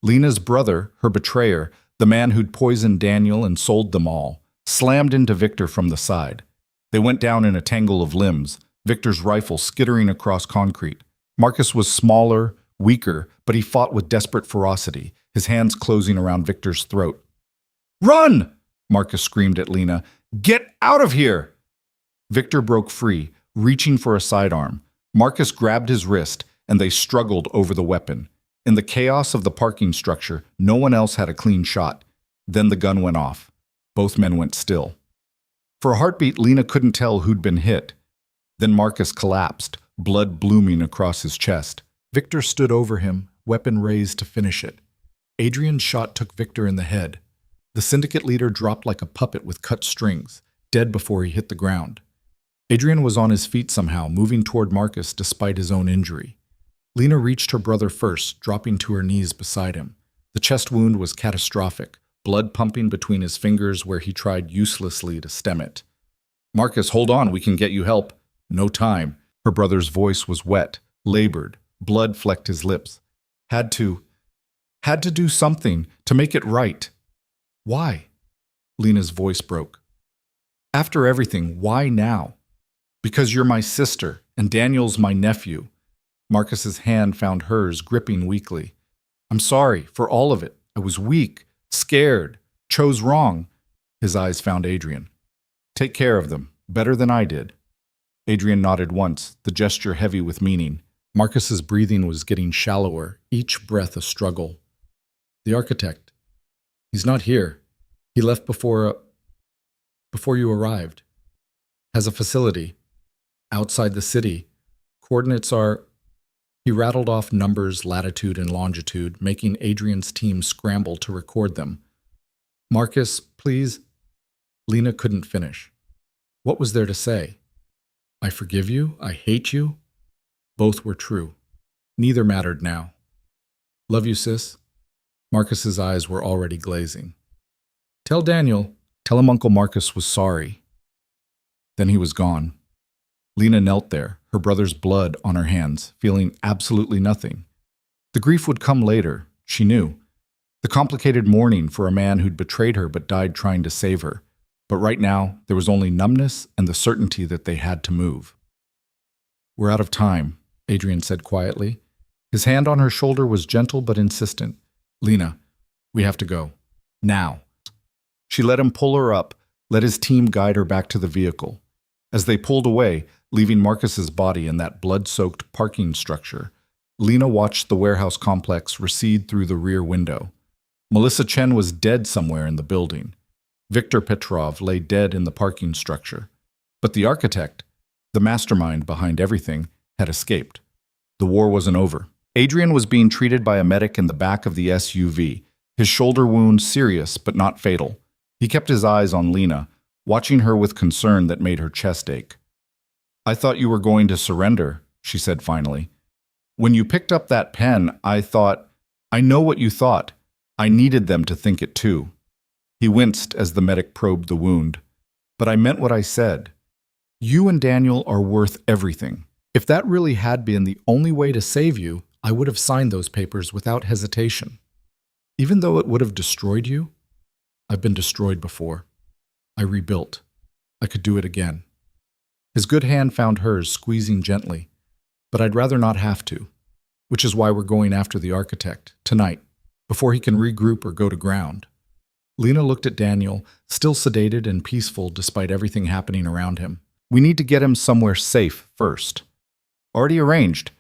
Lena's brother, her betrayer, the man who'd poisoned Daniel and sold them all, slammed into Victor from the side. They went down in a tangle of limbs, Victor's rifle skittering across concrete. Marcus was smaller, weaker, but he fought with desperate ferocity, his hands closing around Victor's throat. "Run!" Marcus screamed at Lena. "Get out of here!" Victor broke free, reaching for a sidearm. Marcus grabbed his wrist, and they struggled over the weapon. In the chaos of the parking structure, no one else had a clean shot. Then the gun went off. Both men went still. For a heartbeat, Lena couldn't tell who'd been hit. Then Marcus collapsed, blood blooming across his chest. Victor stood over him, weapon raised to finish it. Adrian's shot took Victor in the head. The syndicate leader dropped like a puppet with cut strings, dead before he hit the ground. Adrian was on his feet somehow, moving toward Marcus despite his own injury. Lena reached her brother first, dropping to her knees beside him. The chest wound was catastrophic, blood pumping between his fingers where he tried uselessly to stem it. "Marcus, hold on, we can get you help." "No time." Her brother's voice was wet, labored, blood flecked his lips. Had to do something to make it right. "Why?" Lena's voice broke. "After everything, why now?" "Because you're my sister, and Daniel's my nephew." Marcus's hand found hers, gripping weakly. "I'm sorry for all of it. I was weak, scared, chose wrong." His eyes found Adrian. "Take care of them, better than I did." Adrian nodded once, the gesture heavy with meaning. Marcus's breathing was getting shallower, each breath a struggle. "The architect. He's not here. He left before you arrived. Has a facility. Outside the city. Coordinates are..." He rattled off numbers, latitude, and longitude, making Adrian's team scramble to record them. "Marcus, please." Lena couldn't finish. What was there to say? I forgive you, I hate you. Both were true. Neither mattered now. "Love you, sis." Marcus's eyes were already glazing. Tell him Uncle Marcus was sorry." Then he was gone. Lena knelt there, her brother's blood on her hands, feeling absolutely nothing. The grief would come later, she knew. The complicated mourning for a man who'd betrayed her but died trying to save her. But right now, there was only numbness and the certainty that they had to move. "We're out of time," Adrian said quietly. His hand on her shoulder was gentle but insistent. "Lena, we have to go. Now." She let him pull her up, let his team guide her back to the vehicle. As they pulled away, leaving Marcus's body in that blood-soaked parking structure, Lena watched the warehouse complex recede through the rear window. Melissa Chen was dead somewhere in the building. Viktor Petrov lay dead in the parking structure. But the architect, the mastermind behind everything, had escaped. The war wasn't over. Adrian was being treated by a medic in the back of the SUV, his shoulder wound serious but not fatal. He kept his eyes on Lena, watching her with concern that made her chest ache. "I thought you were going to surrender," she said finally. "When you picked up that pen, I thought, I know what you thought. I needed them to think it too." He winced as the medic probed the wound. "But I meant what I said. You and Daniel are worth everything. If that really had been the only way to save you, I would have signed those papers without hesitation. Even though it would have destroyed you, I've been destroyed before. I rebuilt. I could do it again." His good hand found hers, squeezing gently. "But I'd rather not have to, which is why we're going after the architect, tonight, before he can regroup or go to ground." Lena looked at Daniel, still sedated and peaceful despite everything happening around him. "We need to get him somewhere safe first." "Already arranged.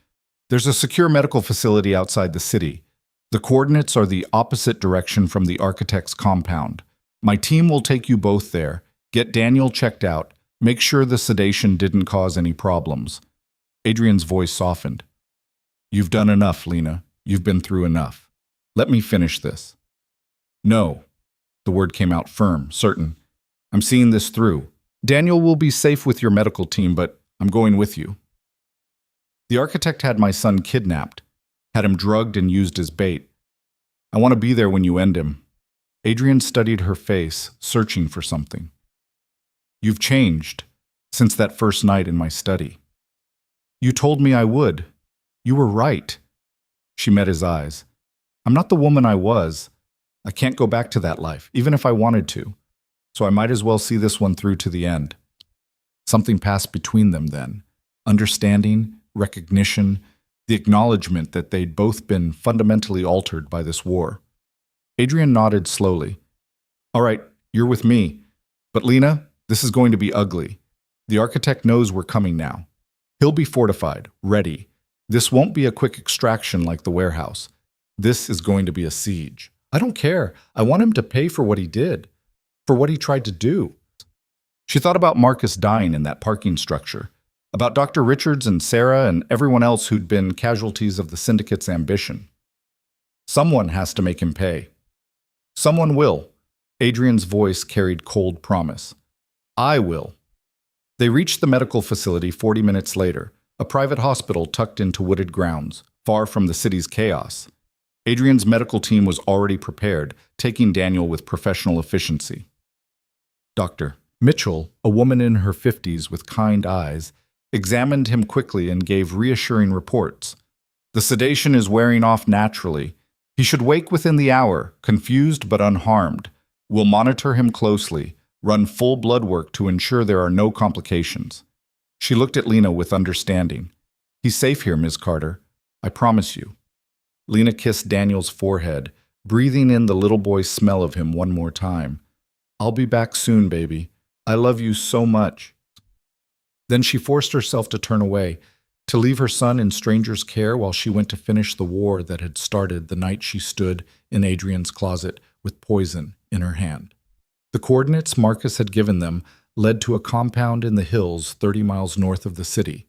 There's a secure medical facility outside the city. The coordinates are the opposite direction from the architect's compound. My team will take you both there, get Daniel checked out, make sure the sedation didn't cause any problems." Adrian's voice softened. "You've done enough, Lena. You've been through enough. Let me finish this." "No." The word came out firm, certain. "I'm seeing this through. Daniel will be safe with your medical team, but I'm going with you. The architect had my son kidnapped, had him drugged and used as bait. I want to be there when you end him." Adrian studied her face, searching for something. You've changed since that first night in my study. You told me I would. You were right. She met his eyes. I'm not the woman I was. I can't go back to that life, even if I wanted to. So I might as well see this one through to the end. Something passed between them then. Understanding, recognition, the acknowledgement that they'd both been fundamentally altered by this war. Adrian nodded slowly. All right, you're with me. But Lena, this is going to be ugly. The architect knows we're coming now. He'll be fortified, ready. This won't be a quick extraction like the warehouse. This is going to be a siege. I don't care. I want him to pay for what he did, for what he tried to do. She thought about Marcus dying in that parking structure, about Dr. Richards and Sarah and everyone else who'd been casualties of the syndicate's ambition. Someone has to make him pay. Someone will. Adrian's voice carried cold promise. I will. They reached the medical facility 40 minutes later, a private hospital tucked into wooded grounds, far from the city's chaos. Adrian's medical team was already prepared, taking Daniel with professional efficiency. Dr. Mitchell, a woman in her 50s with kind eyes, examined him quickly and gave reassuring reports. The sedation is wearing off naturally. He should wake within the hour, confused but unharmed. We'll monitor him closely, run full blood work to ensure there are no complications. She looked at Lena with understanding. He's safe here, Ms. Carter. I promise you. Lena kissed Daniel's forehead, breathing in the little boy's smell of him one more time. I'll be back soon, baby. I love you so much. Then she forced herself to turn away, to leave her son in strangers' care while she went to finish the war that had started the night she stood in Adrian's closet with poison in her hand. The coordinates Marcus had given them led to a compound in the hills 30 miles north of the city.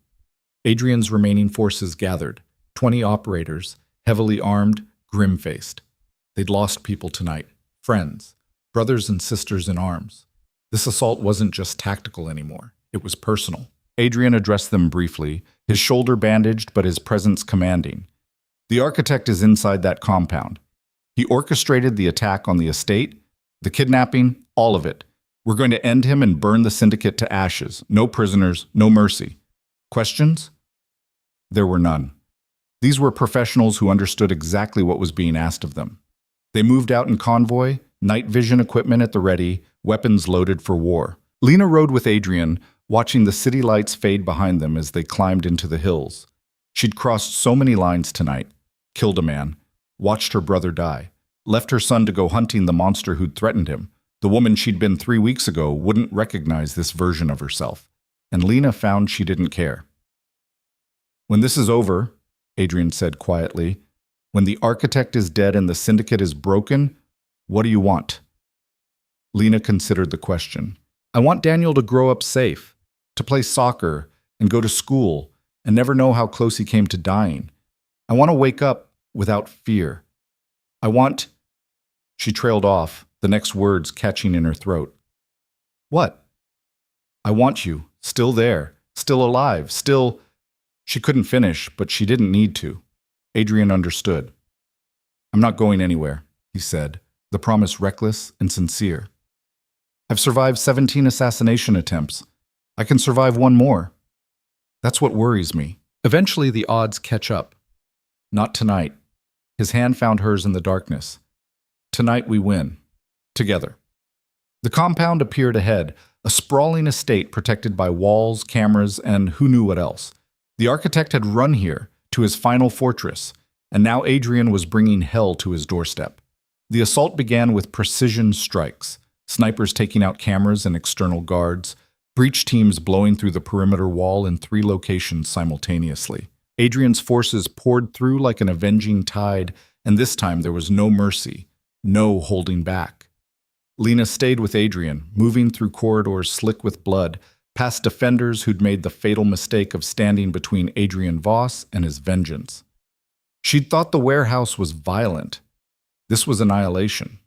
Adrian's remaining forces gathered, 20 operators, heavily armed, grim-faced. They'd lost people tonight, friends, brothers and sisters in arms. This assault wasn't just tactical anymore. It was personal. Adrian addressed them briefly, his shoulder bandaged but his presence commanding. The architect is inside that compound. He orchestrated the attack on the estate, the kidnapping, all of it. We're going to end him and burn the syndicate to ashes. No prisoners, no mercy. Questions? There were none. These were professionals who understood exactly what was being asked of them. They moved out in convoy, night vision equipment at the ready, weapons loaded for war. Lena rode with Adrian, watching the city lights fade behind them as they climbed into the hills. She'd crossed so many lines tonight, killed a man, watched her brother die, left her son to go hunting the monster who'd threatened him. The woman she'd been 3 weeks ago wouldn't recognize this version of herself, and Lena found she didn't care. When this is over, Adrian said quietly, when the architect is dead and the syndicate is broken, what do you want? Lena considered the question. I want Daniel to grow up safe, to play soccer and go to school and never know how close he came to dying. I want to wake up without fear. I want... She trailed off, the next words catching in her throat. What? I want you, still there, still alive, still... She couldn't finish, but she didn't need to. Adrian understood. I'm not going anywhere, he said, the promise reckless and sincere. I've survived 17 assassination attempts. I can survive one more. That's what worries me. Eventually the odds catch up. Not tonight. His hand found hers in the darkness. Tonight we win. Together. The compound appeared ahead, a sprawling estate protected by walls, cameras, and who knew what else. The architect had run here, to his final fortress, and now Adrian was bringing hell to his doorstep. The assault began with precision strikes, snipers taking out cameras and external guards, breach teams blowing through the perimeter wall in 3 locations simultaneously. Adrian's forces poured through like an avenging tide, and this time there was no mercy, no holding back. Lena stayed with Adrian, moving through corridors slick with blood, past defenders who'd made the fatal mistake of standing between Adrian Voss and his vengeance. She'd thought the warehouse was violent. This was annihilation.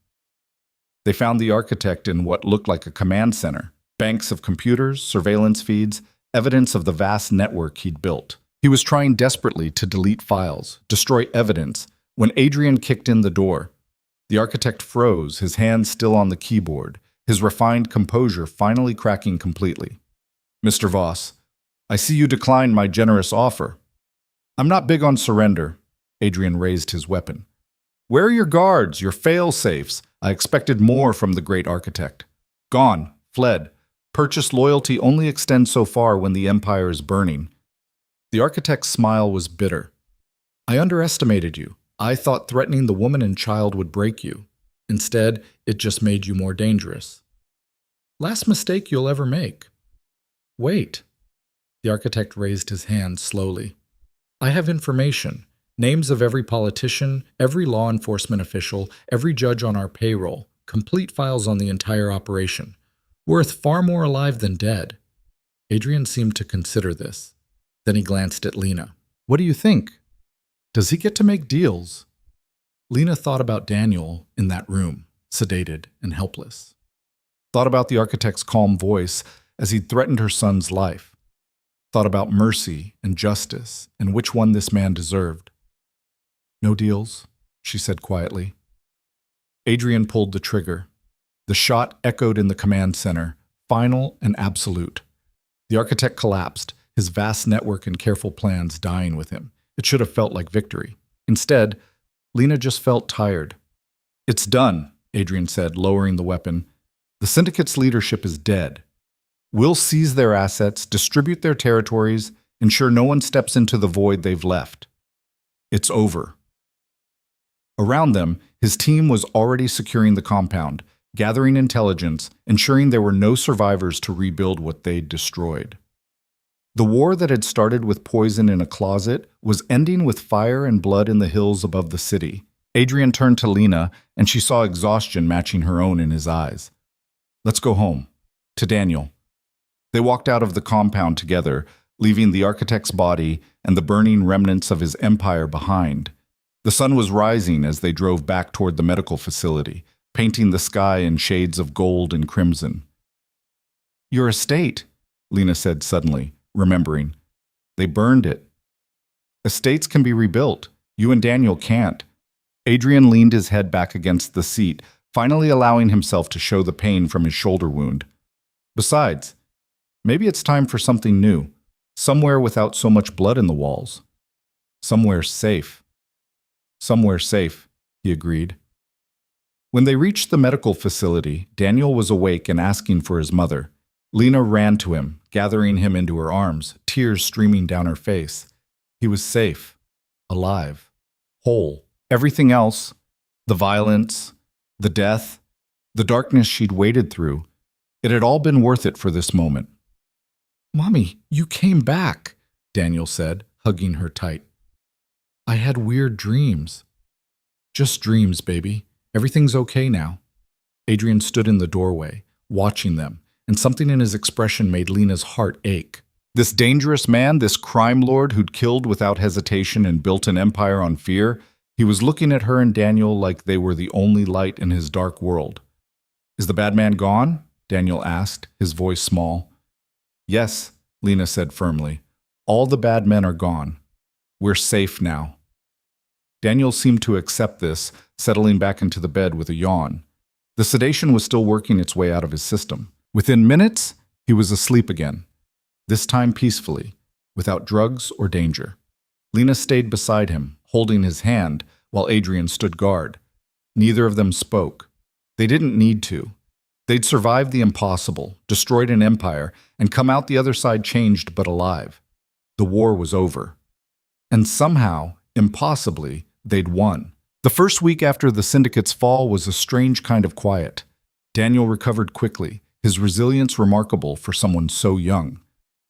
They found the architect in what looked like a command center, banks of computers, surveillance feeds, evidence of the vast network he'd built. He was trying desperately to delete files, destroy evidence, when Adrian kicked in the door. The architect froze, his hand still on the keyboard, his refined composure finally cracking completely. "Mr. Voss, I see you declined my generous offer." "I'm not big on surrender." Adrian raised his weapon. "Where are your guards, your fail-safes? I expected more from the great architect." "Gone, fled. Purchased loyalty only extends so far when the empire is burning." The architect's smile was bitter. "I underestimated you. I thought threatening the woman and child would break you. Instead, it just made you more dangerous. Last mistake you'll ever make." "Wait." The architect raised his hand slowly. "I have information. Names of every politician, every law enforcement official, every judge on our payroll. Complete files on the entire operation. Worth far more alive than dead." Adrian seemed to consider this. Then he glanced at Lena. "What do you think? Does he get to make deals?" Lena thought about Daniel in that room, sedated and helpless. Thought about the architect's calm voice as he threatened her son's life. Thought about mercy and justice and which one this man deserved. "No deals," she said quietly. Adrian pulled the trigger. The shot echoed in the command center, final and absolute. The architect collapsed, his vast network and careful plans dying with him. It should have felt like victory. Instead, Lena just felt tired. "It's done," Adrian said, lowering the weapon. "The syndicate's leadership is dead. We'll seize their assets, distribute their territories, ensure no one steps into the void they've left. It's over." Around them, his team was already securing the compound, gathering intelligence, ensuring there were no survivors to rebuild what they'd destroyed. The war that had started with poison in a closet was ending with fire and blood in the hills above the city. Adrian turned to Lena, and she saw exhaustion matching her own in his eyes. "Let's go home." To Daniel. They walked out of the compound together, leaving the architect's body and the burning remnants of his empire behind. The sun was rising as they drove back toward the medical facility, painting the sky in shades of gold and crimson. "Your estate," Lena said suddenly, remembering. "They burned it." "Estates can be rebuilt. You and Daniel can't." Adrian leaned his head back against the seat, finally allowing himself to show the pain from his shoulder wound. "Besides, maybe it's time for something new, somewhere without so much blood in the walls. Somewhere safe." "Somewhere safe," he agreed. When they reached the medical facility, Daniel was awake and asking for his mother. Lena ran to him, gathering him into her arms, tears streaming down her face. He was safe, alive, whole. Everything else, the violence, the death, the darkness she'd waded through, it had all been worth it for this moment. "Mommy, you came back," Daniel said, hugging her tight. "I had weird dreams." "Just dreams, baby. Everything's okay now." Adrian stood in the doorway, watching them, and something in his expression made Lena's heart ache. This dangerous man, this crime lord who'd killed without hesitation and built an empire on fear, he was looking at her and Daniel like they were the only light in his dark world. "Is the bad man gone?" Daniel asked, his voice small. "Yes," Lena said firmly. "All the bad men are gone. We're safe now." Daniel seemed to accept this, settling back into the bed with a yawn. The sedation was still working its way out of his system. Within minutes, he was asleep again, this time peacefully, without drugs or danger. Lena stayed beside him, holding his hand, while Adrian stood guard. Neither of them spoke. They didn't need to. They'd survived the impossible, destroyed an empire, and come out the other side changed but alive. The war was over. And somehow, impossibly, they'd won. The first week after the syndicate's fall was a strange kind of quiet. Daniel recovered quickly, his resilience remarkable for someone so young.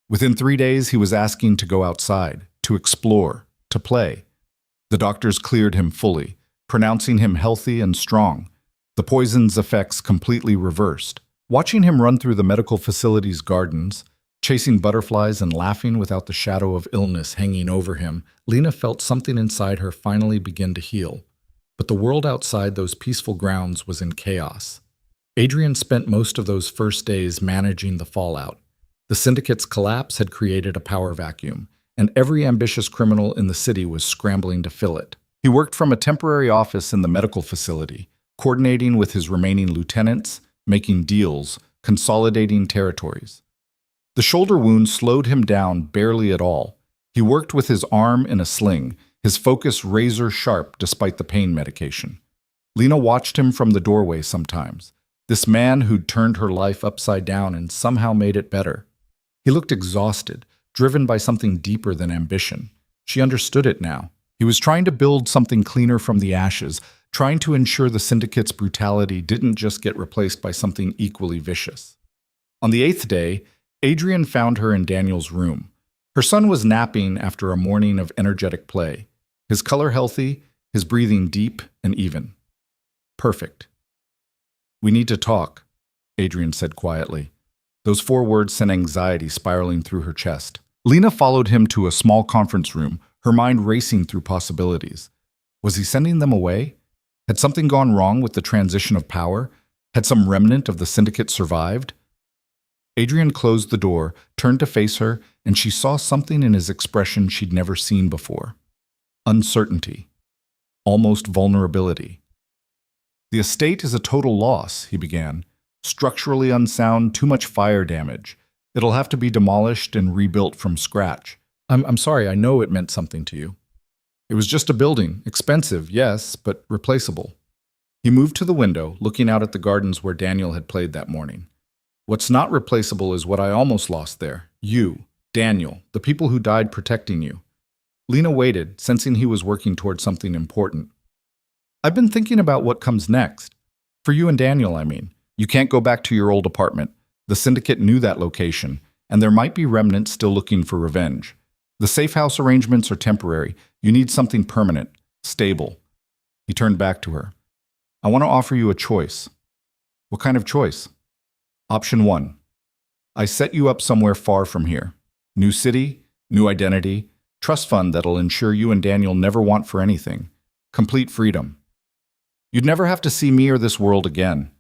Within 3 days, he was asking to go outside, to explore, to play. The doctors cleared him fully, pronouncing him healthy and strong. The poison's effects completely reversed. Watching him run through the medical facility's gardens, chasing butterflies and laughing without the shadow of illness hanging over him, Lena felt something inside her finally begin to heal. But the world outside those peaceful grounds was in chaos. Adrian spent most of those first days managing the fallout. The syndicate's collapse had created a power vacuum, and every ambitious criminal in the city was scrambling to fill it. He worked from a temporary office in the medical facility, coordinating with his remaining lieutenants, making deals, consolidating territories. The shoulder wound slowed him down barely at all. He worked with his arm in a sling, his focus razor sharp despite the pain medication. Lena watched him from the doorway sometimes, this man who'd turned her life upside down and somehow made it better. He looked exhausted, driven by something deeper than ambition. She understood it now. He was trying to build something cleaner from the ashes, trying to ensure the syndicate's brutality didn't just get replaced by something equally vicious. On the 8th day, Adrian found her in Daniel's room. Her son was napping after a morning of energetic play, his color healthy, his breathing deep and even. Perfect. "We need to talk," Adrian said quietly. Those 4 words sent anxiety spiraling through her chest. Lena followed him to a small conference room, her mind racing through possibilities. Was he sending them away? Had something gone wrong with the transition of power? Had some remnant of the syndicate survived? Adrian closed the door, turned to face her, and she saw something in his expression she'd never seen before. Uncertainty. Almost vulnerability. "The estate is a total loss," he began. "Structurally unsound, too much fire damage. It'll have to be demolished and rebuilt from scratch. I'm sorry, I know it meant something to you. It was just a building, expensive, yes, but replaceable." He moved to the window, looking out at the gardens where Daniel had played that morning. "What's not replaceable is what I almost lost there. You, Daniel, the people who died protecting you." Lena waited, sensing he was working toward something important. "I've been thinking about what comes next. For you and Daniel, I mean. You can't go back to your old apartment. The syndicate knew that location, and there might be remnants still looking for revenge. The safe house arrangements are temporary. You need something permanent, stable." He turned back to her. "I want to offer you a choice." "What kind of choice?" "Option 1. I set you up somewhere far from here. New city, new identity, trust fund that'll ensure you and Daniel never want for anything. Complete freedom. You'd never have to see me or this world again."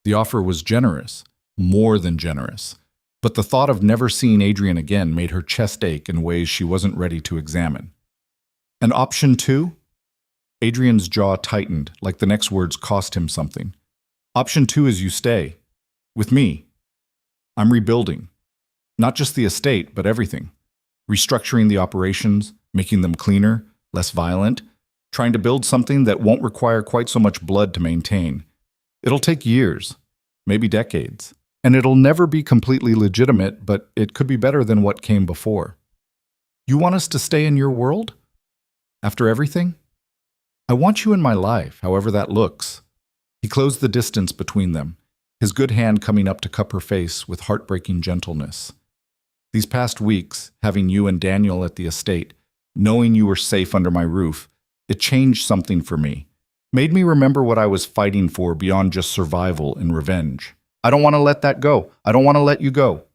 The offer was generous, more than generous. But the thought of never seeing Adrian again made her chest ache in ways she wasn't ready to examine. "And option 2? Adrian's jaw tightened, like the next words cost him something. "Option 2 is you stay. With me. I'm rebuilding. Not just the estate, but everything. Restructuring the operations, making them cleaner, less violent, trying to build something that won't require quite so much blood to maintain. It'll take years, maybe decades, and it'll never be completely legitimate, but it could be better than what came before. You want us to stay in your world? After everything? I want you in my life, however that looks." He closed the distance between them, his good hand coming up to cup her face with heartbreaking gentleness. "These past weeks, having you and Daniel at the estate, knowing you were safe under my roof, it changed something for me. Made me remember what I was fighting for beyond just survival and revenge. I don't want to let that go. I don't want to let you go."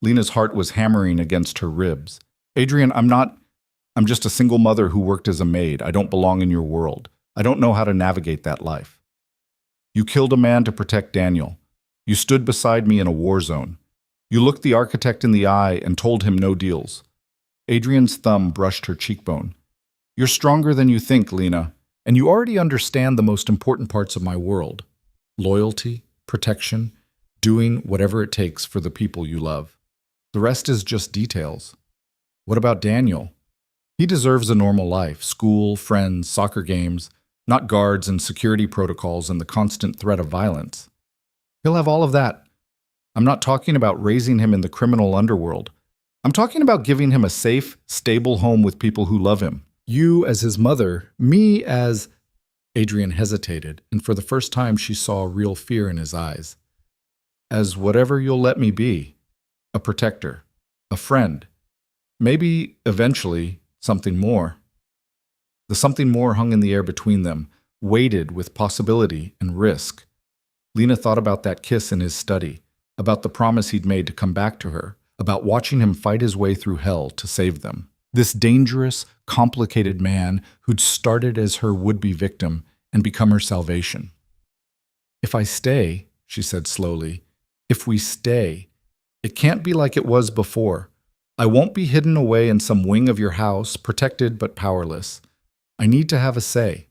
Lena's heart was hammering against her ribs. "Adrian, I'm just a single mother who worked as a maid. I don't belong in your world. I don't know how to navigate that life. You killed a man to protect Daniel. You stood beside me in a war zone. You looked the architect in the eye and told him no deals." Adrian's thumb brushed her cheekbone. "You're stronger than you think, Lena, and you already understand the most important parts of my world. Loyalty, protection, doing whatever it takes for the people you love. The rest is just details. What about Daniel? He deserves a normal life, school, friends, soccer games, not guards and security protocols and the constant threat of violence. He'll have all of that. I'm not talking about raising him in the criminal underworld. I'm talking about giving him a safe, stable home with people who love him. You as his mother, me as—" Adrian hesitated, and for the first time she saw real fear in his eyes. "As whatever you'll let me be. A protector. A friend. Maybe, eventually, something more." The something more hung in the air between them, weighted with possibility and risk. Lena thought about that kiss in his study, about the promise he'd made to come back to her, about watching him fight his way through hell to save them. This dangerous, complicated man who'd started as her would-be victim and become her salvation. "If I stay," she said slowly, "if we stay, it can't be like it was before. I won't be hidden away in some wing of your house, protected but powerless. I need to have a say.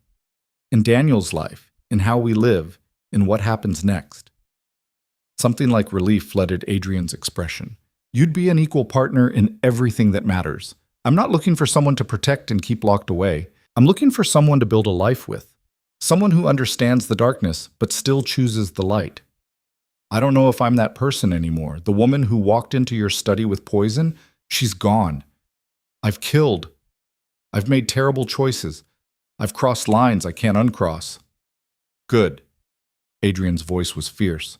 In Daniel's life, in how we live, in what happens next. Something like relief flooded Adrian's expression. You'd be an equal partner in everything that matters. I'm not looking for someone to protect and keep locked away. I'm looking for someone to build a life with. Someone who understands the darkness, but still chooses the light. I don't know if I'm that person anymore. The woman who walked into your study with poison, she's gone. I've killed. I've made terrible choices. I've crossed lines I can't uncross. Good. Adrian's voice was fierce.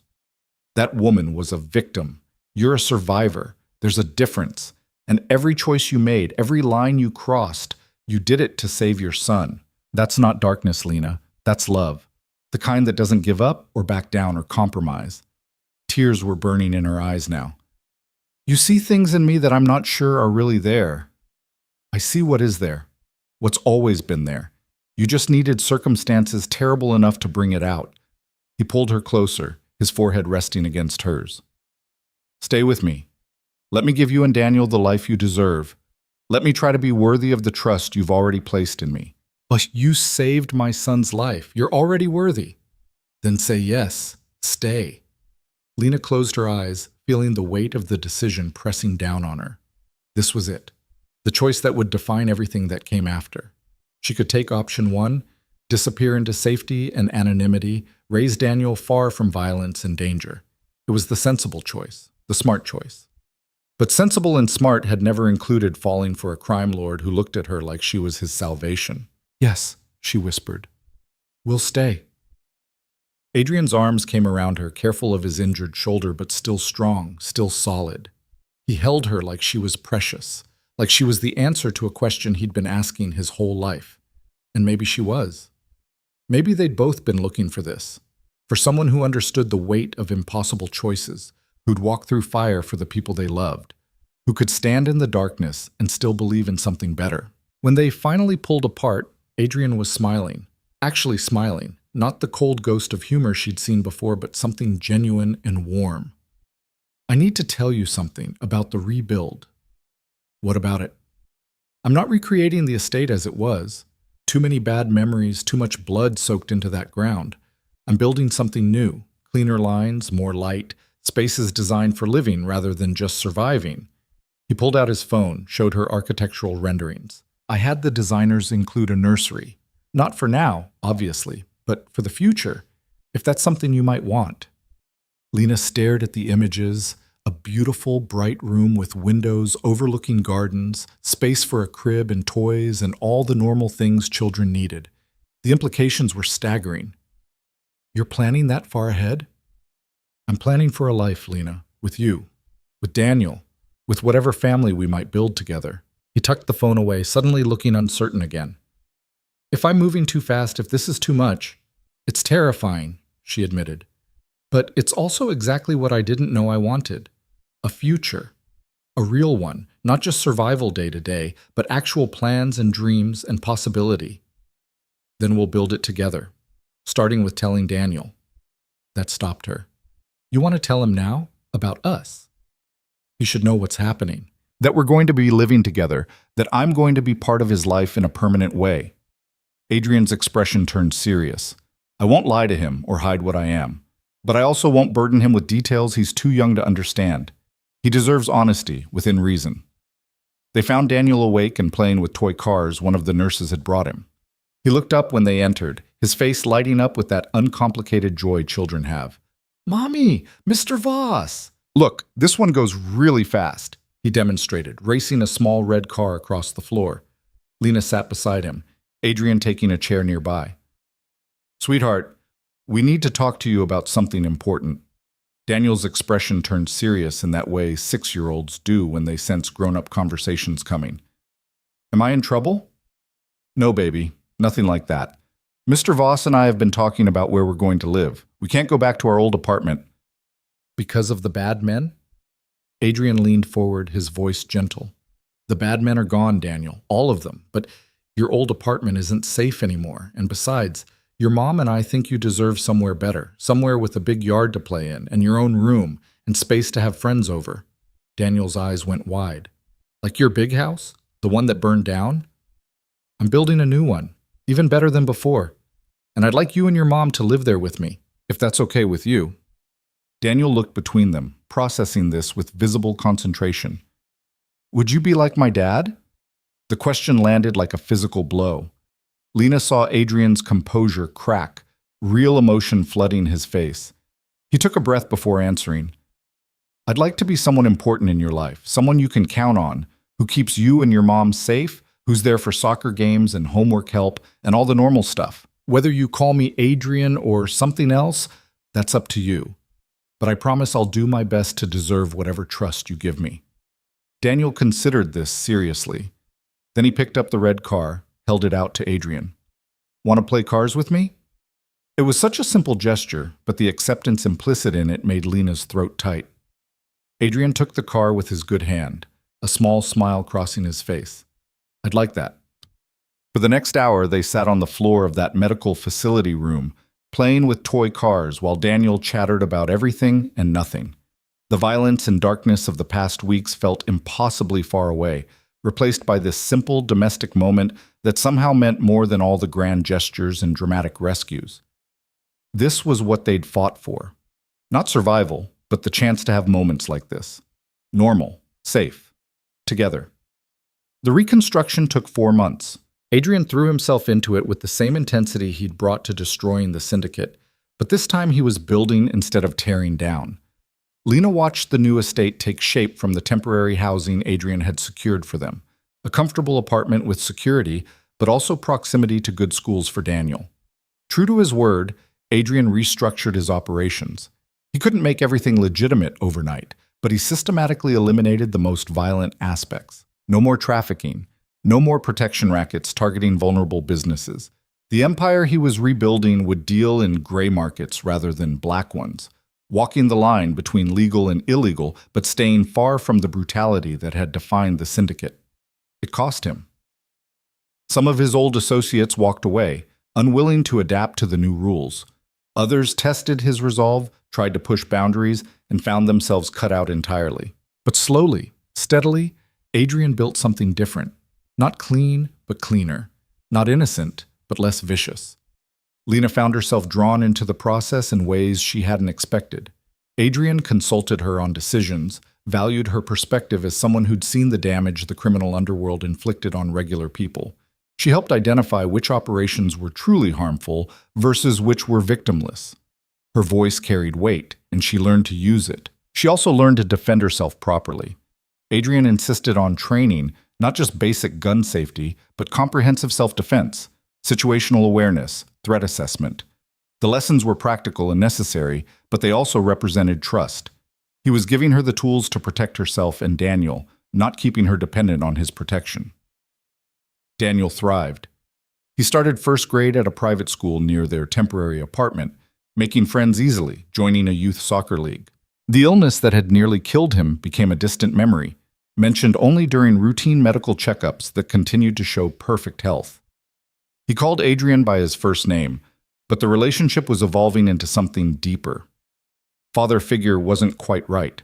That woman was a victim. You're a survivor. There's a difference. And every choice you made, every line you crossed, you did it to save your son. That's not darkness, Lena. That's love. The kind that doesn't give up or back down or compromise. Tears were burning in her eyes now. You see things in me that I'm not sure are really there. I see what is there. What's always been there. You just needed circumstances terrible enough to bring it out. He pulled her closer, his forehead resting against hers. Stay with me. Let me give you and Daniel the life you deserve. Let me try to be worthy of the trust you've already placed in me. But you saved my son's life. You're already worthy. Then say yes. Stay. Lena closed her eyes, feeling the weight of the decision pressing down on her. This was it. The choice that would define everything that came after. She could take option 1, disappear into safety and anonymity, raise Daniel far from violence and danger. It was the sensible choice, the smart choice. But sensible and smart had never included falling for a crime lord who looked at her like she was his salvation. Yes, she whispered. We'll stay. Adrian's arms came around her, careful of his injured shoulder, but still strong, still solid. He held her like she was precious, like she was the answer to a question he'd been asking his whole life. And maybe she was. Maybe they'd both been looking for this, for someone who understood the weight of impossible choices, who'd walk through fire for the people they loved, who could stand in the darkness and still believe in something better. When they finally pulled apart, Adrian was smiling, actually smiling, not the cold ghost of humor she'd seen before, but something genuine and warm. I need to tell you something about the rebuild. What about it? I'm not recreating the estate as it was. Too many bad memories, too much blood soaked into that ground. I'm building something new, cleaner lines, more light, spaces designed for living rather than just surviving. He pulled out his phone, showed her architectural renderings. I had the designers include a nursery. Not for now, obviously, but for the future, if that's something you might want. Lena stared at the images, a beautiful, bright room with windows overlooking gardens, space for a crib and toys and all the normal things children needed. The implications were staggering. You're planning that far ahead? I'm planning for a life, Lena, with you, with Daniel, with whatever family we might build together. He tucked the phone away, suddenly looking uncertain again. If I'm moving too fast, if this is too much, it's terrifying, she admitted. But it's also exactly what I didn't know I wanted. A future. A real one, not just survival day to day, but actual plans and dreams and possibility. Then we'll build it together, starting with telling Daniel. That stopped her. You want to tell him now? About us? He should know what's happening. That we're going to be living together, that I'm going to be part of his life in a permanent way. Adrian's expression turned serious. I won't lie to him or hide what I am, but I also won't burden him with details he's too young to understand. He deserves honesty, within reason. They found Daniel awake and playing with toy cars one of the nurses had brought him. He looked up when they entered, his face lighting up with that uncomplicated joy children have. Mommy, Mr. Voss! Look, this one goes really fast, he demonstrated, racing a small red car across the floor. Lena sat beside him, Adrian taking a chair nearby. Sweetheart, we need to talk to you about something important. Daniel's expression turned serious in that way 6-year-olds do when they sense grown-up conversations coming. Am I in trouble? No, baby, nothing like that. Mr. Voss and I have been talking about where we're going to live. We can't go back to our old apartment. Because of the bad men? Adrian leaned forward, his voice gentle. The bad men are gone, Daniel, all of them, but your old apartment isn't safe anymore, and besides, your mom and I think you deserve somewhere better, somewhere with a big yard to play in, and your own room, and space to have friends over. Daniel's eyes went wide. Like your big house? The one that burned down? I'm building a new one, even better than before. And I'd like you and your mom to live there with me. if that's okay with you. Daniel looked between them, processing this with visible concentration. Would you be like my dad? The question landed like a physical blow. Lena saw Adrian's composure crack, real emotion flooding his face. He took a breath before answering. I'd like to be someone important in your life, someone you can count on, who keeps you and your mom safe, who's there for soccer games and homework help and all the normal stuff. Whether you call me Adrian or something else, that's up to you. But I promise I'll do my best to deserve whatever trust you give me. Daniel considered this seriously. Then he picked up the red car, held it out to Adrian. Want to play cars with me? It was such a simple gesture, but the acceptance implicit in it made Lena's throat tight. Adrian took the car with his good hand, a small smile crossing his face. I'd like that. For the next hour, they sat on the floor of that medical facility room, playing with toy cars while Daniel chattered about everything and nothing. The violence and darkness of the past weeks felt impossibly far away, replaced by this simple domestic moment that somehow meant more than all the grand gestures and dramatic rescues. This was what they'd fought for. Not survival, but the chance to have moments like this. Normal, safe, together. The reconstruction took 4 months. Adrian threw himself into it with the same intensity he'd brought to destroying the syndicate, but this time he was building instead of tearing down. Lena watched the new estate take shape from the temporary housing Adrian had secured for them, a comfortable apartment with security, but also proximity to good schools for Daniel. True to his word, Adrian restructured his operations. He couldn't make everything legitimate overnight, but he systematically eliminated the most violent aspects. No more trafficking. No more protection rackets targeting vulnerable businesses. The empire he was rebuilding would deal in gray markets rather than black ones, walking the line between legal and illegal, but staying far from the brutality that had defined the syndicate. It cost him. Some of his old associates walked away, unwilling to adapt to the new rules. Others tested his resolve, tried to push boundaries, and found themselves cut out entirely. But slowly, steadily, Adrian built something different. Not clean, but cleaner. Not innocent, but less vicious. Lena found herself drawn into the process in ways she hadn't expected. Adrian consulted her on decisions, valued her perspective as someone who'd seen the damage the criminal underworld inflicted on regular people. She helped identify which operations were truly harmful versus which were victimless. Her voice carried weight, and she learned to use it. She also learned to defend herself properly. Adrian insisted on training, not just basic gun safety, but comprehensive self-defense, situational awareness, threat assessment. The lessons were practical and necessary, but they also represented trust. He was giving her the tools to protect herself and Daniel, not keeping her dependent on his protection. Daniel thrived. He started first grade at a private school near their temporary apartment, making friends easily, joining a youth soccer league. The illness that had nearly killed him became a distant memory, mentioned only during routine medical checkups that continued to show perfect health. He called Adrian by his first name, but the relationship was evolving into something deeper. Father figure wasn't quite right.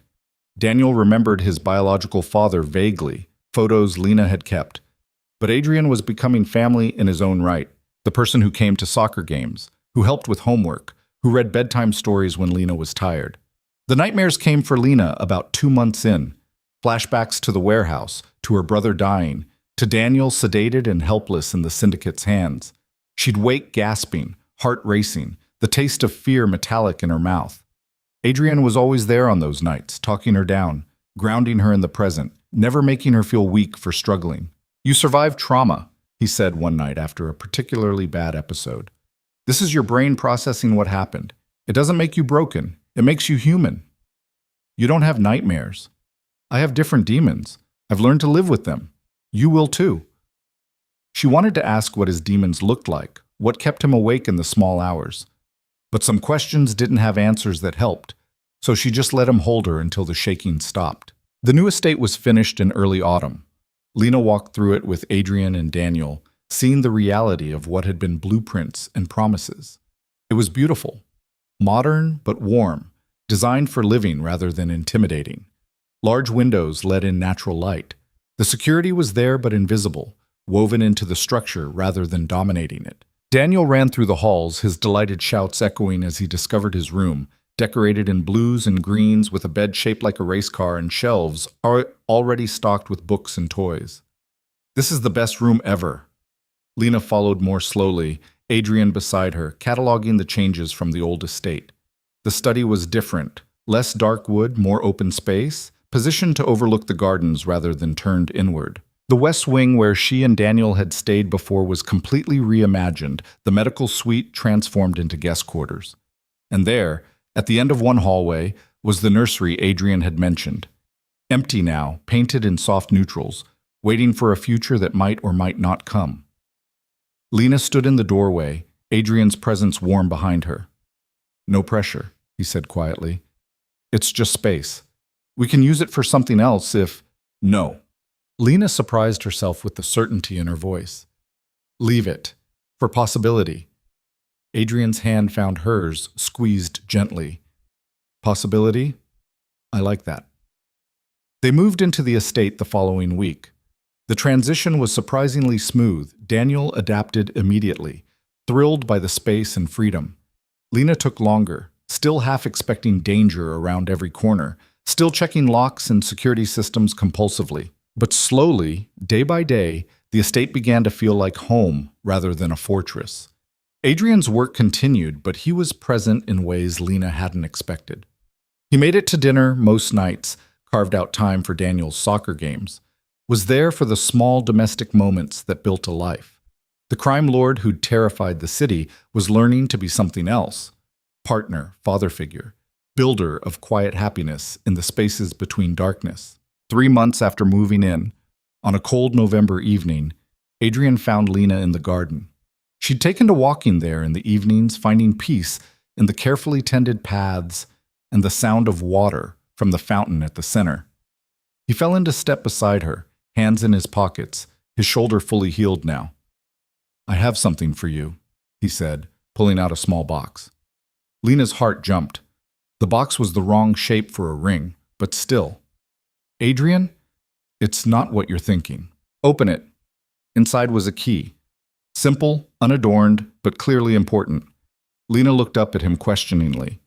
Daniel remembered his biological father vaguely, photos Lena had kept, but Adrian was becoming family in his own right, the person who came to soccer games, who helped with homework, who read bedtime stories when Lena was tired. The nightmares came for Lena about 2 months in. Flashbacks to the warehouse, to her brother dying, to Daniel sedated and helpless in the syndicate's hands. She'd wake gasping, heart racing, the taste of fear metallic in her mouth. Adrian was always there on those nights, talking her down, grounding her in the present, never making her feel weak for struggling. You survived trauma, he said one night after a particularly bad episode. This is your brain processing what happened. It doesn't make you broken. It makes you human. You don't have nightmares. I have different demons. I've learned to live with them. You will too. She wanted to ask what his demons looked like, what kept him awake in the small hours. But some questions didn't have answers that helped, so she just let him hold her until the shaking stopped. The new estate was finished in early autumn. Lena walked through it with Adrian and Daniel, seeing the reality of what had been blueprints and promises. It was beautiful, modern but warm, designed for living rather than intimidating. Large windows let in natural light. The security was there but invisible, woven into the structure rather than dominating it. Daniel ran through the halls, his delighted shouts echoing as he discovered his room, decorated in blues and greens with a bed shaped like a race car and shelves already stocked with books and toys. "This is the best room ever." Lena followed more slowly, Adrian beside her, cataloging the changes from the old estate. The study was different, less dark wood, more open space, positioned to overlook the gardens rather than turned inward. The west wing where she and Daniel had stayed before was completely reimagined, the medical suite transformed into guest quarters. And there, at the end of one hallway, was the nursery Adrian had mentioned. Empty now, painted in soft neutrals, waiting for a future that might or might not come. Lena stood in the doorway, Adrian's presence warm behind her. "No pressure," he said quietly. "It's just space. We can use it for something else if—" "No." Lena surprised herself with the certainty in her voice. "Leave it. For possibility." Adrian's hand found hers, squeezed gently. "Possibility? I like that." They moved into the estate the following week. The transition was surprisingly smooth. Daniel adapted immediately, thrilled by the space and freedom. Lena took longer, still half expecting danger around every corner, still checking locks and security systems compulsively. But slowly, day by day, the estate began to feel like home rather than a fortress. Adrian's work continued, but he was present in ways Lena hadn't expected. He made it to dinner most nights, carved out time for Daniel's soccer games, was there for the small domestic moments that built a life. The crime lord who'd terrified the city was learning to be something else. Partner, father figure, builder of quiet happiness in the spaces between darkness. 3 months after moving in, on a cold November evening, Adrian found Lena in the garden. She'd taken to walking there in the evenings, finding peace in the carefully tended paths and the sound of water from the fountain at the center. He fell into step beside her, hands in his pockets, his shoulder fully healed now. "I have something for you," he said, pulling out a small box. Lena's heart jumped. The box was the wrong shape for a ring, but still. "Adrian, it's not what you're thinking. Open it." Inside was a key. Simple, unadorned, but clearly important. Lena looked up at him questioningly.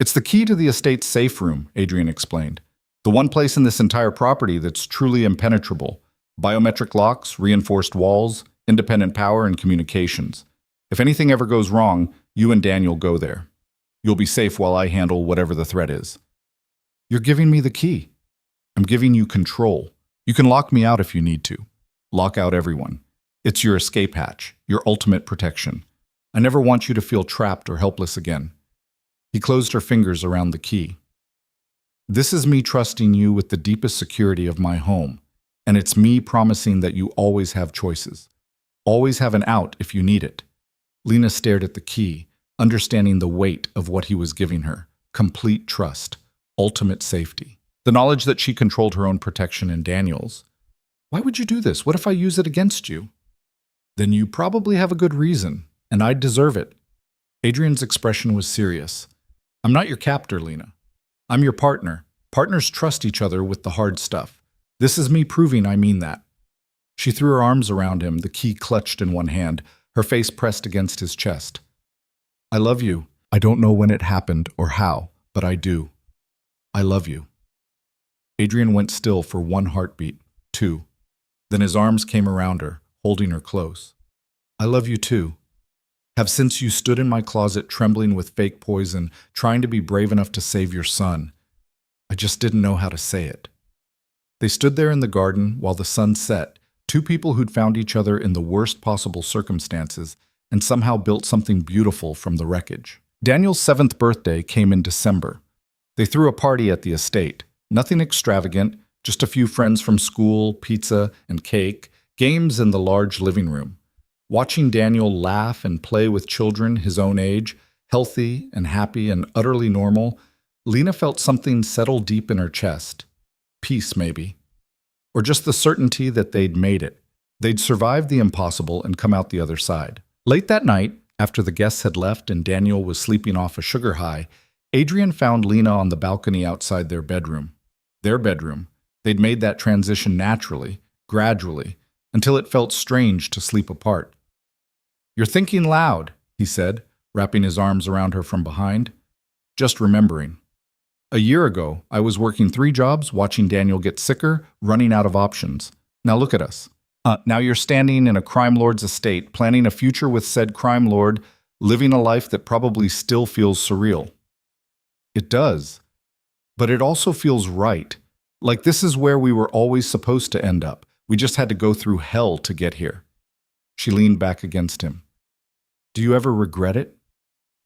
"It's the key to the estate's safe room," Adrian explained. "The one place in this entire property that's truly impenetrable. Biometric locks, reinforced walls, independent power, and communications. If anything ever goes wrong, you and Daniel go there. You'll be safe while I handle whatever the threat is." "You're giving me the key." "I'm giving you control. You can lock me out if you need to. Lock out everyone. It's your escape hatch, your ultimate protection. I never want you to feel trapped or helpless again." He closed her fingers around the key. "This is me trusting you with the deepest security of my home, and it's me promising that you always have choices. Always have an out if you need it." Lena stared at the key, understanding the weight of what he was giving her. Complete trust, ultimate safety. The knowledge that she controlled her own protection and Daniel's. "Why would you do this? What if I use it against you?" "Then you probably have a good reason, and I deserve it." Adrian's expression was serious. "I'm not your captor, Lena. I'm your partner. Partners trust each other with the hard stuff. This is me proving I mean that." She threw her arms around him, the key clutched in one hand, her face pressed against his chest. "I love you. I don't know when it happened or how, but I do. I love you." Adrian went still for one heartbeat, 2. Then his arms came around her, holding her close. "I love you too. Have since you stood in my closet trembling with fake poison, trying to be brave enough to save your son. I just didn't know how to say it." They stood there in the garden while the sun set, two people who'd found each other in the worst possible circumstances and somehow built something beautiful from the wreckage. Daniel's 7th birthday came in December. They threw a party at the estate. Nothing extravagant, just a few friends from school, pizza and cake, games in the large living room. Watching Daniel laugh and play with children his own age, healthy and happy and utterly normal, Lena felt something settle deep in her chest. Peace, maybe. Or just the certainty that they'd made it. They'd survived the impossible and come out the other side. Late that night, after the guests had left and Daniel was sleeping off a sugar high, Adrian found Lena on the balcony outside their bedroom. Their bedroom. They'd made that transition naturally, gradually, until it felt strange to sleep apart. You're thinking loud, he said, wrapping his arms around her from behind. Just remembering. A year ago, I was working 3 jobs, watching Daniel get sicker, running out of options. Now look at us. Now you're standing in a crime lord's estate, planning a future with said crime lord, living a life that probably still feels surreal. It does. But it also feels right. Like this is where we were always supposed to end up. We just had to go through hell to get here. She leaned back against him. Do you ever regret it?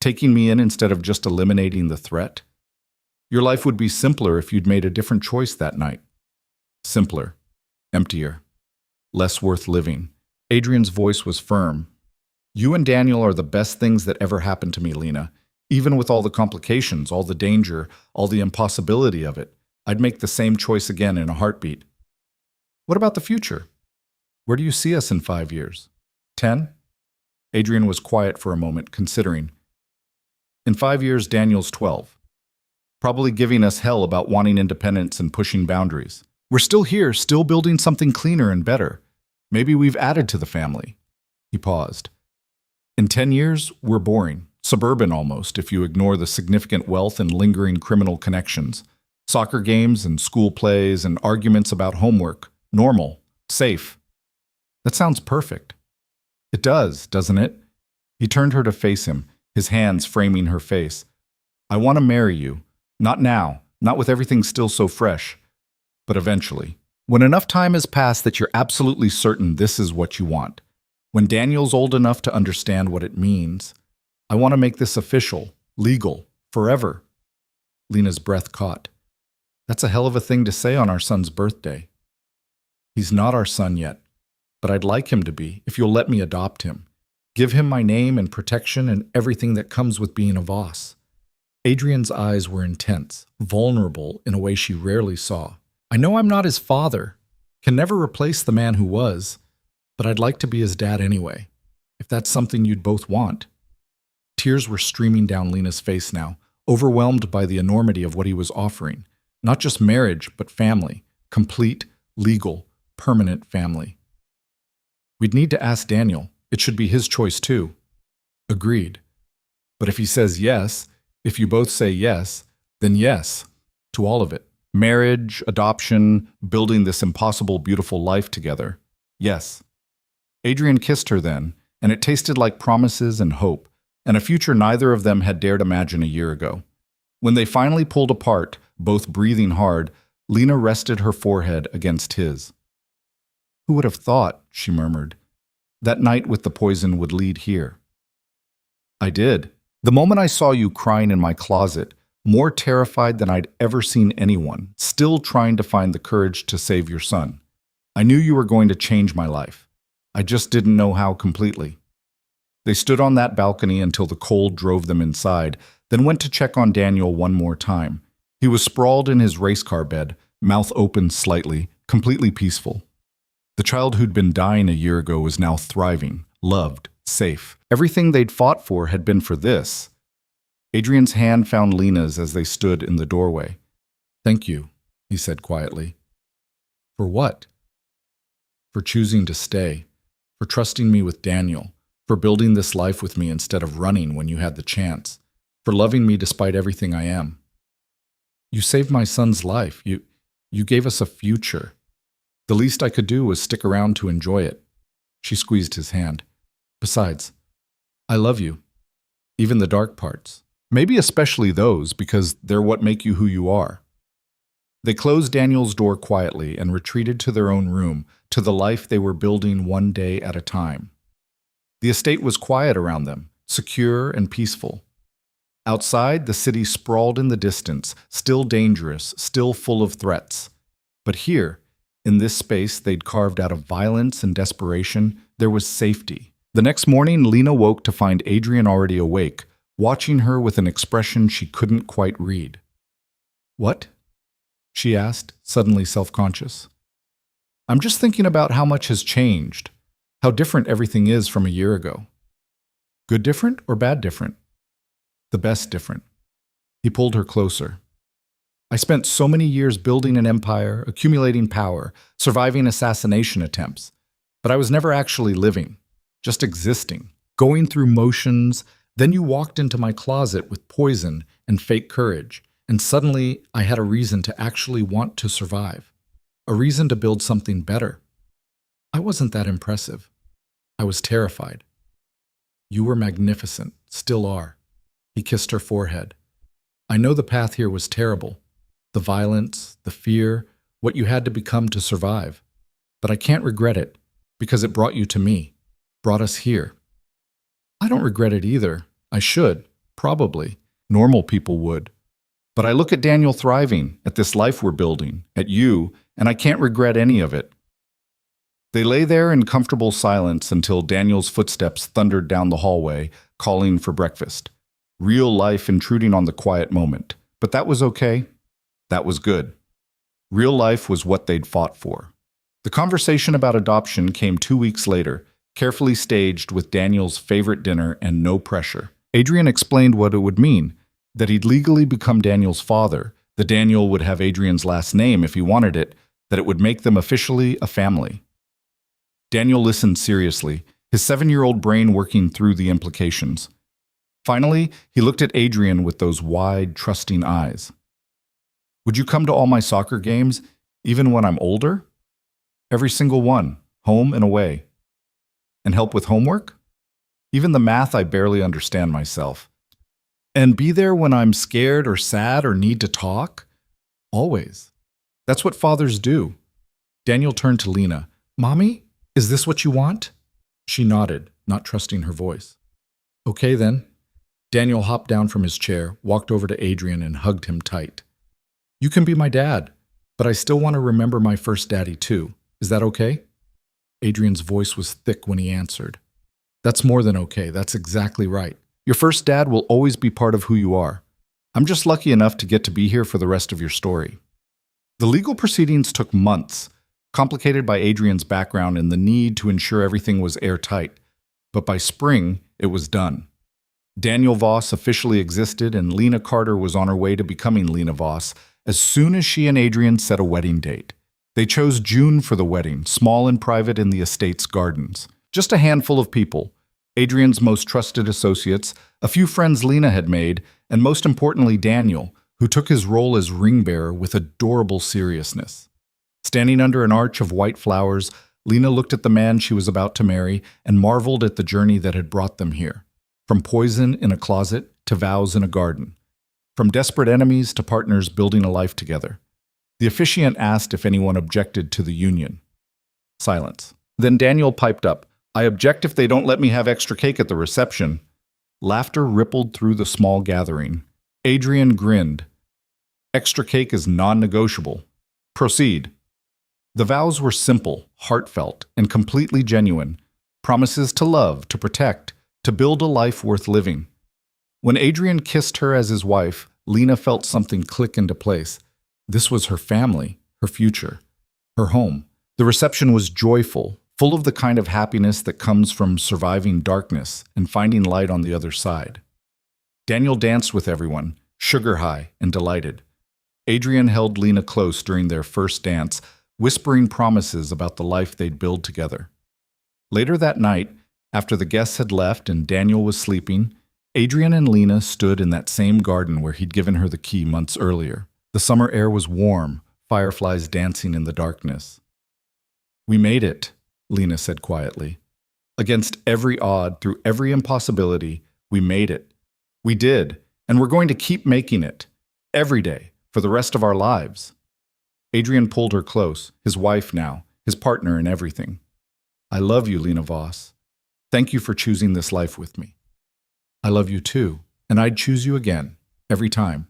Taking me in instead of just eliminating the threat? Your life would be simpler if you'd made a different choice that night. Simpler. Emptier. Less worth living. Adrian's voice was firm. You and Daniel are the best things that ever happened to me, Lena. Even with all the complications, all the danger, all the impossibility of it, I'd make the same choice again in a heartbeat. What about the future? Where do you see us in 5 years? 10? Adrian was quiet for a moment, considering. In 5 years, Daniel's 12. Probably giving us hell about wanting independence and pushing boundaries. We're still here, still building something cleaner and better. Maybe we've added to the family. He paused. In 10 years, we're boring. Suburban almost, if you ignore the significant wealth and lingering criminal connections. Soccer games and school plays and arguments about homework. Normal. Safe. That sounds perfect. It does, doesn't it? He turned her to face him, his hands framing her face. I want to marry you. Not now, not with everything still so fresh. But eventually. When enough time has passed that you're absolutely certain this is what you want. When Daniel's old enough to understand what it means. I want to make this official, legal, forever. Lena's breath caught. That's a hell of a thing to say on our son's birthday. He's not our son yet, but I'd like him to be, if you'll let me adopt him. Give him my name and protection and everything that comes with being a Voss. Adrian's eyes were intense, vulnerable in a way she rarely saw. I know I'm not his father, can never replace the man who was, but I'd like to be his dad anyway, if that's something you'd both want. Tears were streaming down Lena's face now, overwhelmed by the enormity of what he was offering. Not just marriage, but family. Complete, legal, permanent family. We'd need to ask Daniel. It should be his choice too. Agreed. But if he says yes, if you both say yes, then yes, to all of it. Marriage, adoption, building this impossible, beautiful life together. Yes. Adrian kissed her then, and it tasted like promises and hope, and a future neither of them had dared imagine a year ago. When they finally pulled apart, both breathing hard, Lena rested her forehead against his. Who would have thought, she murmured, that night with the poison would lead here? I did. The moment I saw you crying in my closet, more terrified than I'd ever seen anyone, still trying to find the courage to save your son. I knew you were going to change my life. I just didn't know how completely. They stood on that balcony until the cold drove them inside, then went to check on Daniel one more time. He was sprawled in his race car bed, mouth open slightly, completely peaceful. The child who'd been dying a year ago was now thriving, loved, safe. Everything they'd fought for had been for this. Adrian's hand found Lena's as they stood in the doorway. Thank you, he said quietly. For what? For choosing to stay, for trusting me with Daniel, for building this life with me instead of running when you had the chance, for loving me despite everything I am. You saved my son's life. You gave us a future. The least I could do was stick around to enjoy it. She squeezed his hand. Besides, I love you, even the dark parts. Maybe especially those, because they're what make you who you are. They closed Daniel's door quietly and retreated to their own room, to the life they were building one day at a time. The estate was quiet around them, secure and peaceful. Outside, the city sprawled in the distance, still dangerous, still full of threats. But here, in this space they'd carved out of violence and desperation, there was safety. The next morning, Lena woke to find Adrian already awake, watching her with an expression she couldn't quite read. What? She asked, suddenly self-conscious. I'm just thinking about how much has changed, how different everything is from a year ago. Good different or bad different? The best different. He pulled her closer. I spent so many years building an empire, accumulating power, surviving assassination attempts, but I was never actually living, just existing. going through motions. Then you walked into my closet with poison and fake courage, and suddenly I had a reason to actually want to survive, a reason to build something better. I wasn't that impressive. I was terrified. You were magnificent, still are. He kissed her forehead. I know the path here was terrible. The violence, the fear, what you had to become to survive. But I can't regret it, because it brought you to me, brought us here. I don't regret it either. I should, probably. Normal people would. But I look at Daniel thriving, at this life we're building, at you, and I can't regret any of it. They lay there in comfortable silence until Daniel's footsteps thundered down the hallway, calling for breakfast. Real life intruding on the quiet moment. But that was okay. That was good. Real life was what they'd fought for. The conversation about adoption came 2 weeks later, carefully staged with Daniel's favorite dinner and no pressure. Adrian explained what it would mean, that he'd legally become Daniel's father, that Daniel would have Adrian's last name if he wanted it, that it would make them officially a family. Daniel listened seriously, his 7-year-old brain working through the implications. Finally, he looked at Adrian with those wide, trusting eyes. Would you come to all my soccer games, even when I'm older? Every single one, home and away. And help with homework? Even the math I barely understand myself. And be there when I'm scared or sad or need to talk? Always. That's what fathers do. Daniel turned to Lena. Mommy, is this what you want? She nodded, not trusting her voice. Okay then. Daniel hopped down from his chair, walked over to Adrian and hugged him tight. You can be my dad, but I still want to remember my first daddy too. Is that okay? Adrian's voice was thick when he answered. That's more than okay. That's exactly right. Your first dad will always be part of who you are. I'm just lucky enough to get to be here for the rest of your story. The legal proceedings took months, complicated by Adrian's background and the need to ensure everything was airtight. But by spring, it was done. Daniel Voss officially existed, and Lena Carter was on her way to becoming Lena Voss as soon as she and Adrian set a wedding date. They chose June for the wedding, small and private in the estate's gardens. Just a handful of people, Adrian's most trusted associates, a few friends Lena had made, and most importantly Daniel, who took his role as ring bearer with adorable seriousness. Standing under an arch of white flowers, Lena looked at the man she was about to marry and marveled at the journey that had brought them here. From poison in a closet to vows in a garden. From desperate enemies to partners building a life together. The officiant asked if anyone objected to the union. Silence. Then Daniel piped up, I object if they don't let me have extra cake at the reception. Laughter rippled through the small gathering. Adrian grinned. Extra cake is non-negotiable. Proceed. The vows were simple, heartfelt, and completely genuine. Promises to love, to protect, to build a life worth living. When Adrian kissed her as his wife, Lena felt something click into place. This was her family, her future, her home. The reception was joyful, full of the kind of happiness that comes from surviving darkness and finding light on the other side. Daniel danced with everyone, sugar high and delighted. Adrian held Lena close during their first dance, whispering promises about the life they'd build together. Later that night, after the guests had left and Daniel was sleeping, Adrian and Lena stood in that same garden where he'd given her the key months earlier. The summer air was warm, fireflies dancing in the darkness. We made it, Lena said quietly. Against every odd, through every impossibility, we made it. We did, and we're going to keep making it. Every day, for the rest of our lives. Adrian pulled her close, his wife now, his partner in everything. I love you, Lena Voss. Thank you for choosing this life with me. I love you too, and I'd choose you again, every time.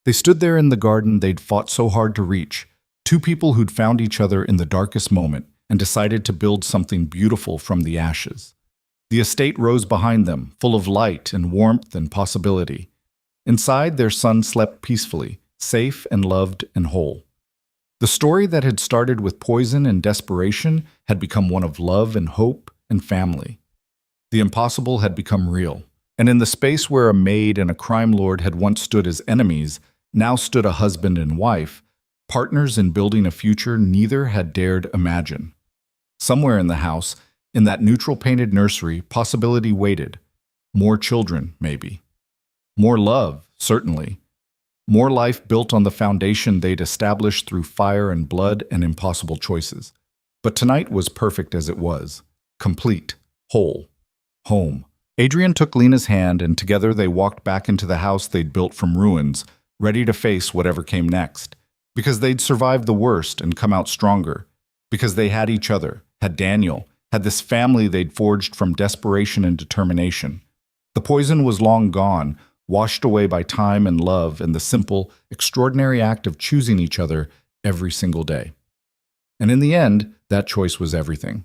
They stood there in the garden they'd fought so hard to reach, two people who'd found each other in the darkest moment and decided to build something beautiful from the ashes. The estate rose behind them, full of light and warmth and possibility. Inside, their son slept peacefully, safe and loved and whole. The story that had started with poison and desperation had become one of love and hope and family. The impossible had become real, and in the space where a maid and a crime lord had once stood as enemies, now stood a husband and wife, partners in building a future neither had dared imagine. Somewhere in the house, In that neutral painted nursery, possibility waited. More children, maybe. More love, certainly. More life built on the foundation they'd established through fire and blood and impossible choices. But tonight was perfect as it was. Complete. Whole. Home. Adrian took Lena's hand, and together they walked back into the house they'd built from ruins, ready to face whatever came next. Because they'd survived the worst and come out stronger. Because they had each other, had Daniel, had this family they'd forged from desperation and determination. The poison was long gone, washed away by time and love and the simple, extraordinary act of choosing each other every single day. And in the end, that choice was everything.